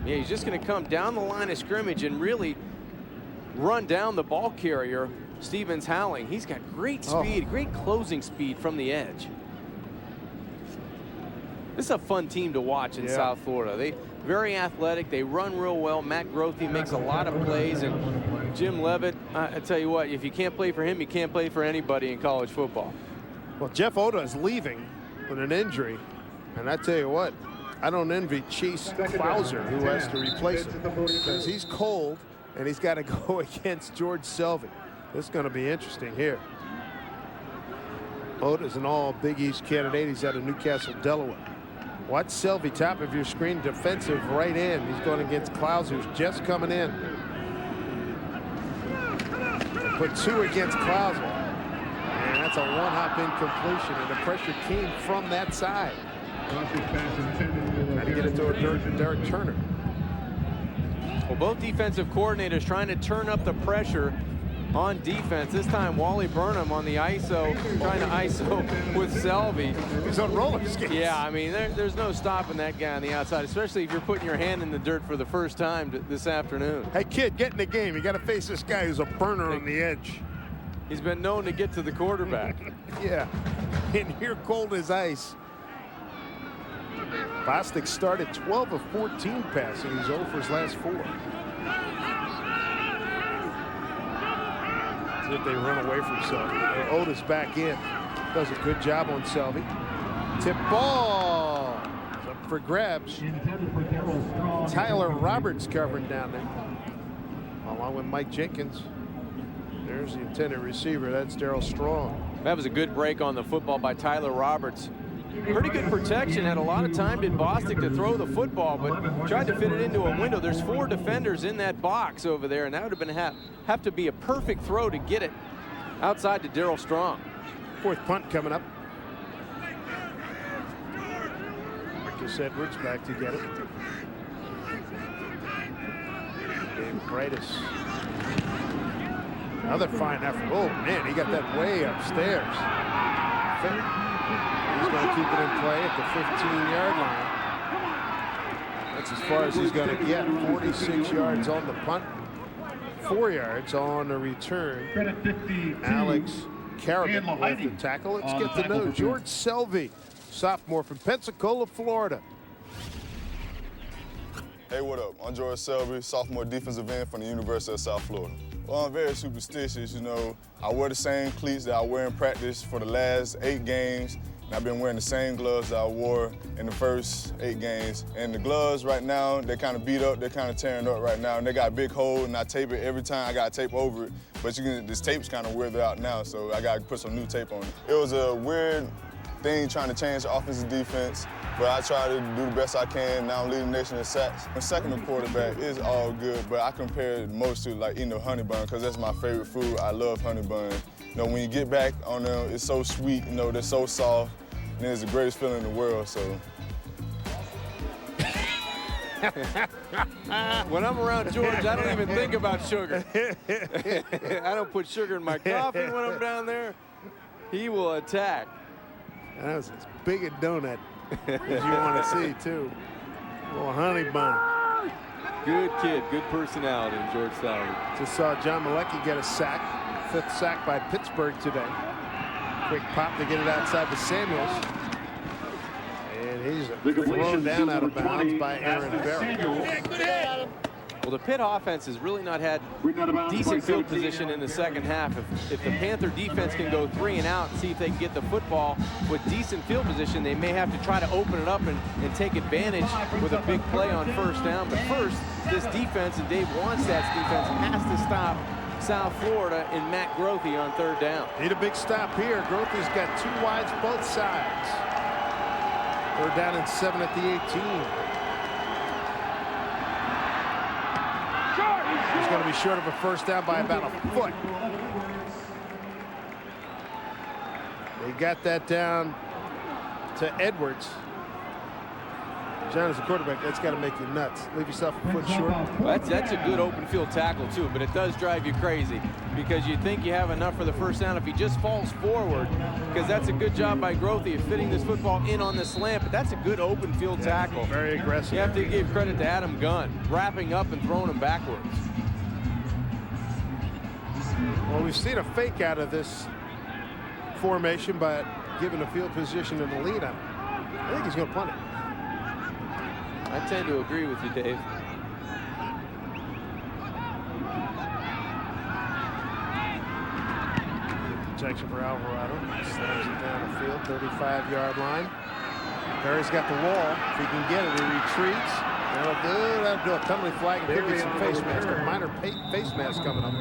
Yeah, he's just going to come down the line of scrimmage and really run down the ball carrier, Stevens Howling. He's got great speed, great closing speed from the edge. This is a fun team to watch in South Florida. They very athletic. They run real well. Matt Grothe makes a lot of plays, and Jim Leavitt, I tell you what, if you can't play for him, you can't play for anybody in college football. Well, Jeff Oda is leaving with an injury, and I tell you what, I don't envy Chase Clouser, who has to replace him, because he's cold and he's got to go against George Selvey. This is going to be interesting here. Oda's an all Big East candidate. He's out of Newcastle, Delaware. Watch Selvey, top of your screen, defensive right end. He's going against Clouser, who's just coming in. Put 2 against Clouser, and that's a one-hop incompletion, and the pressure came from that side. Trying to get it to Derek Turner. Well, both defensive coordinators trying to turn up the pressure on defense. This time, Wally Burnham on the ISO, trying to ISO with Selvey. He's on roller skates. Yeah, I mean, there's no stopping that guy on the outside, especially if you're putting your hand in the dirt for the first time this afternoon. Hey, kid, get in the game. You got to face this guy who's a burner on the edge. He's been known to get to the quarterback. Yeah, and here cold as ice. Bostic started 12 of 14 passing. He's 0 for his last 4. See if they run away from Selvey. Oda's back in. Does a good job on Selvey. Tip ball. It's up for grabs. Tyler Roberts covering down there, along with Mike Jenkins. There's the intended receiver. That's Darryl Strong. That was a good break on the football by Tyler Roberts. Pretty good protection. Had a lot of time, did Bostic, to throw the football, but tried to fit it into a window. There's 4 defenders in that box over there, and that would have been have to be a perfect throw to get it outside to Darryl Strong. 4th punt coming up. Marcus Edwards back to get it. Dave Freitas. Another fine effort. Oh, man, he got that way upstairs. He's going to keep it in play at the 15-yard line. That's as far as he's going to get. 46 yards on the punt. 4 yards on the return. Alex Carrigan with the tackle. Let's get to know George Selvey, sophomore from Pensacola, Florida. Hey, what up? I'm George Selvey, sophomore defensive end from the University of South Florida. Well, I'm very superstitious, you know. I wear the same cleats that I wear in practice for the last 8 games. And I've been wearing the same gloves that I wore in the first 8 games. And the gloves right now, they're kind of beat up, they're kind of tearing up right now. And they got a big hole, and I tape it every time. I got tape over it. But this tape's kind of weathered out now, so I got to put some new tape on it. It was a weird thing trying to change the offensive defense, but I try to do the best I can. Now I'm leading the nation in sacks. My second to quarterback is all good, but I compare it most to like eating a honey bun because that's my favorite food. I love honey buns. You know, when you get back on them, it's so sweet, you know, they're so soft, and it's the greatest feeling in the world, so. When I'm around George, I don't even think about sugar. I don't put sugar in my coffee when I'm down there. He will attack. That was as big a donut as you want to see, too. A little honey bun. Good kid, good personality, George Salary. Just saw John Malecki get a sack, 5th sack by Pittsburgh today. Quick pop to get it outside to Samuels. And he's thrown down out of bounds by Aaron Berry. Well, the Pitt offense has really not had decent field position in the second half. If the Panther defense can go 3 and out and see if they can get the football with decent field position, they may have to try to open it up and take advantage with a big play on first down. But first, this defense and Dave Wannstedt's defense has to stop South Florida and Matt Grothe on 3rd down. Need a big stop here. Grothe's got 2 wides both sides. 3rd down and 7 at the 18. He's going to be short of a first down by about a foot. They got that down to Edwards. John, as a quarterback, that's got to make you nuts. Leave yourself a foot short. Well, that's a good open field tackle, too, but it does drive you crazy because you think you have enough for the first down if he just falls forward, because that's a good job by Grothe of fitting this football in on the slant, but that's a good open field tackle. Very aggressive. You have to give credit to Adam Gunn, wrapping up and throwing him backwards. Well, we've seen a fake out of this formation, but given the field position and the lead, I think he's going to punt it. I tend to agree with you, Dave. Protection for Alvarado. Slams it down the field, 35-yard line. Barry's got the wall. If he can get it, he retreats. That'll do a penalty flag and could be some face mask. A minor face mask coming up.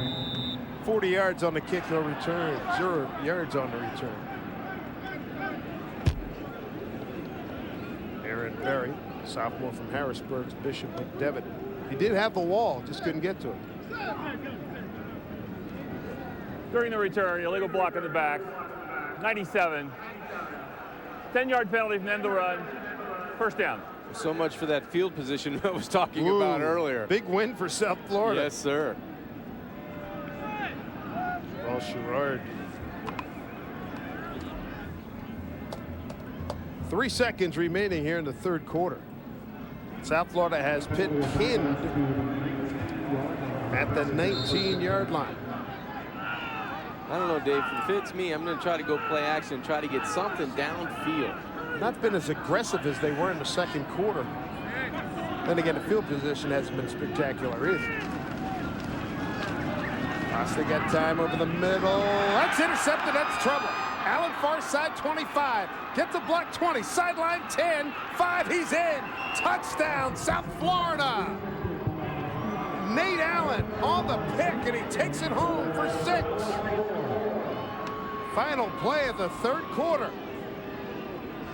40 yards on the kick, no return. 0 yards on the return. Aaron Berry, sophomore from Harrisburg's Bishop McDevitt. He did have the wall, just couldn't get to it. During the return, illegal block in the back. 97. 10-yard penalty from the end of the run. First down. So much for that field position I was talking about earlier. Big win for South Florida. Yes, sir. Well, Sherrard. 3 seconds remaining here in the 3rd quarter. South Florida has Pitt pinned at the 19-yard line. I don't know, Dave. If it's me, I'm going to try to go play action and try to get something downfield. Not been as aggressive as they were in the 2nd quarter. Then again, the field position hasn't been spectacular either. They got time over the middle. That's intercepted. That's trouble. Allen far side 25. Gets a block 20. Sideline 10. 5. He's in. Touchdown, South Florida. Nate Allen on the pick, and he takes it home for 6. Final play of the 3rd quarter.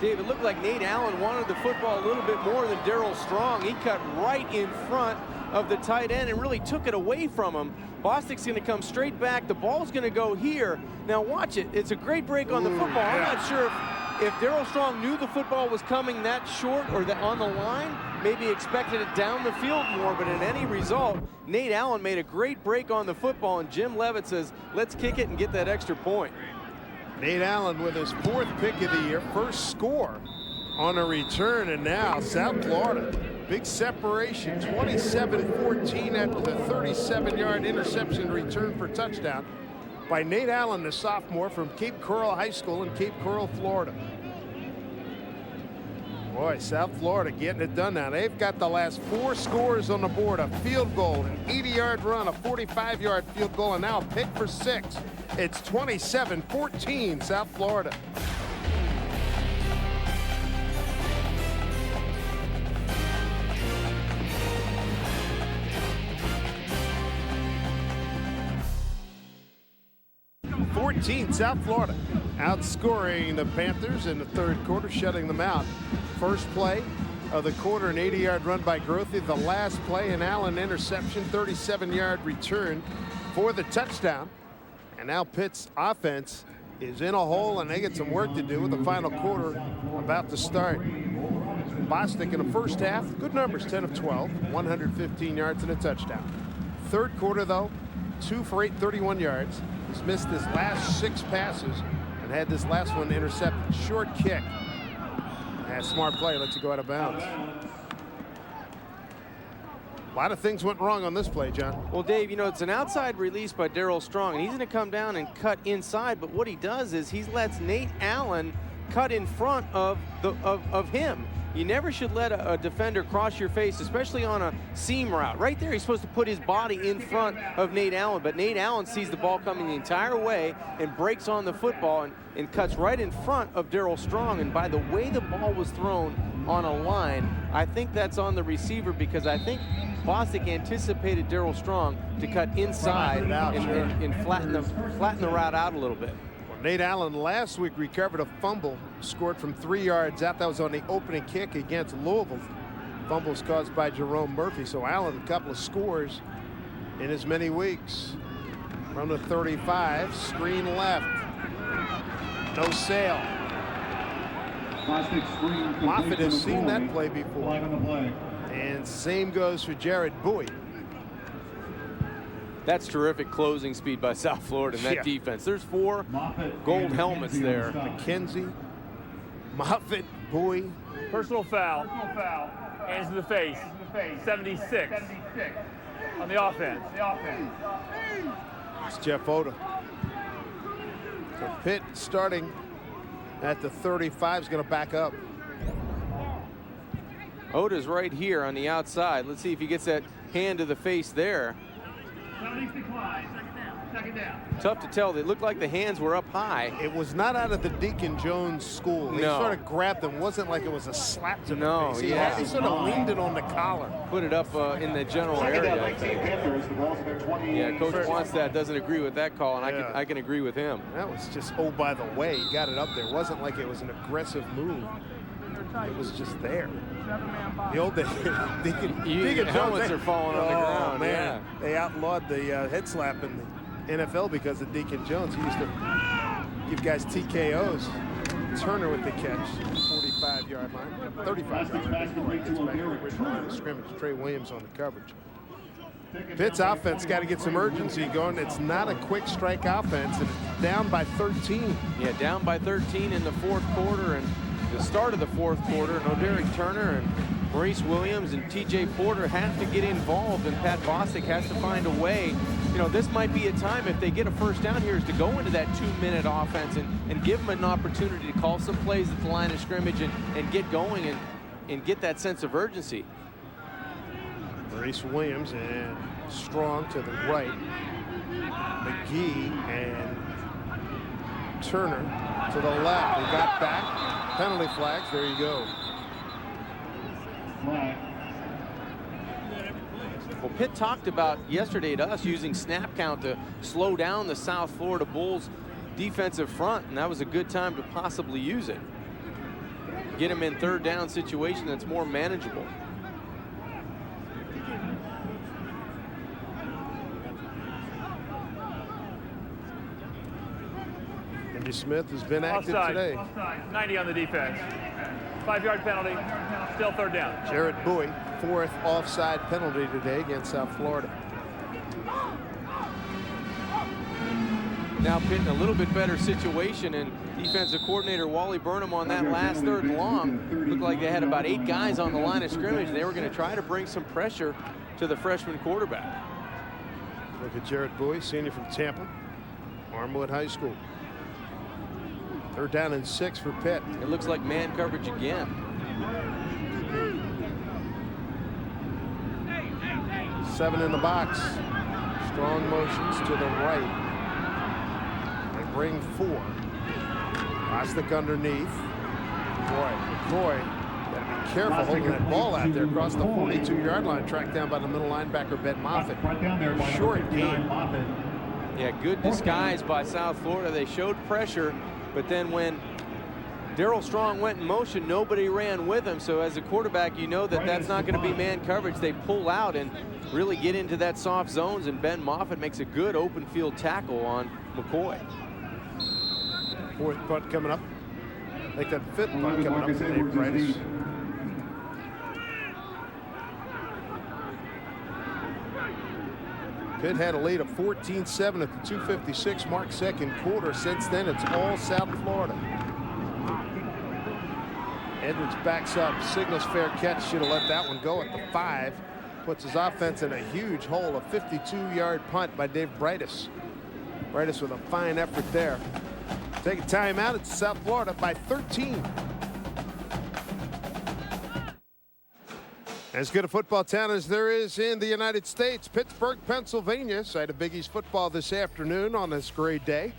Dave, it looked like Nate Allen wanted the football a little bit more than Darryl Strong. He cut right in front of the tight end and really took it away from him. Bostic's going to come straight back. The ball's going to go here. Now watch it. It's a great break on the football. I'm not sure if Darryl Strong knew the football was coming that short or on the line, maybe expected it down the field more, but in any result, Nate Allen made a great break on the football, and Jim Leavitt says, let's kick it and get that extra point. Nate Allen with his 4th pick of the year, 1st score on a return, and now South Florida. Big separation, 27-14 after the 37-yard interception return for touchdown by Nate Allen, the sophomore from Cape Coral High School in Cape Coral, Florida. Boy, South Florida getting it done now. They've got the last 4 scores on the board: a field goal, an 80-yard run, a 45-yard field goal, and now a pick for 6. It's 27-14 South Florida. South Florida outscoring the Panthers in the 3rd quarter, shutting them out. First play of the quarter, an 80-yard run by Grothy. The last play, an Allen interception, 37-yard return for the touchdown. And now Pitt's offense is in a hole, and they get some work to do with the final quarter about to start. Wannstedt in the first half, good numbers, 10 of 12, 115 yards and a touchdown. 3rd quarter, though, 2 for 8, 31 yards. He's missed his last 6 passes and had this last one intercepted. Short kick. And smart play, lets you go out of bounds. A lot of things went wrong on this play, John. Well, Dave, you know, it's an outside release by Darryl Strong, and he's going to come down and cut inside, but what he does is he lets Nate Allen cut in front of him. You never should let a defender cross your face, especially on a seam route. Right there, he's supposed to put his body in front of Nate Allen, but Nate Allen sees the ball coming the entire way and breaks on the football and cuts right in front of Darryl Strong. And by the way the ball was thrown on a line, I think that's on the receiver, because I think Wannstedt anticipated Darryl Strong to cut inside and flatten the route out a little bit. Nate Allen last week recovered a fumble, scored from 3 yards out. That was on the opening kick against Louisville. Fumbles caused by Jerome Murphy. So Allen, a couple of scores in as many weeks. From the 35, screen left. No sail. Moffitt has seen that play before. And same goes for Jared Bowie. That's terrific closing speed by South Florida in that defense. There's 4 gold helmets there. McKenzie, Moffitt, Bowie. Personal foul. Hands to the face. 76 on the offense. It's Jeff Oda. So Pitt starting at the 35 is going to back up. Oda's right here on the outside. Let's see if he gets that hand to the face there. Second down. Tough to tell. They looked like the hands were up high. It was not out of the Deacon Jones school. They sort of grabbed them. It wasn't like it was a slap to the face. He sort of leaned it on the collar. Put it up in the general area, I think. Yeah, Coach Wannstedt doesn't agree with that call, and I can agree with him. That was just, oh, by the way, he got it up there. It wasn't like it was an aggressive move. It was just there. The old Deacon helmets are falling on the ground. Man. Yeah. They outlawed the head slap in the NFL because of Deacon Jones. He used to give guys TKOs. Turner with the catch, 45-yard line, 35-yard line. Scrimmage. Trey Williams on the coverage. Pitt's offense got to get some urgency going. It's not a quick strike offense, and it's down by 13. Yeah, down by 13 in the 4th quarter, and the start of the 4th quarter. No Derek Turner and Maurice Williams and TJ Porter have to get involved, and Pat Bostic has to find a way. You know, this might be a time, if they get a first down here, is to go into that 2-minute offense and give them an opportunity to call some plays at the line of scrimmage and get going and get that sense of urgency. Maurice Williams and Strong to the right. McGee and Turner to the left. They got back. Penalty flags. There you go. Well, Pitt talked about yesterday to us using snap count to slow down the South Florida Bulls defensive front, and that was a good time to possibly use it. Get them in 3rd down situation that's more manageable. Andy Smith has been active today. 90 on the defense. 5-yard penalty. Still 3rd down. Jared Bowie, 4th offside penalty today against South Florida. Now Pitt in a little bit better situation, and defensive coordinator Wally Burnham on that last 3rd and long. Looked like they had about 8 guys on the line of scrimmage. They were going to try to bring some pressure to the freshman quarterback. Look at Jared Bowie, senior from Tampa, Armwood High School. 3rd down and 6 for Pitt. It looks like man coverage again. Seven in the box. Strong motions to the right. They bring 4. Wannstedt underneath. McCoy. Gotta be careful holding that ball out there across the 42-yard line. Tracked down by the middle linebacker, Ben Moffitt. Short game. Yeah, good disguise by South Florida. They showed pressure, but then when Darryl Strong went in motion, nobody ran with him. So as a quarterback, you know that that's not going to be man coverage. They pull out and really get into that soft zones, and Ben Moffitt makes a good open field tackle on McCoy. 4th punt coming up. Like that 5th punt coming up for Dave Bryce. Pitt had a lead of 14-7 at the 2:56 mark, second quarter. Since then, it's all South Florida. Edwards backs up, signals fair catch, should have let that one go at the 5. Puts his offense in a huge hole, a 52-yard punt by Dave Bryce. Bryce with a fine effort there. Take a timeout, it's South Florida by 13. As good a football town as there is in the United States, Pittsburgh, Pennsylvania, site of Big East football this afternoon on this great day.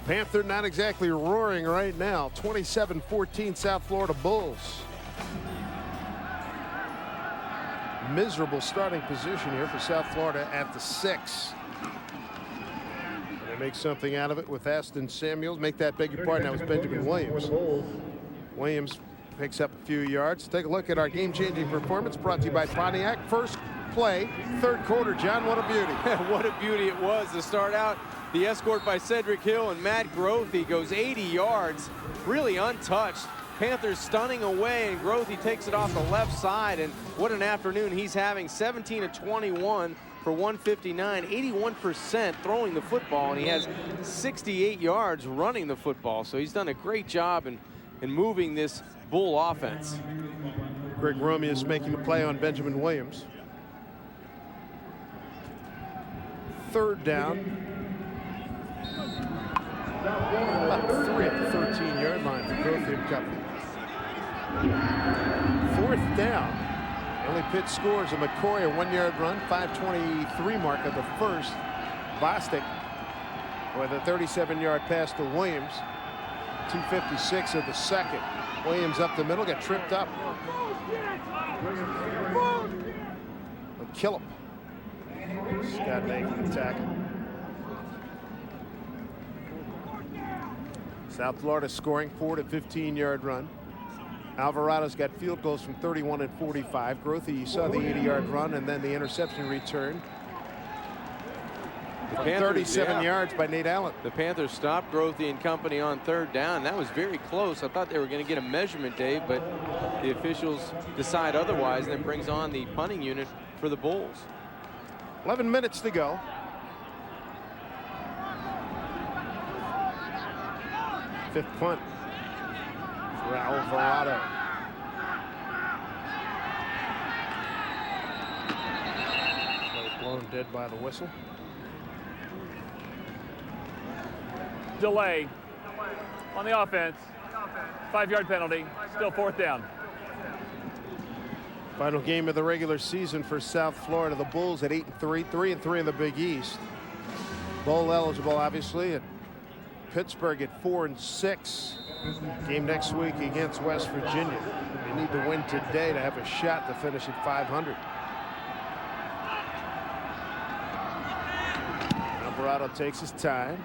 Panther not exactly roaring right now. 27-14 South Florida Bulls. Miserable starting position here for South Florida at the 6. And they make something out of it with Aston Samuels. Make that, beg your pardon, that was Benjamin Williams. Williams picks up a few yards. Take a look at our game-changing performance brought to you by Pontiac. First play, 3rd quarter. John, what a beauty. What a beauty it was to start out. The escort by Cedric Hill and Matt Grothe goes 80 yards, really untouched. Panthers stunning away, and Grothe takes it off the left side, and what an afternoon he's having. 17 of 21 for 159, 81% throwing the football, and he has 68 yards running the football. So he's done a great job in moving this Bull offense. Greg Romeus making a play on Benjamin Williams. 3rd down. About 3 at the 13-yard line for Grothe and company. 4th down. Only Pitt scores a McCoy, a 1-yard run, 5:23 mark of the 1st. Wannstedt with a 37-yard pass to Williams. 2:56 of the 2nd. Williams up the middle, got tripped up. Will kill him. Scott making the tackle. South Florida scoring 4 to 15-yard run. Alvarado's got field goals from 31 and 45. Grothe, you saw the 80-yard run and then the interception return. The Panthers, 37 yards by Nate Allen. The Panthers stopped Grothe and company on 3rd down. That was very close. I thought they were going to get a measurement, Dave, but the officials decide otherwise, and it brings on the punting unit for the Bulls. 11 minutes to go. Fifth punt for Alvarado. Blown dead by the whistle. Delay on the offense. 5-yard penalty. Still 4th down. Final game of the regular season for South Florida. The Bulls at 8-3, 3-3 in the Big East. Bowl eligible, obviously, at Pittsburgh at 4-6. Game next week against West Virginia. They need to win today to have a shot to finish at 500. Alvarado takes his time.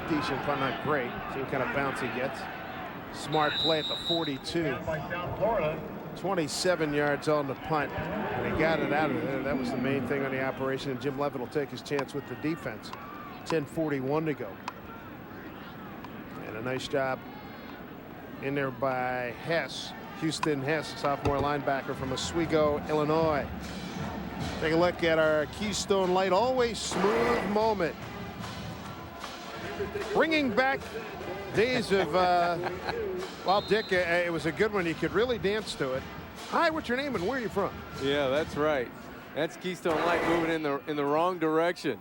Decent, but not great. See what kind of bounce he gets. Smart play at the 42. 27 yards on the punt, and he got it out of there. That was the main thing on the operation, and Jim Leavitt will take his chance with the defense. 10:41 to go. And a nice job in there by Hess. Houston Hess, sophomore linebacker from Oswego, Illinois. Take a look at our Keystone Light Always Smooth moment. Bringing back days of, well, Dick, it was a good one. You could really dance to it. Hi, what's your name and where are you from? Yeah, that's right. That's Keystone Light moving in the wrong direction.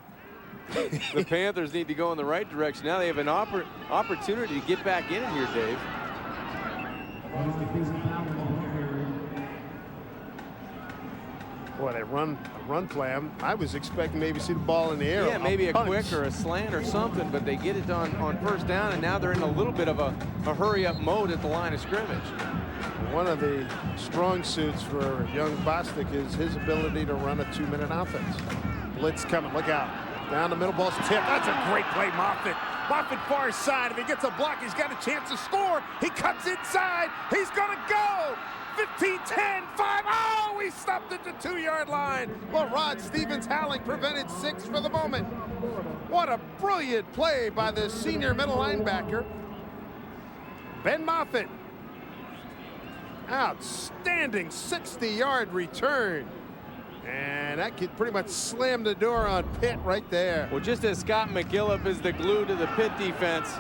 The Panthers need to go in the right direction. Now they have an opportunity to get back in here, Dave. Boy, they run a run play. I was expecting maybe to see the ball in the air. Yeah, maybe a punch. quick or a slant or something, but they get it done on first down, and now they're in a little bit of a hurry-up mode at the line of scrimmage. One of the strong suits for young Bostic is his ability to run a 2-minute offense. Blitz coming, look out. Down the middle, ball's tipped. That's a great play, Moffitt. Moffitt far side. If he gets a block, he's got a chance to score. He cuts inside. He's going to go. 15, 10, 5. Oh, he stopped at the 2-yard line. Well, Rod Stevens-Howling prevented 6 for the moment. What a brilliant play by the senior middle linebacker, Ben Moffitt. Outstanding 60-yard return. And that could pretty much slam the door on Pitt right there. Well, just as Scott McGillip is the glue to the Pitt defense,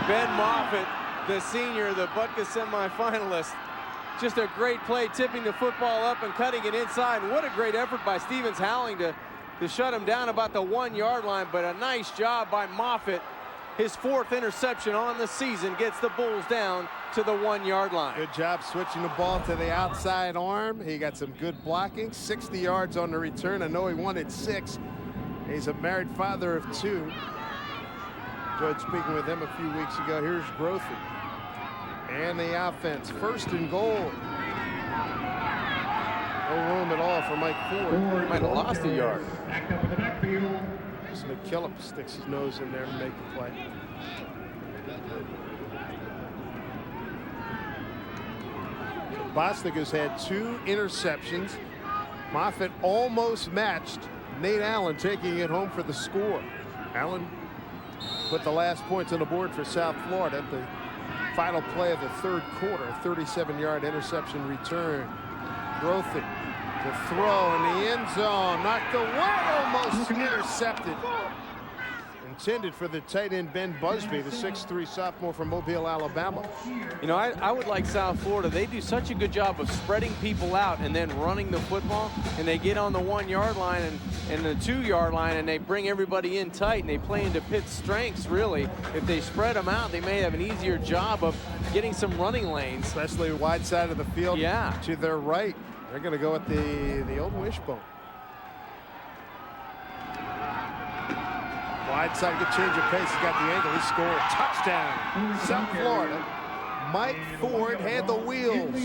Ben Moffitt, the senior, the Butkus semifinalist, just a great play, tipping the football up and cutting it inside. And what a great effort by Stevens-Howling to shut him down about the 1-yard line, but a nice job by Moffitt. His 4th interception on the season gets the Bulls down to the 1-yard line. Good job switching the ball to the outside arm. He got some good blocking, 60 yards on the return. I know he wanted 6. He's a married father of 2. Enjoyed speaking with him a few weeks ago. Here's Grothy. And the offense, 1st and goal. No room at all for Mike Ford. Might have lost a yard. Back up in the backfield. McKillop sticks his nose in there and make the play. Bostic has had 2 interceptions. Moffitt almost matched Nate Allen, taking it home for the score. Allen put the last points on the board for South Florida at the final play of the 3rd quarter. 37-yard interception return. Grothy to throw in the end zone, knocked away, almost intercepted. Intended for the tight end Ben Busby, the 6'3" sophomore from Mobile, Alabama. You know, I would like South Florida. They do such a good job of spreading people out and then running the football, and they get on the 1-yard line and the 2-yard line, and they bring everybody in tight, and they play into Pitt's strengths, really. If they spread them out, they may have an easier job of getting some running lanes. Especially wide side of the field. Yeah. To their right. They're going to go with the old wishbone. Wide side, good change of pace. He's got the angle. He scored. Touchdown. South Florida. Mike Ford had the wheels.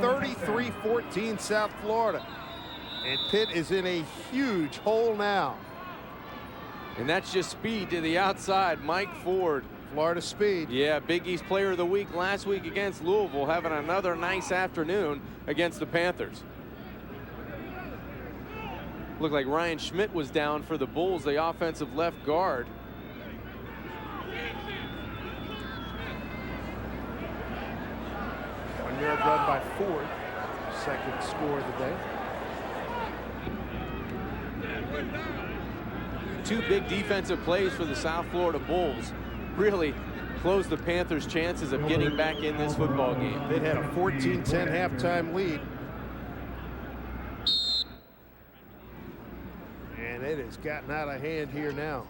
33-14 South Florida. And Pitt is in a huge hole now. And that's just speed to the outside. Mike Ford. Florida speed. Yeah, Big East Player of the Week last week against Louisville, having another nice afternoon against the Panthers. Looked like Ryan Schmidt was down for the Bulls, the offensive left guard. One-yard run by Ford. 2nd score of the day. 2 big defensive plays for the South Florida Bulls. Really closed the Panthers' chances of getting back in this football game. They had a 14-10 halftime lead. And it has gotten out of hand here now.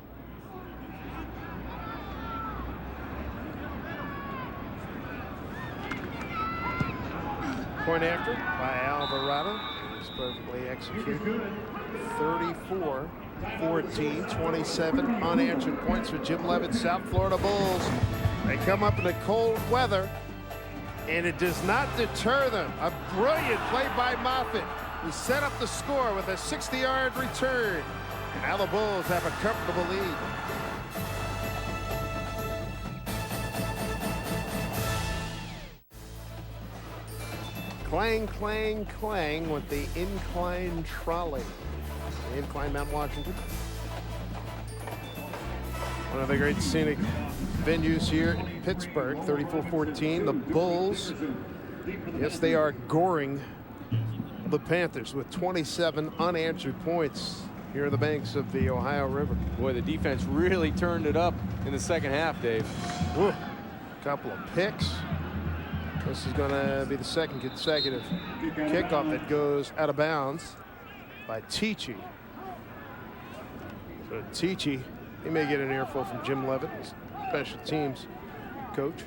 Point after by Alvarado. It's perfectly executed. 34-14, 27 unanswered points for Jim Leavitt. South Florida Bulls. They come up in the cold weather, and it does not deter them. A brilliant play by Moffitt. He set up the score with a 60-yard return. And now the Bulls have a comfortable lead. Clang, clang, clang with the incline trolley. The incline Mount Washington. One of the great scenic venues here in Pittsburgh, 34-14. The Bulls, yes, they are goring the Panthers with 27 unanswered points here in the banks of the Ohio River. Boy, the defense really turned it up in the second half, Dave. Ooh, couple of picks. This is going to be the 2nd consecutive kickoff that goes out of bounds by Tichy. So Tichy, he may get an earful from Jim Leavitt, his special teams coach.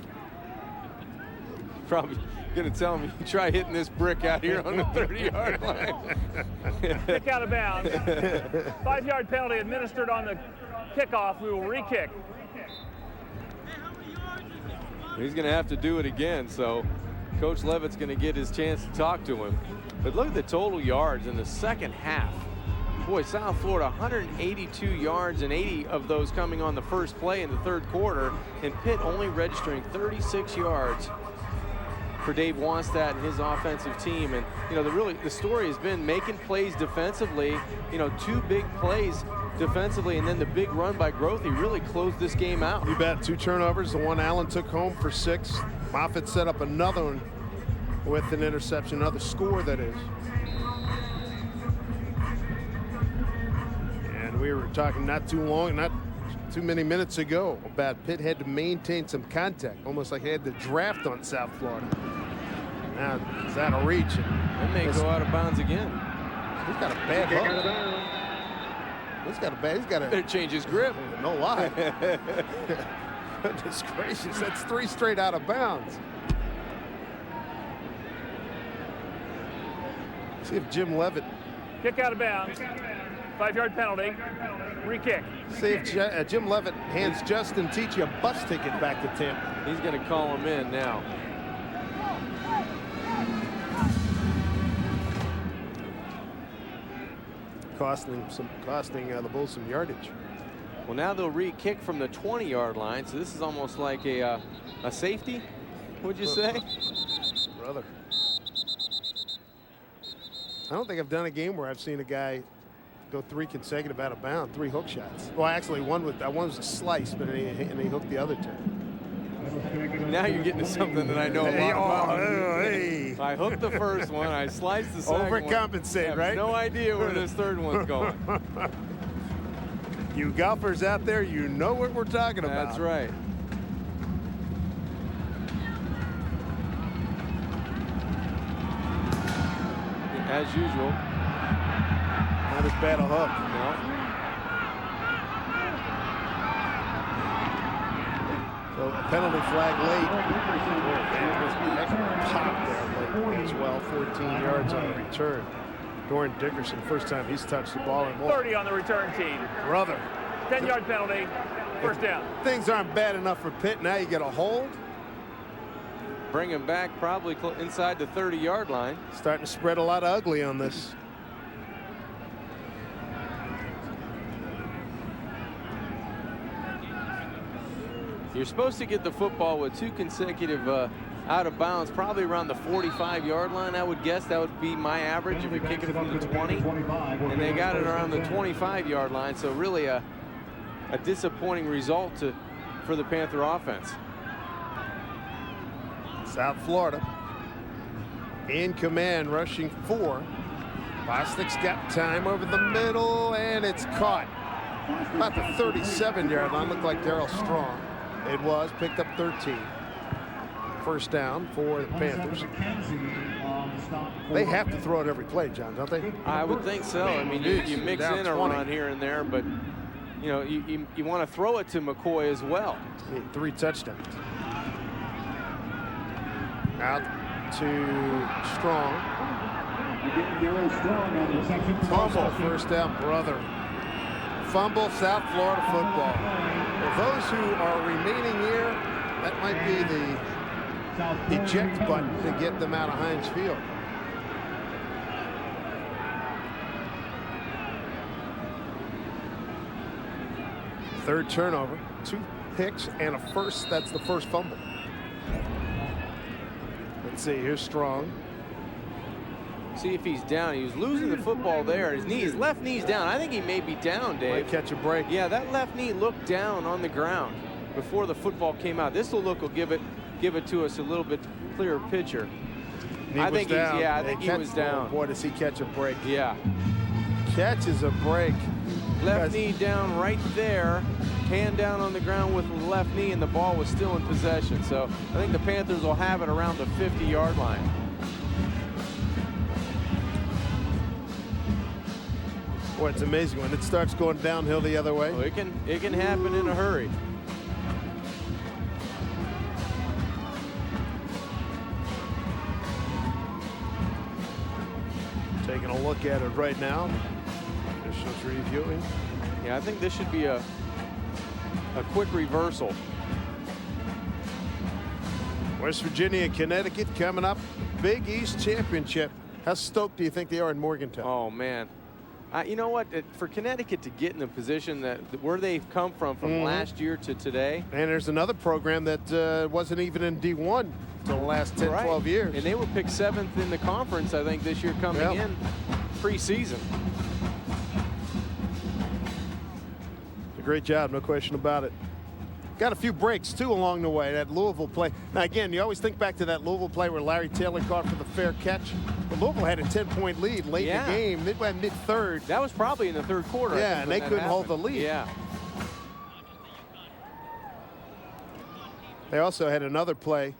probably going to tell him, you try hitting this brick out here on the 30-yard line. Kick out of bounds. 5-yard penalty administered on the kickoff. We will re-kick. He's going to have to do it again, so Coach Leavitt's going to get his chance to talk to him. But look at the total yards in the second half. Boy, South Florida, 182 yards, and 80 of those coming on the first play in the third quarter, and Pitt only registering 36 yards for Dave Wannstedt and his offensive team. And you know, the story has been making plays defensively. You know, 2 big plays defensively, and then the big run by Grothe really closed this game out. You bet. 2 turnovers, the one Allen took home for 6. Moffitt set up another one with an interception, another score that is. And we were talking not too many minutes ago about Pitt had to maintain some contact, almost like they had the draft on South Florida. Now it's out of reach. That may go out of bounds again. He's got a bad hook. He's got a better change his grip. No lie. Goodness gracious, that's 3 straight out of bounds. See if Jim Leavitt. Kick out of bounds. 5-yard penalty. Re-kick. See if Jim Leavitt hands Justin Teachy a bus ticket back to Tampa. He's going to call him in now. Costing the Bulls some yardage. Well, now they'll re-kick from the 20-yard line, so this is almost like a safety, would you say? Brother. I don't think I've done a game where I've seen a guy go 3 consecutive out of bounds, 3 hook shots. Well, actually, one was a slice, but he hooked the other 2. Now you're getting to something that I know a lot about. Hey. I hooked the first one, I sliced the second one. Overcompensate, right? No idea where this third one's going. You golfers out there, you know what we're talking about. That's right. As usual. Not as bad a hook. No. So a penalty flag late. Pop there late as well. 14 yards on the return. Dorian Dickerson, first time he's touched the ball in 30 on the return team. Brother. 10-yard penalty. First down. Things aren't bad enough for Pitt. Now you get a hold. Bring him back probably inside the 30-yard line. Starting to spread a lot of ugly on this. You're supposed to get the football with 2 consecutive out of bounds, probably around the 45-yard line, I would guess. That would be my average if you kick it from the 20. And they got it around the 25-yard line, so really a disappointing result for the Panther offense. South Florida in command, rushing 4. Bostic's got time over the middle, and it's caught. About the 37-yard line. Looked like Darryl Strong. It was. Picked up 13. First down for the Panthers. They have to throw it every play, John, don't they? I would think so. I mean, you mix in a run here and there, but you know, you want to throw it to McCoy as well. 3 touchdowns. Out to Strong. Fumble, first down, brother. Fumble, South Florida football. For those who are remaining here, that might be the eject button to get them out of Heinz Field. Third turnover, 2 picks and a first. That's the first fumble. Let's see, here's Strong. See if he's down. He was losing the football there. His left knee's down. I think he may be down, Dave. Might catch a break. Yeah, that left knee looked down on the ground before the football came out. This look will give it to us a little bit clearer picture. I think he was down. Boy, does he catch a break. Yeah. Catches a break. Left knee down right there. Hand down on the ground with the left knee, and the ball was still in possession. So I think the Panthers will have it around the 50-yard line. Boy, it's amazing when it starts going downhill the other way. Well, it can happen in a hurry. Taking a look at it right now. Officials reviewing. Yeah, I think this should be a quick reversal. West Virginia and Connecticut coming up. Big East Championship. How stoked do you think they are in Morgantown? Oh, man. You know what? For Connecticut to get in the position that where they've come from last year to today. And there's another program that wasn't even in D1 until the last 10, 12 years. And they were picked 7th in the conference, I think, this year coming in preseason. A great job, no question about it. Got a few breaks, too, along the way. That Louisville play. Now, again, you always think back to that Louisville play where Larry Taylor caught for the fair catch. But Louisville had a 10-point lead late in the game, mid-third. That was probably in the third quarter. Yeah, and they couldn't hold the lead. Yeah. They also had another play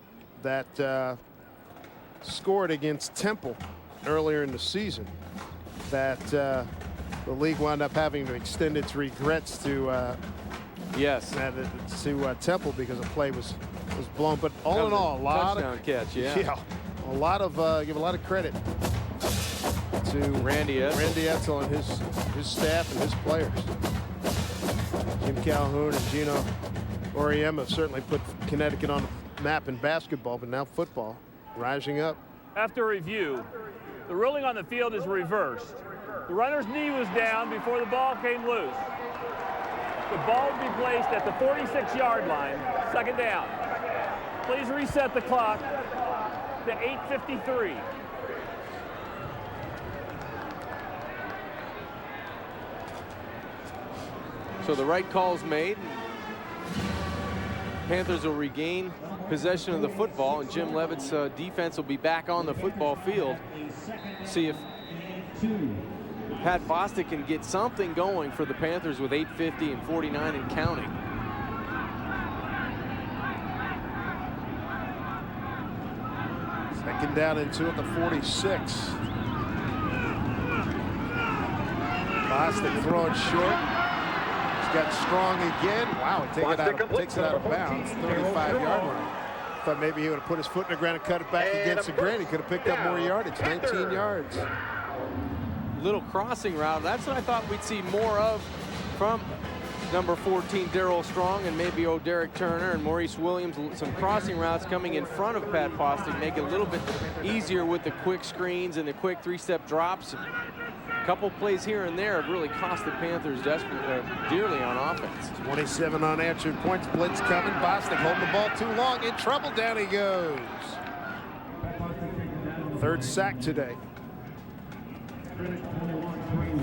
that scored against Temple earlier in the season that the league wound up having to extend its regrets to Temple because the play was blown. But all in all, a lot of catch, a lot of give a lot of credit to Randy Edsel and his staff and his players. Jim Calhoun and Gino Auriemma have certainly put Connecticut on the map in basketball, but now football rising up. After review, the ruling on the field is reversed. The runner's knee was down before the ball came loose. The ball will be placed at the 46-yard line, second down. Please reset the clock to 8:53. So the right call's made. Panthers will regain possession of the football, and Jim Leavitt's defense will be back on the football field. See if Pat Bostic can get something going for the Panthers with 8:50 and 49 and counting. Second down and 2 at the 46. Bostic throwing short. He's got Strong again. Wow, takes it out of bounds. 35-yard line. Thought maybe he would have put his foot in the ground and cut it back against the grain. He could have picked up more yardage. 19 yards. Little crossing route. That's what I thought we'd see more of from number 14, Darryl Strong, and maybe Derek Turner and Maurice Williams. Some crossing routes coming in front of Pat Bostic, make it a little bit easier with the quick screens and the quick three-step drops. A couple plays here and there have really cost the Panthers dearly on offense. 27 unanswered points. Blitz coming. Bostic holding the ball too long. In trouble. Down he goes. Third sack today.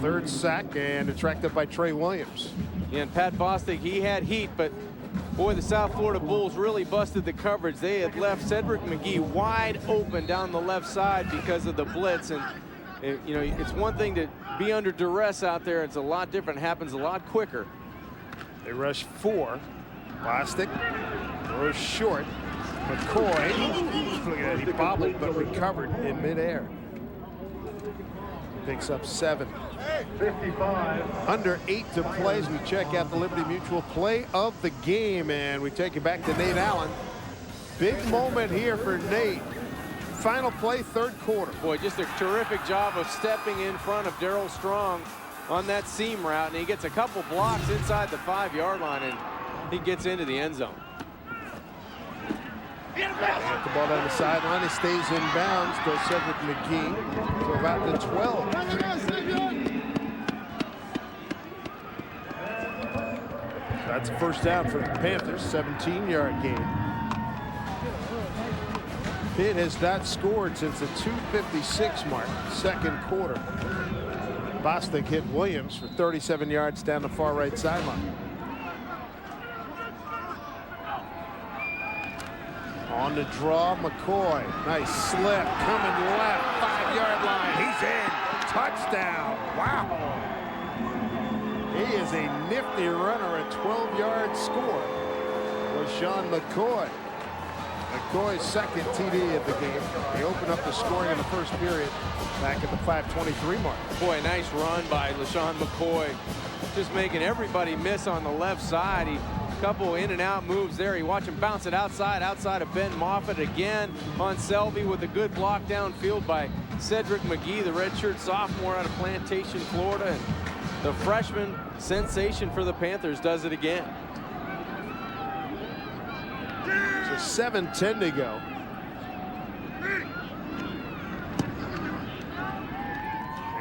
Third sack, and attracted by Trey Williams. Yeah, and Pat Bostic, he had heat, but boy, the South Florida Bulls really busted the coverage. They had left Cedric McGee wide open down the left side because of the blitz. And you know, it's one thing to be under duress out there. It's a lot different. It happens a lot quicker. They rush 4. Bostic throws short. McCoy, look at that, he bobbled but recovered in midair. Picks up 7. 55. Under 8 to play as we check out the Liberty Mutual play of the game, and we take it back to Nate Allen. Big moment here for Nate. Final play, third quarter. Boy, just a terrific job of stepping in front of Darryl Strong on that seam route, and he gets a couple blocks inside the 5-yard line, and he gets into the end zone. Got the ball down the sideline. It stays in bounds to Cedric McGee. So about the 12. That's a first down for the Panthers. 17-yard gain. Pitt has not scored since the 2:56 mark, second quarter. Bostic hit Williams for 37 yards down the far right sideline. On the draw, McCoy. Nice slip, coming left, 5-yard line. He's in. Touchdown. Wow. He is a nifty runner, a 12-yard score. LaShawn McCoy. McCoy's second TD of the game. They opened up the scoring in the first period back at the 5:23 mark. Boy, a nice run by LaShawn McCoy. Just making everybody miss on the left side. Couple in and out moves there. You watch him bounce it outside of Ben Moffitt again on Selvey with a good block downfield by Cedric McGee, the redshirt sophomore out of Plantation, Florida. And the freshman sensation for the Panthers does it again. So 7:10 to go.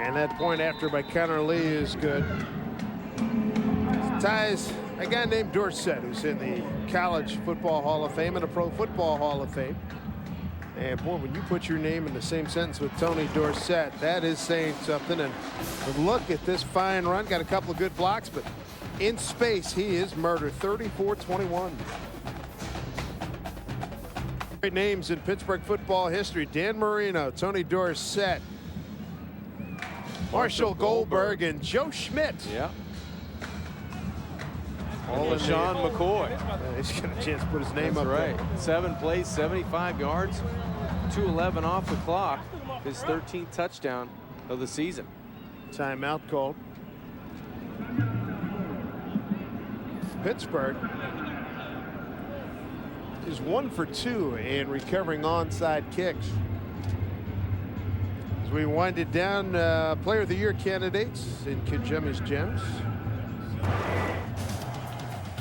And that point after by Connor Lee is good. Ties a guy named Dorsett, who's in the College Football Hall of Fame and the Pro Football Hall of Fame. And boy, when you put your name in the same sentence with Tony Dorsett, that is saying something. And look at this fine run. Got a couple of good blocks, but in space, he is murdered. 34-21. Great names in Pittsburgh football history. Dan Marino, Tony Dorsett, Marshall Goldberg, and Joe Schmidt. Yeah. All in Sean McCoy. He's got a chance to put his name up right. there. 7 plays, 75 yards, 2:11 off the clock. His 13th touchdown of the season. Timeout called. Pittsburgh is 1 for 2 in recovering onside kicks. As we wind it down, Player of the Year candidates in Kid Jimmy's Gems.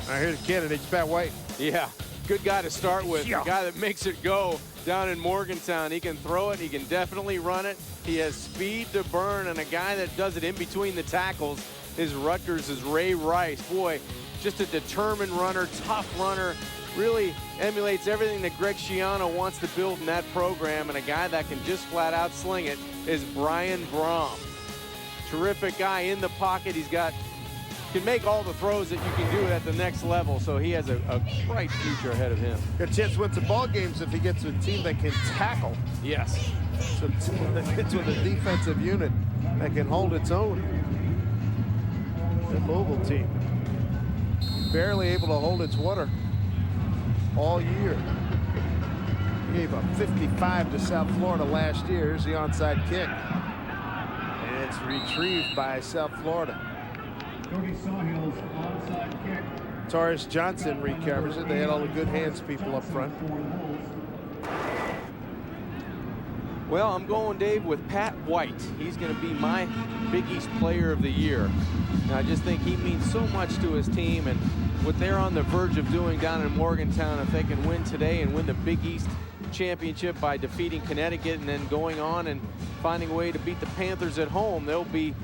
All right, here's the candidates. Pat White. Yeah, good guy to start with. The guy that makes it go down in Morgantown. He can throw it. He can definitely run it. He has speed to burn, and a guy that does it in between the tackles is Rutgers' Ray Rice. Boy, just a determined runner, tough runner. Really emulates everything that Greg Schiano wants to build in that program, and a guy that can just flat out sling it is Brian Brom. Terrific guy in the pocket. He's can make all the throws that you can do at the next level, so he has a bright future ahead of him. Got a chance to win some ball games if he gets a team that can tackle. Yes. So that fits with a defensive unit that can hold its own. The Louisville team barely able to hold its water all year. Gave up 55 to South Florida last year. Here's the onside kick. And it's retrieved by South Florida. Cody Sawhill's onside kick. Taurus Johnson recovers it. They had all the good hands people up front. Well, I'm going, Dave, with Pat White. He's going to be my Big East Player of the Year. And I just think he means so much to his team, and what they're on the verge of doing down in Morgantown, if they can win today and win the Big East championship by defeating Connecticut and then going on and finding a way to beat the Panthers at home, they'll be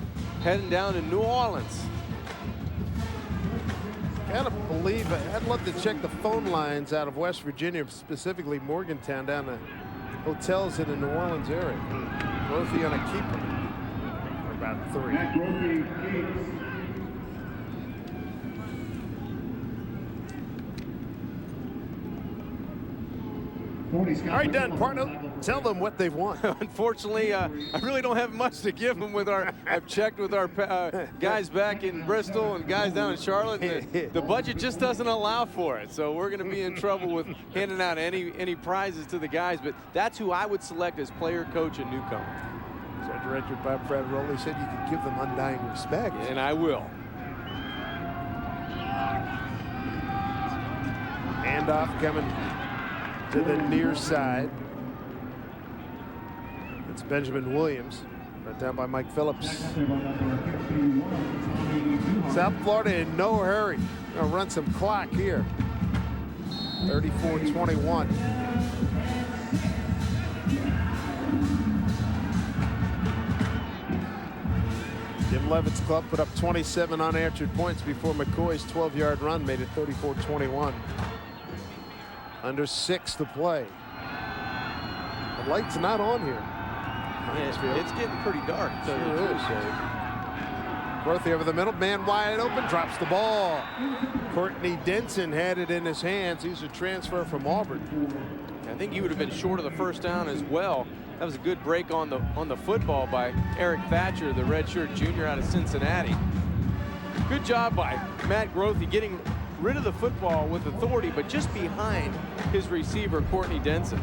heading down to New Orleans. Gotta believe it. I'd love to check the phone lines out of West Virginia, specifically Morgantown, down to hotels in the New Orleans area. Grothy on a keeper for about 3. Matt Grothy keeps. All right, done, partner. Tell them what they've won. Unfortunately, I really don't have much to give them with our. I've checked with our guys back in Bristol and guys down in Charlotte. And the budget just doesn't allow for it, so we're going to be in trouble with handing out any prizes to the guys. But that's who I would select as player, coach, and newcomer. So Director Bob Frattaroli said you could give them undying respect, and I will. Handoff coming to the near side. It's Benjamin Williams, right down by Mike Phillips. South Florida in no hurry. Gonna run some clock here. 34-21. Jim Levitt's club put up 27 unanswered points before McCoy's 12-yard run made it 34-21. Under 6 to play. The light's not on here. It's getting pretty dark. Sure is. Grothy over the middle, man wide open, drops the ball. Courtney Denson had it in his hands. He's a transfer from Auburn. I think he would have been short of the first down as well. That was a good break on the football by Eric Thatcher, the redshirt junior out of Cincinnati. Good job by Matt Grothy getting rid of the football with authority, but just behind his receiver, Courtney Denson.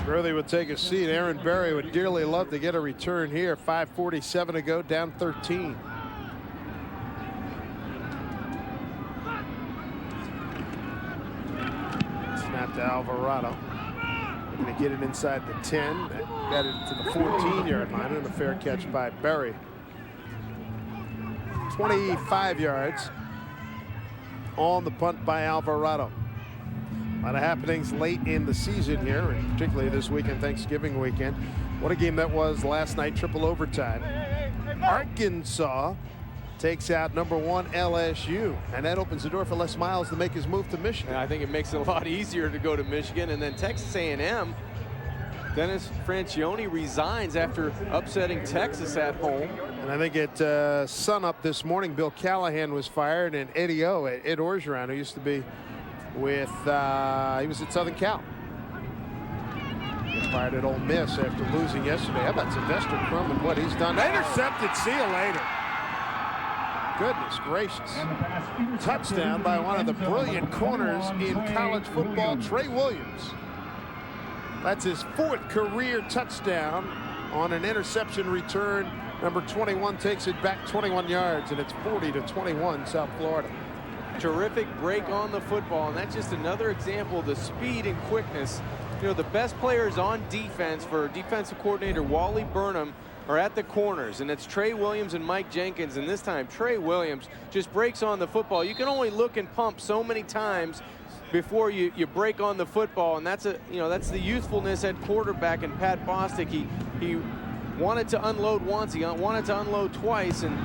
Grothy would take a seat. Aaron Berry would dearly love to get a return here. 5:47 to go, down 13. out to Alvarado. Going to get it inside the 10. Got it to the 14-yard line, and a fair catch by Berry. 25 yards on the punt by Alvarado. A lot of happenings late in the season here, and particularly this weekend, Thanksgiving weekend. What a game that was last night, triple overtime. Arkansas takes out #1 LSU, and that opens the door for Les Miles to make his move to Michigan. And I think it makes it a lot easier to go to Michigan. And then Texas A&M, Dennis Francione resigns after upsetting Texas at home. And I think at sunup this morning, Bill Callahan was fired, and Ed Orgeron, who used to be with, he was at Southern Cal. He fired at Ole Miss after losing yesterday. How about Sylvester Crum and what he's done? Intercepted, see you later. Goodness gracious. Touchdown by one of the brilliant corners in college football, Trey Williams. That's his 4th career touchdown on an interception return. Number 21 takes it back 21 yards, and it's 40-21 South Florida. Terrific break on the football, and that's just another example of the speed and quickness. You know, the best players on defense for defensive coordinator Wally Burnham are at the corners, and it's Trey Williams and Mike Jenkins, and this time Trey Williams just breaks on the football. You can only look and pump so many times before you break on the football, and that's that's the youthfulness at quarterback. And Pat Bostic, he wanted to unload once, he wanted to unload twice, and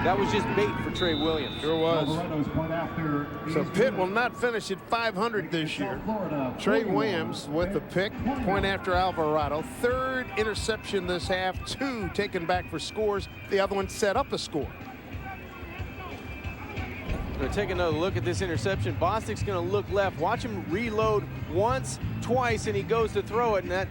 that was just bait for Trey Williams. Sure was. So Pitt will not finish at 500 this year. Trey Williams with the pick, point after Alvarado. 3rd interception this half, 2 taken back for scores. The other one set up a score. Going to take another look at this interception. Bostic's going to look left. Watch him reload once, twice, and he goes to throw it. And that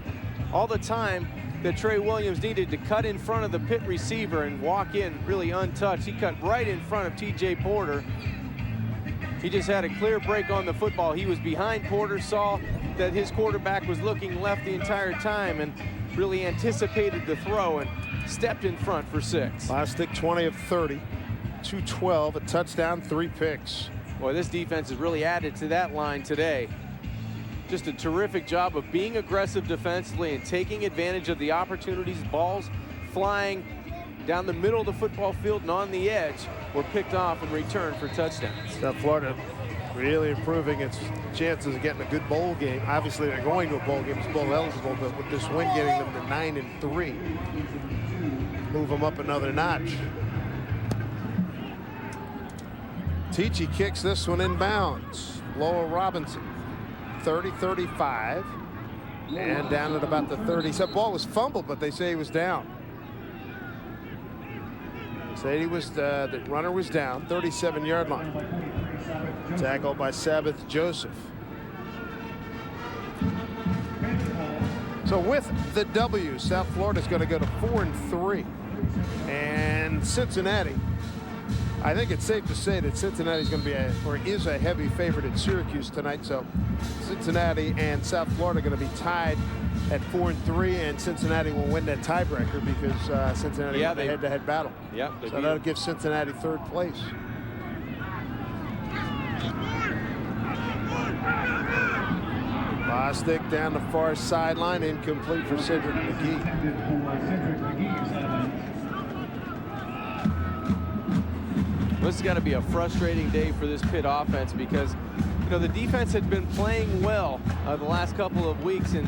all the time that Trey Williams needed to cut in front of the Pitt receiver and walk in really untouched. He cut right in front of T.J. Porter. He just had a clear break on the football. He was behind Porter, saw that his quarterback was looking left the entire time, and really anticipated the throw and stepped in front for 6. Bostic 20 of 30, 212, a touchdown, 3 picks. Boy, this defense has really added to that line today. Just a terrific job of being aggressive defensively and taking advantage of the opportunities. Balls flying down the middle of the football field and on the edge were picked off and returned for touchdowns. South Florida really improving its chances of getting a good bowl game. Obviously, they're going to a bowl game. It's bowl eligible, but with this win getting them to 9-3, move them up another notch. Teachy kicks this one inbounds. Lowell Robinson. 30-35, and down at about the 30. So ball was fumbled, but they say he was down. They say he was the runner was down, 37-yard line. Tackled by Sabbath Joseph. So with the W, South Florida's going to go to 4-3, and Cincinnati. I think it's safe to say that Cincinnati's going to be is a heavy favorite at Syracuse tonight. So Cincinnati and South Florida are going to be tied at 4-3, and Cincinnati will win that tiebreaker because Cincinnati had a head-to-head battle. Yeah, so that'll give Cincinnati 3rd place. Bostic down the far sideline, incomplete for Cedric McGee. This has got to be a frustrating day for this Pitt offense because, the defense had been playing well the last couple of weeks, and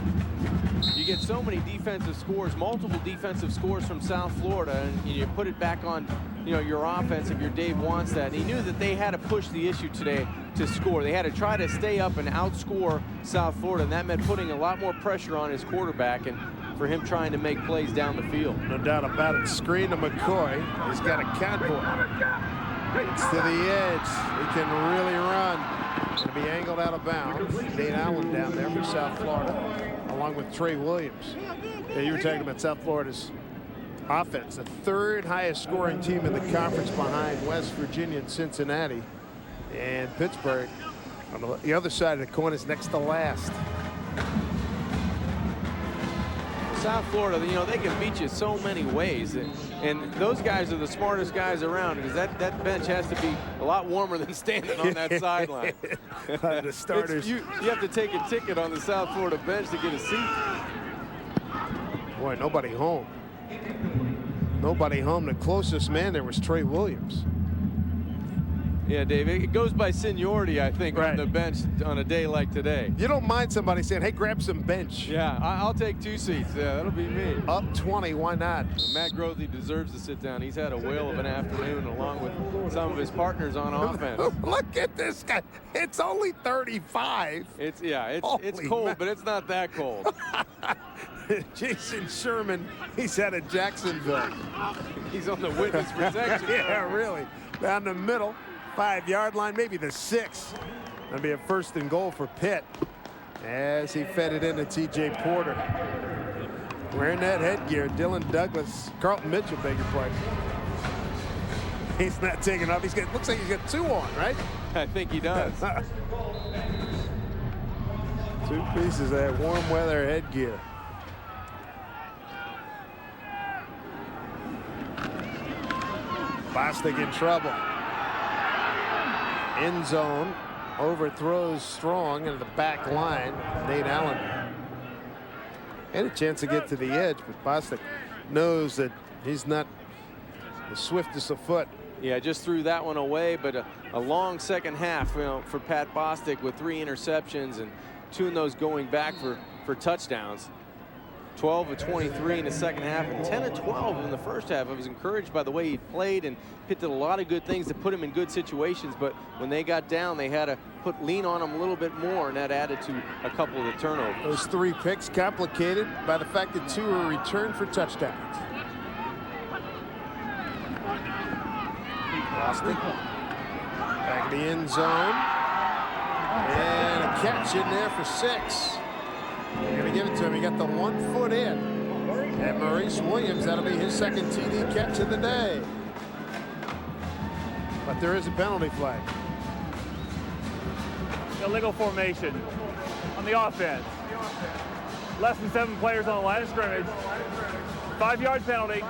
you get so many defensive scores, multiple defensive scores from South Florida, and you put it back on, your offense if you're Dave Wannstedt. And he knew that they had to push the issue today to score. They had to try to stay up and outscore South Florida, and that meant putting a lot more pressure on his quarterback and for him trying to make plays down the field. No doubt about it. Screen to McCoy. He's got a cowboy. It's to the edge. He can really run. Going to be angled out of bounds. Nate Allen down there for South Florida, along with Trey Williams. Yeah, you were talking about South Florida's offense, the 3rd highest scoring team in the conference behind West Virginia and Cincinnati. And Pittsburgh on the other side of the coin is next to last. South Florida, you know, they can beat you so many ways. And those guys are the smartest guys around, because that bench has to be a lot warmer than standing on that sideline. The starters. You have to take a ticket on the South Florida bench to get a seat. Boy, nobody home. Nobody home. The closest man there was Trey Williams. Yeah, Dave, it goes by seniority, I think, right on the bench on a day like today. You don't mind somebody saying, hey, grab some bench. Yeah, I'll take 2 seats. Yeah, that'll be me. Up 20, why not? Matt Grothe deserves to sit down. He's had a whale of an afternoon along with some of his partners on offense. Look at this guy. It's only 35. It's Holy cold, man. but it's not that cold. Jason Sherman, he's out of Jacksonville. He's on the witness protection. Yeah, really. Down the middle, 5-yard line, maybe the 6. That'll be a 1st and goal for Pitt as he fed it into T.J. Porter. Wearing that headgear, Dylan Douglas, Carlton Mitchell, beg your pardon. He's not taking off. Looks like he's got 2 on, right? I think he does. 2 pieces of that warm weather headgear. Bostic in trouble. End zone. Overthrows Strong into the back line. Nate Allen had a chance to get to the edge, but Bostic knows that he's not the swiftest of foot. Yeah, just threw that one away, but a long second half, you know, for Pat Bostic with 3 interceptions and 2 of those going back for touchdowns. 12 of 23 in the second half and 10 of 12 in the first half. I was encouraged by the way he played, and Pitt did a lot of good things to put him in good situations, but when they got down, they had to lean on him a little bit more, and that added to a couple of the turnovers. Those 3 picks complicated by the fact that 2 were returned for touchdowns. Bostic back in the end zone, and a catch in there for 6. They're going to give it to him. He got the 1 foot in. And Maurice Williams, that'll be his 2nd TD catch of the day. But there is a penalty flag. Illegal formation on the offense. Less than 7 players on the line of scrimmage. 5-yard penalty.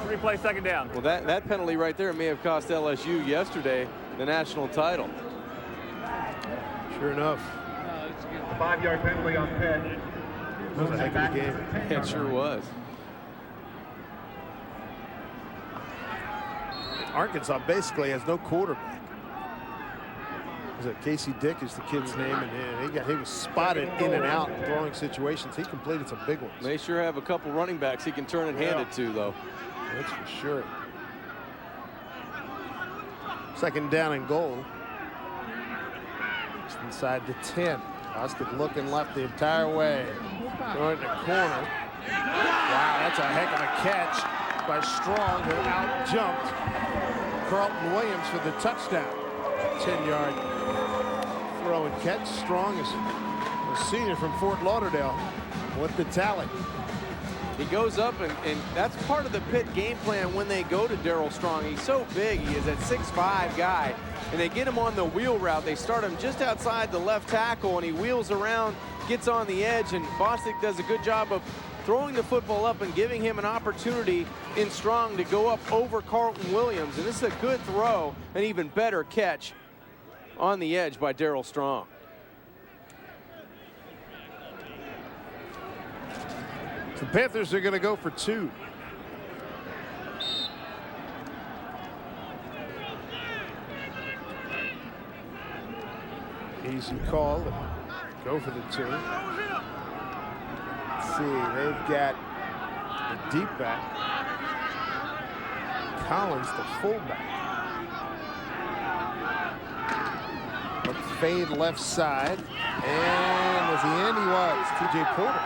Replay 2nd down. Well, that penalty right there may have cost LSU yesterday the national title. Sure enough. 5-yard penalty on Pitt. That was a heck of a game. It sure was. Arkansas basically has no quarterback. Is it Casey Dick is the kid's name, and he was spotted in and out in throwing situations. He completed some big ones. They sure have a couple running backs he can turn and hand it to, though. That's for sure. 2nd down and goal. Just inside the 10. Bostic looking left the entire way. Going in the corner. Wow, that's a heck of a catch by Strong, who out-jumped Carlton Williams for the touchdown. 10-yard throw and catch. Strong is a senior from Fort Lauderdale with the tally. He goes up, and that's part of the Pitt game plan when they go to Darryl Strong. He's so big. He is that 6'5" guy. And they get him on the wheel route. They start him just outside the left tackle, and he wheels around, gets on the edge, and Bostic does a good job of throwing the football up and giving him an opportunity in Strong to go up over Carlton Williams. And this is a good throw, an even better catch on the edge by Darryl Strong. The Panthers are going to go for 2. Easy call to go for the 2. Let's see, they've got the deep back. Collins, the fullback. Look, fade left side. And was he in? He was. T.J. Porter.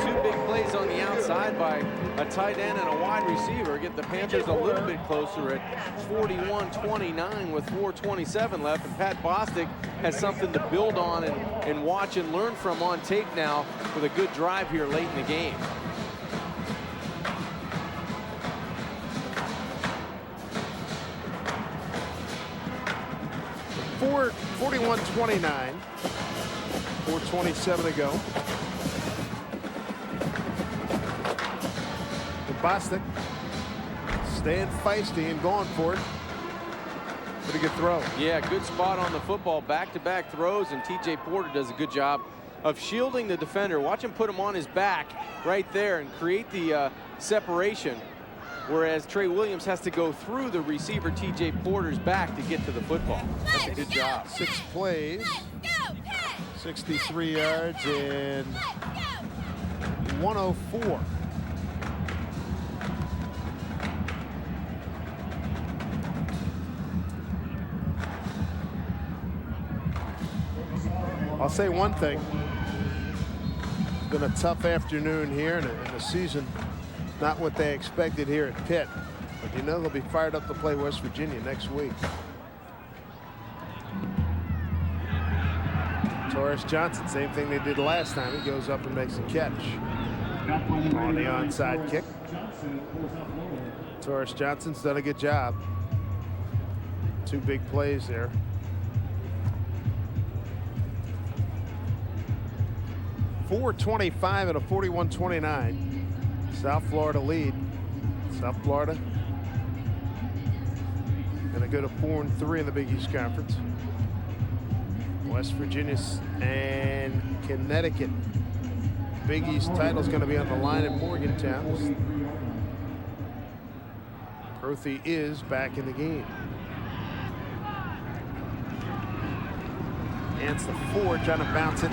2 big plays on the outside by a tight end and a wide receiver get the Panthers a little bit closer at 41-29 with 4:27 left. And Pat Bostic has something to build on and watch and learn from on tape now with a good drive here late in the game. 41-29. 4:27 to go. Wannstedt staying feisty and going for it. Pretty good throw. Yeah, good spot on the football. Back-to-back throws, and T.J. Porter does a good job of shielding the defender. Watch him put him on his back right there and create the separation, whereas Trey Williams has to go through the receiver T.J. Porter's back to get to the football. That's a good job. 6 plays, 63 yards, and 104. I'll say one thing. It's been a tough afternoon here, and the season not what they expected here at Pitt. But you know they'll be fired up to play West Virginia next week. Torres Johnson, same thing they did last time. He goes up and makes a catch on the onside kick. Torres Johnson's done a good job. 2 big plays there. .425 and a 41-29. South Florida lead. South Florida gonna go to 4-3 in the Big East Conference. West Virginia and Connecticut. Big East title's gonna be on the line in Morgantown. Grothy is back in the game. And it's the Ford trying to bounce it.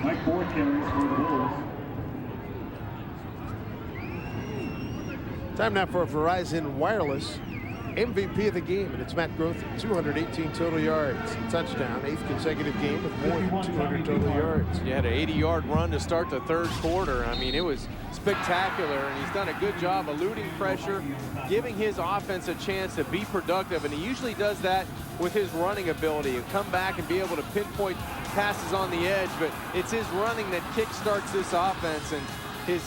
Mike Ford carries for the Wolves. Time now for a Verizon Wireless MVP of the game, and it's Matt Grothy. 218 total yards, touchdown, 8th consecutive game with more than 200 total yards. He had an 80-yard run to start the 3rd quarter. I mean, it was spectacular, and he's done a good job eluding pressure, giving his offense a chance to be productive, and he usually does that with his running ability and come back and be able to pinpoint passes on the edge, but it's his running that kick-starts this offense, and his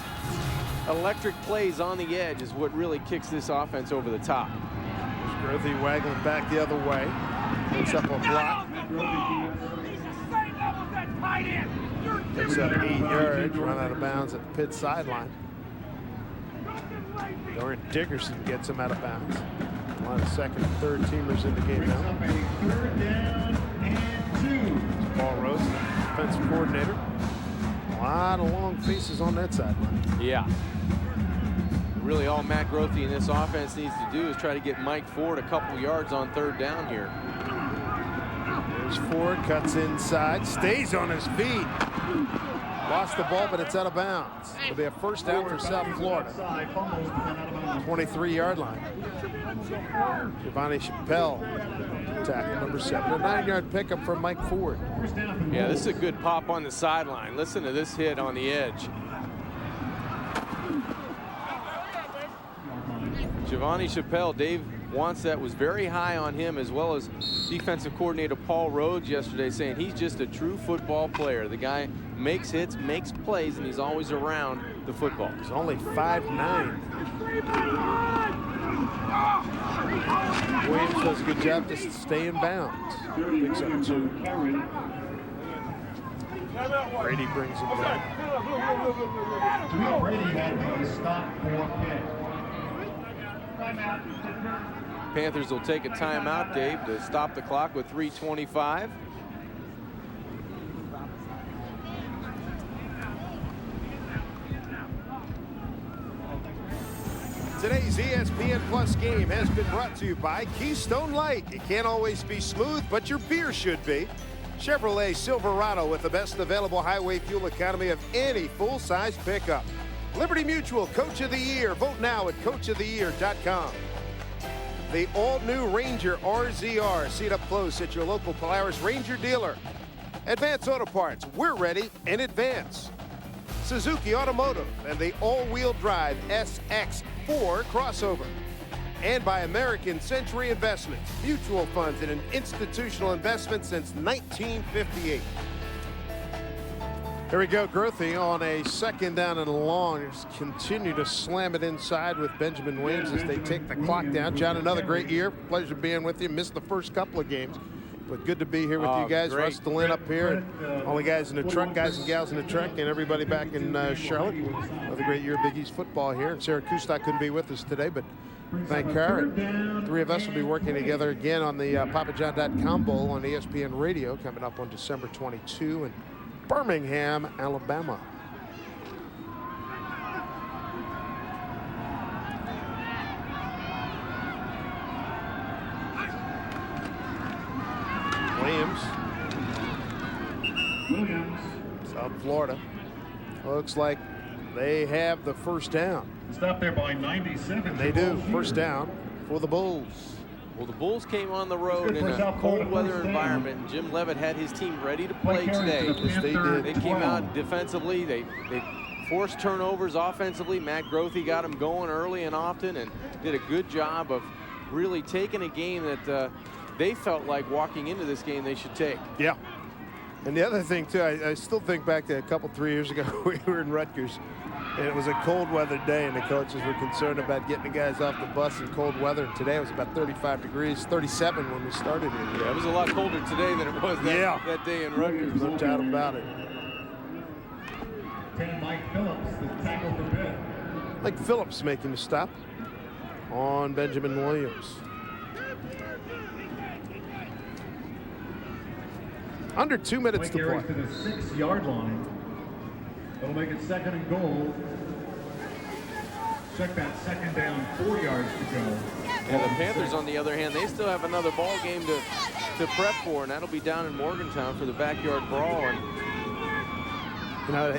electric plays on the edge is what really kicks this offense over the top. Grothy waggling back the other way. Picks up a block. Picks up 8 yards, run out of bounds at the Pitt sideline. Dorian Dickerson gets him out of bounds. A lot of 2nd and 3rd teamers in the game now. Paul Rose, defensive coordinator. A lot of long faces on that sideline. Yeah. Really all Matt Grothy in this offense needs to do is try to get Mike Ford a couple yards on 3rd down here. There's Ford, cuts inside, stays on his feet. Lost the ball, but it's out of bounds. It'll be a 1st down for South Florida. 23-yard line. Giovanni Chappelle, tackle number 7. A 9-yard pickup from Mike Ford. Yeah, this is a good pop on the sideline. Listen to this hit on the edge. Giovanni Chappelle, Dave Wannstedt was very high on him, as well as defensive coordinator Paul Rhodes yesterday, saying he's just a true football player. The guy makes hits, makes plays, and he's always around the football. He's only 5'9". Williams does a good job just staying bounds. Picks up 2. Brady brings him down. Brady had a stop for Pitt. Panthers will take a timeout, Dave, to stop the clock with 3:25. Today's ESPN Plus game has been brought to you by Keystone Light. It can't always be smooth, but your beer should be. Chevrolet Silverado with the best available highway fuel economy of any full-size pickup. Liberty Mutual Coach of the Year. Vote now at coachoftheyear.com. The all-new Ranger RZR. See it up close at your local Polaris Ranger dealer. Advance Auto Parts. We're ready in advance. Suzuki Automotive and the all-wheel drive SX4 crossover. And by American Century Investments. Mutual funds and an institutional investment since 1958. Here we go, Grothy on a 2nd down and long. Just continue to slam it inside with Benjamin Williams as they take the clock down. John, another great year. Pleasure being with you. Missed the first couple of games, but good to be here with you guys. Great. Russ DeLynn up here, and all the guys in the truck, guys and gals in the truck, and everybody back in Charlotte. Another great year of Big East football here. And Sarah Kustok couldn't be with us today, but thank her. And 3 of us will be working together again on the PapaJohn.com Bowl on ESPN Radio coming up on December 22 in Birmingham, Alabama. Williams. South Florida. Looks like they have the first down. Stop there by 97. They do. First down for the Bulls. Well, the Bulls came on the road in a cold weather environment. Jim Leavitt had his team ready to play today. Yes, they did. They came out defensively. They forced turnovers offensively. Matt Grothy got them going early and often and did a good job of really taking a game that they felt like walking into this game they should take. Yeah. And the other thing, too, I still think back to 3 years ago, we were in Rutgers, and it was a cold weather day, and the coaches were concerned about getting the guys off the bus in cold weather. And today it was about 35 degrees, 37 when we started here. Yeah, it was a lot colder today than it was that day in Rutgers. No doubt about it. 10, Mike Phillips, the tackle for Pitt. Mike Phillips making the stop on Benjamin Williams. Under 2 minutes to play. To the 6-yard line. That'll make it 2nd and goal. Check that 2nd down, 4 yards to go. And the Panthers, on the other hand, they still have another ball game to prep for, and that'll be down in Morgantown for the backyard brawl. And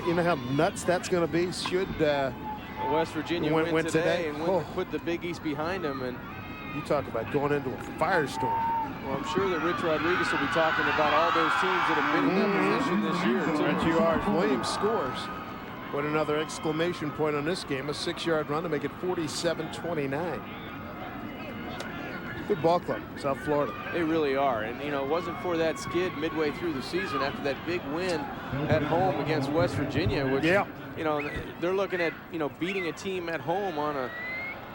you know how nuts that's going to be. Should West Virginia win today and put the Big East behind them. And you talk about going into a firestorm. Well, I'm sure that Rich Rodriguez will be talking about all those teams that have been in that position this year. Right you are. Williams scores. Put another exclamation point on this game. A 6-yard run to make it 47-29. Good ball club, South Florida. They really are. And, you know, it wasn't for that skid midway through the season after that big win at home against West Virginia, which, you know, they're looking at, you know, beating a team at home on a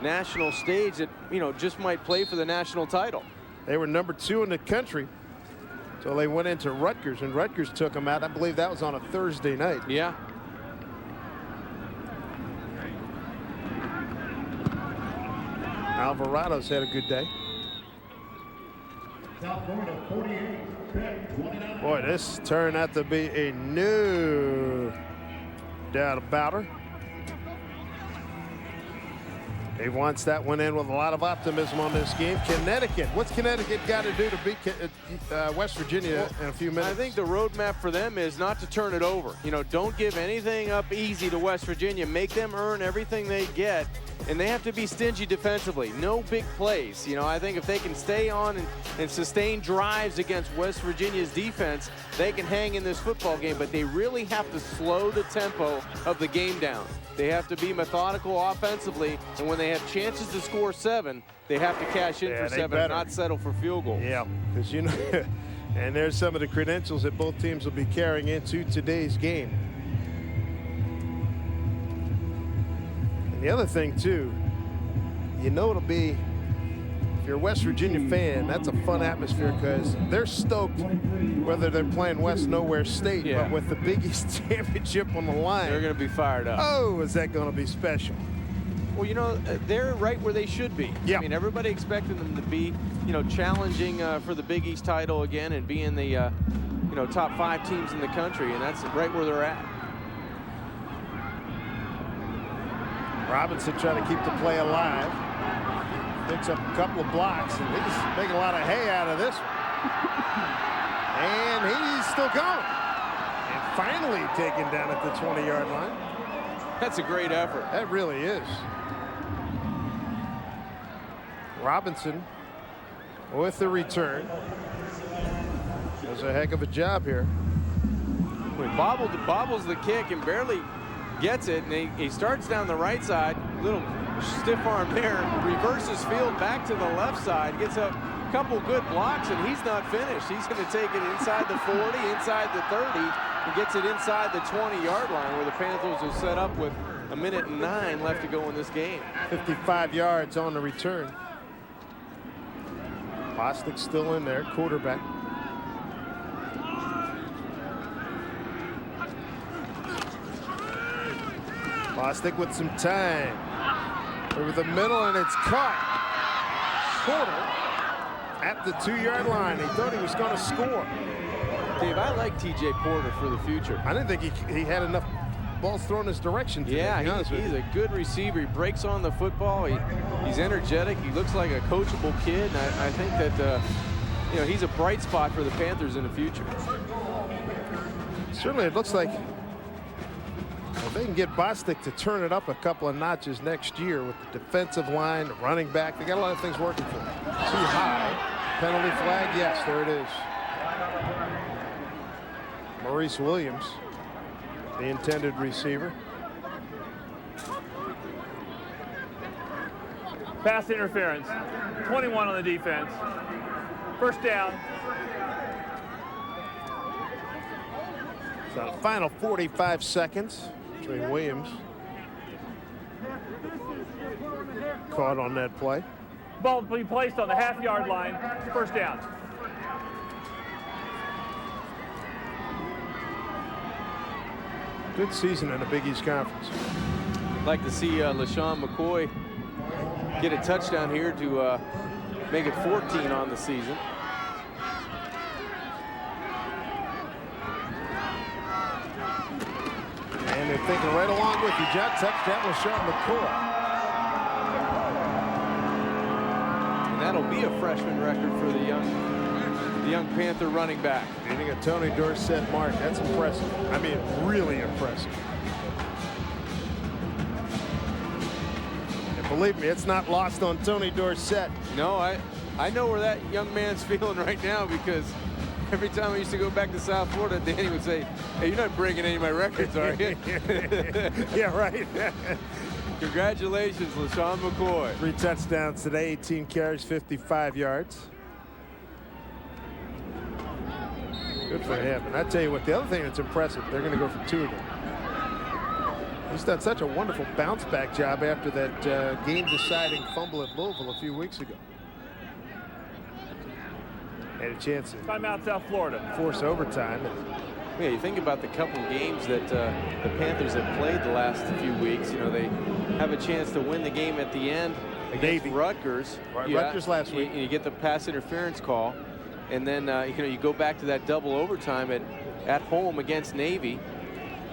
national stage that, you know, just might play for the national title. They were number 2 in the country. So they went into Rutgers, and Rutgers took them out. I believe that was on a Thursday night. Yeah. Alvarado's had a good day. South Florida 48, Pitt 29. Boy, this turned out to be a no doubt about her. Dave Wannstedt went in with a lot of optimism on this game. Connecticut, what's Connecticut got to do to beat West Virginia in a few minutes? I think the roadmap for them is not to turn it over. You know, don't give anything up easy to West Virginia. Make them earn everything they get, and they have to be stingy defensively. No big plays. You know, I think if they can stay on and sustain drives against West Virginia's defense, they can hang in this football game, but they really have to slow the tempo of the game down. They have to be methodical offensively, and when they have chances to score 7, they have to cash in for 7, not settle for field goals. Yeah, because, you know, and there's some of the credentials that both teams will be carrying into today's game. And the other thing, too, you know it'll be, if you're a West Virginia fan, that's a fun atmosphere because they're stoked whether they're playing West Nowhere State, but with the Big East Championship on the line. They're going to be fired up. Oh, is that going to be special? Well, you know, they're right where they should be. Yeah. I mean, everybody expected them to be, you know, challenging for the Big East title again and being the, you know, top 5 teams in the country, and that's right where they're at. Robinson trying to keep the play alive. Picks up a couple of blocks, and he's making a lot of hay out of this one. And he's still going. And finally taken down at the 20-yard line. That's a great effort. That really is. Robinson with the return. Does a heck of a job here. Bobbles the kick and barely gets it, and he starts down the right side, little stiff arm there, reverses field back to the left side, gets up couple good blocks, and he's not finished. He's going to take it inside the 40, inside the 30, and gets it inside the 20-yard line, where the Panthers will set up with 1:09 left to go in this game. 55 yards on the return. Bostic still in there, quarterback. Bostic with some time. Over the middle, and it's caught. Porter at the 2-yard line. He thought he was going to score. Dave, I like T.J. Porter for the future. I didn't think he had enough balls thrown his direction today. Yeah, he's a good receiver. He breaks on the football. He's energetic. He looks like a coachable kid. And I think that you know, he's a bright spot for the Panthers in the future. Certainly, it looks like if they can get Bostic to turn it up a couple of notches next year with the defensive line, the running back, they got a lot of things working for them. Too high. Penalty flag. Yes, there it is. Maurice Williams, the intended receiver. Pass interference. 21 on the defense. First down. So the final 45 seconds between Williams. Caught on that play. Ball will be placed on the half-yard line. First down. Good season in the Big East Conference. I'd like to see LaShawn McCoy get a touchdown here to make it 14 on the season. And they're thinking right along with you, Jack. Touchdown, LaShawn McCoy. And that'll be a freshman record for the young Panther running back. Beating a Tony Dorsett mark. That's impressive. I mean, really impressive. And believe me, it's not lost on Tony Dorsett. No, I know where that young man's feeling right now, because every time I used to go back to South Florida, Danny would say, "Hey, you're not breaking any of my records, are you?" Yeah, right. Congratulations, LaShawn McCoy. 3 touchdowns today, 18 carries, 55 yards. Good for him. And I tell you what, the other thing that's impressive, they're going to go for 2 again. He's done such a wonderful bounce back job after that game-deciding fumble at Louisville a few weeks ago. Had a chance to Timeout, South Florida. Force overtime. Yeah, you think about the couple of games that the Panthers have played the last few weeks. You know, they have a chance to win the game at the end against Rutgers. Rutgers last week. You get the pass interference call, and then you know, you go back to that double overtime at home against Navy,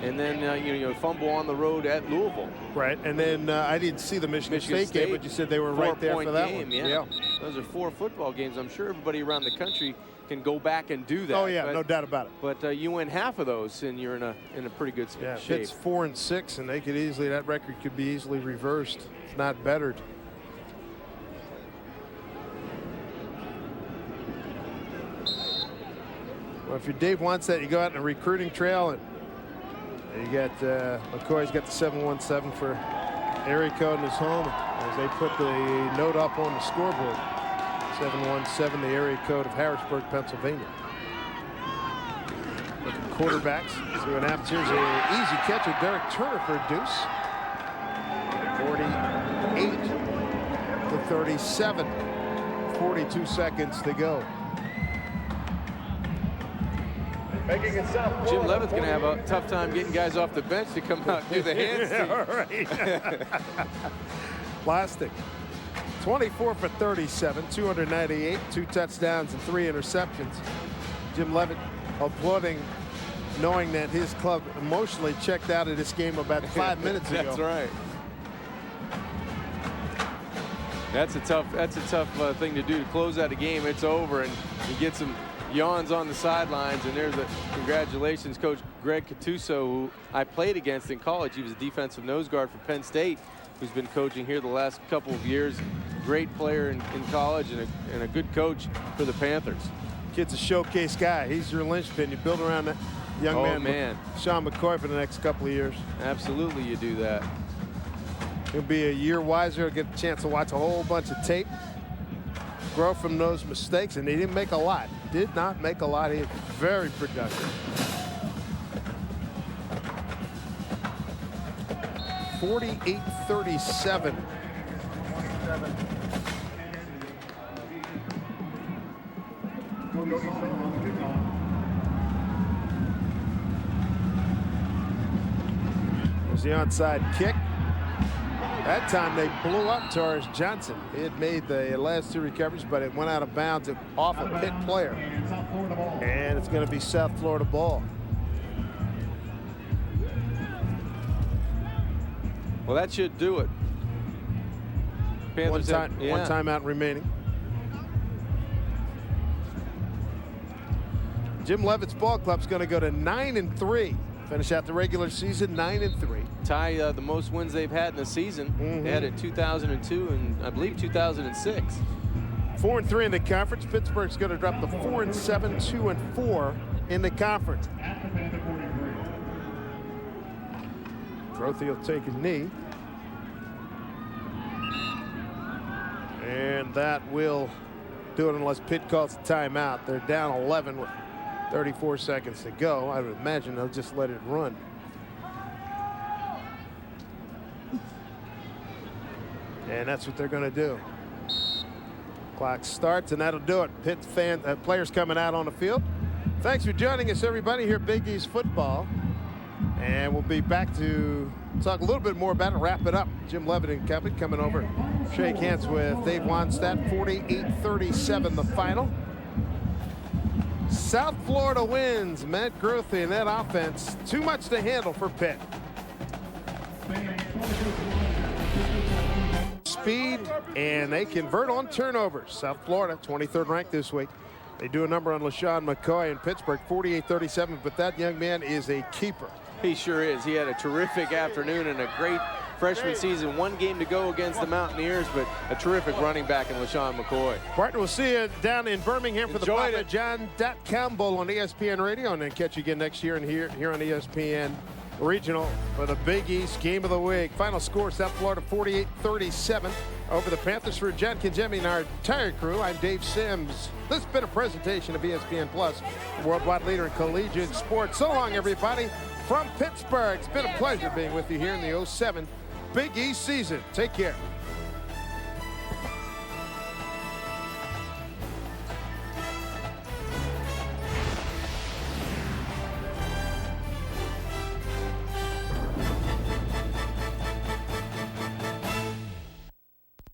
and then you fumble on the road at Louisville. Right, and then I didn't see the Michigan State game, but you said they were right there for that one. Yeah. Those are 4 football games. I'm sure everybody around the country can go back and do that. Oh yeah, no doubt about it. But you win half of those, and you're in a pretty good shape. Pitt's 4-6, and they could easily, that record could be easily reversed, if not bettered. Well, if you're Dave Wannstedt, you go out in a recruiting trail, and you got McCoy's got the 717 for area code in his home as they put the note up on the scoreboard. 717, the area code of Harrisburg, Pennsylvania. Looking quarterbacks, see what happens. Here's an easy catch of Derek Turner for a deuce. 48 to 37. 42 seconds to go. Jim Leavitt's going to have a tough time getting guys off the bench to come out and do the hands. Yeah, right. Plastic. 24 for 37, 298, 2 touchdowns and 3 interceptions. Jim Leavitt applauding, knowing that his club emotionally checked out of this game about 5 minutes ago. That's right. That's a tough thing to do, to close out a game. It's over, and you get some yawns on the sidelines, and there's a congratulations, Coach Greg Cattuso, who I played against in college. He was a defensive nose guard for Penn State, who's been coaching here the last couple of years. Great player in college and a good coach for the Panthers. Kid's a showcase guy. He's your linchpin. You build around that young man. Sean McCoy for the next couple of years. Absolutely, you do that. He'll be a year wiser. He'll get a chance to watch a whole bunch of tape. grow from those mistakes, and he didn't make a lot. Did not make a lot. He was very productive. 48-37. There's the onside kick. That time they blew up Taurus Johnson. He had made the last 2 recoveries, but it went out of bounds off a Pitt player. And it's going to be South Florida ball. Well, that should do it. One timeout remaining. Jim Leavitt's ball club's going to go to 9-3. Finish out the regular season 9-3. Tie the most wins they've had in the season. They had it 2002 and I believe 2006. 4-3 in the conference. Pittsburgh's going to drop to 4-7, 2-4 in the conference. Grothy will take a knee. And that will do it unless Pitt calls a timeout. They're down 11 with 34 seconds to go. I would imagine they'll just let it run. And that's what they're going to do. Clock starts, and that'll do it. Pitt players coming out on the field. Thanks for joining us, everybody, here at Big East Football. And we'll be back to talk a little bit more about it, wrap it up. Jim Leavitt and company coming over. Shake hands with Dave Wannstedt. 48-37 the final. South Florida wins. Matt Grothy and that offense, too much to handle for Pitt. Speed, and they convert on turnovers. South Florida, 23rd ranked this week. They do a number on LaShawn McCoy in Pittsburgh, 48-37, but that young man is a keeper. He sure is. He had a terrific afternoon and a great freshman season. 1 game to go against the Mountaineers, but a terrific running back in LaShawn McCoy. Partner, we'll see you down in Birmingham for the Papa John Campbell on ESPN Radio, and then catch you again next year and here on ESPN Regional for the Big East Game of the Week. Final score, South Florida 48-37 over the Panthers. For John Kinjemi and our entire crew, I'm Dave Sims. This has been a presentation of ESPN Plus, the worldwide leader in collegiate sports. So long, everybody, from Pittsburgh. It's been a pleasure being with you here in the 07 Big East season. Take care.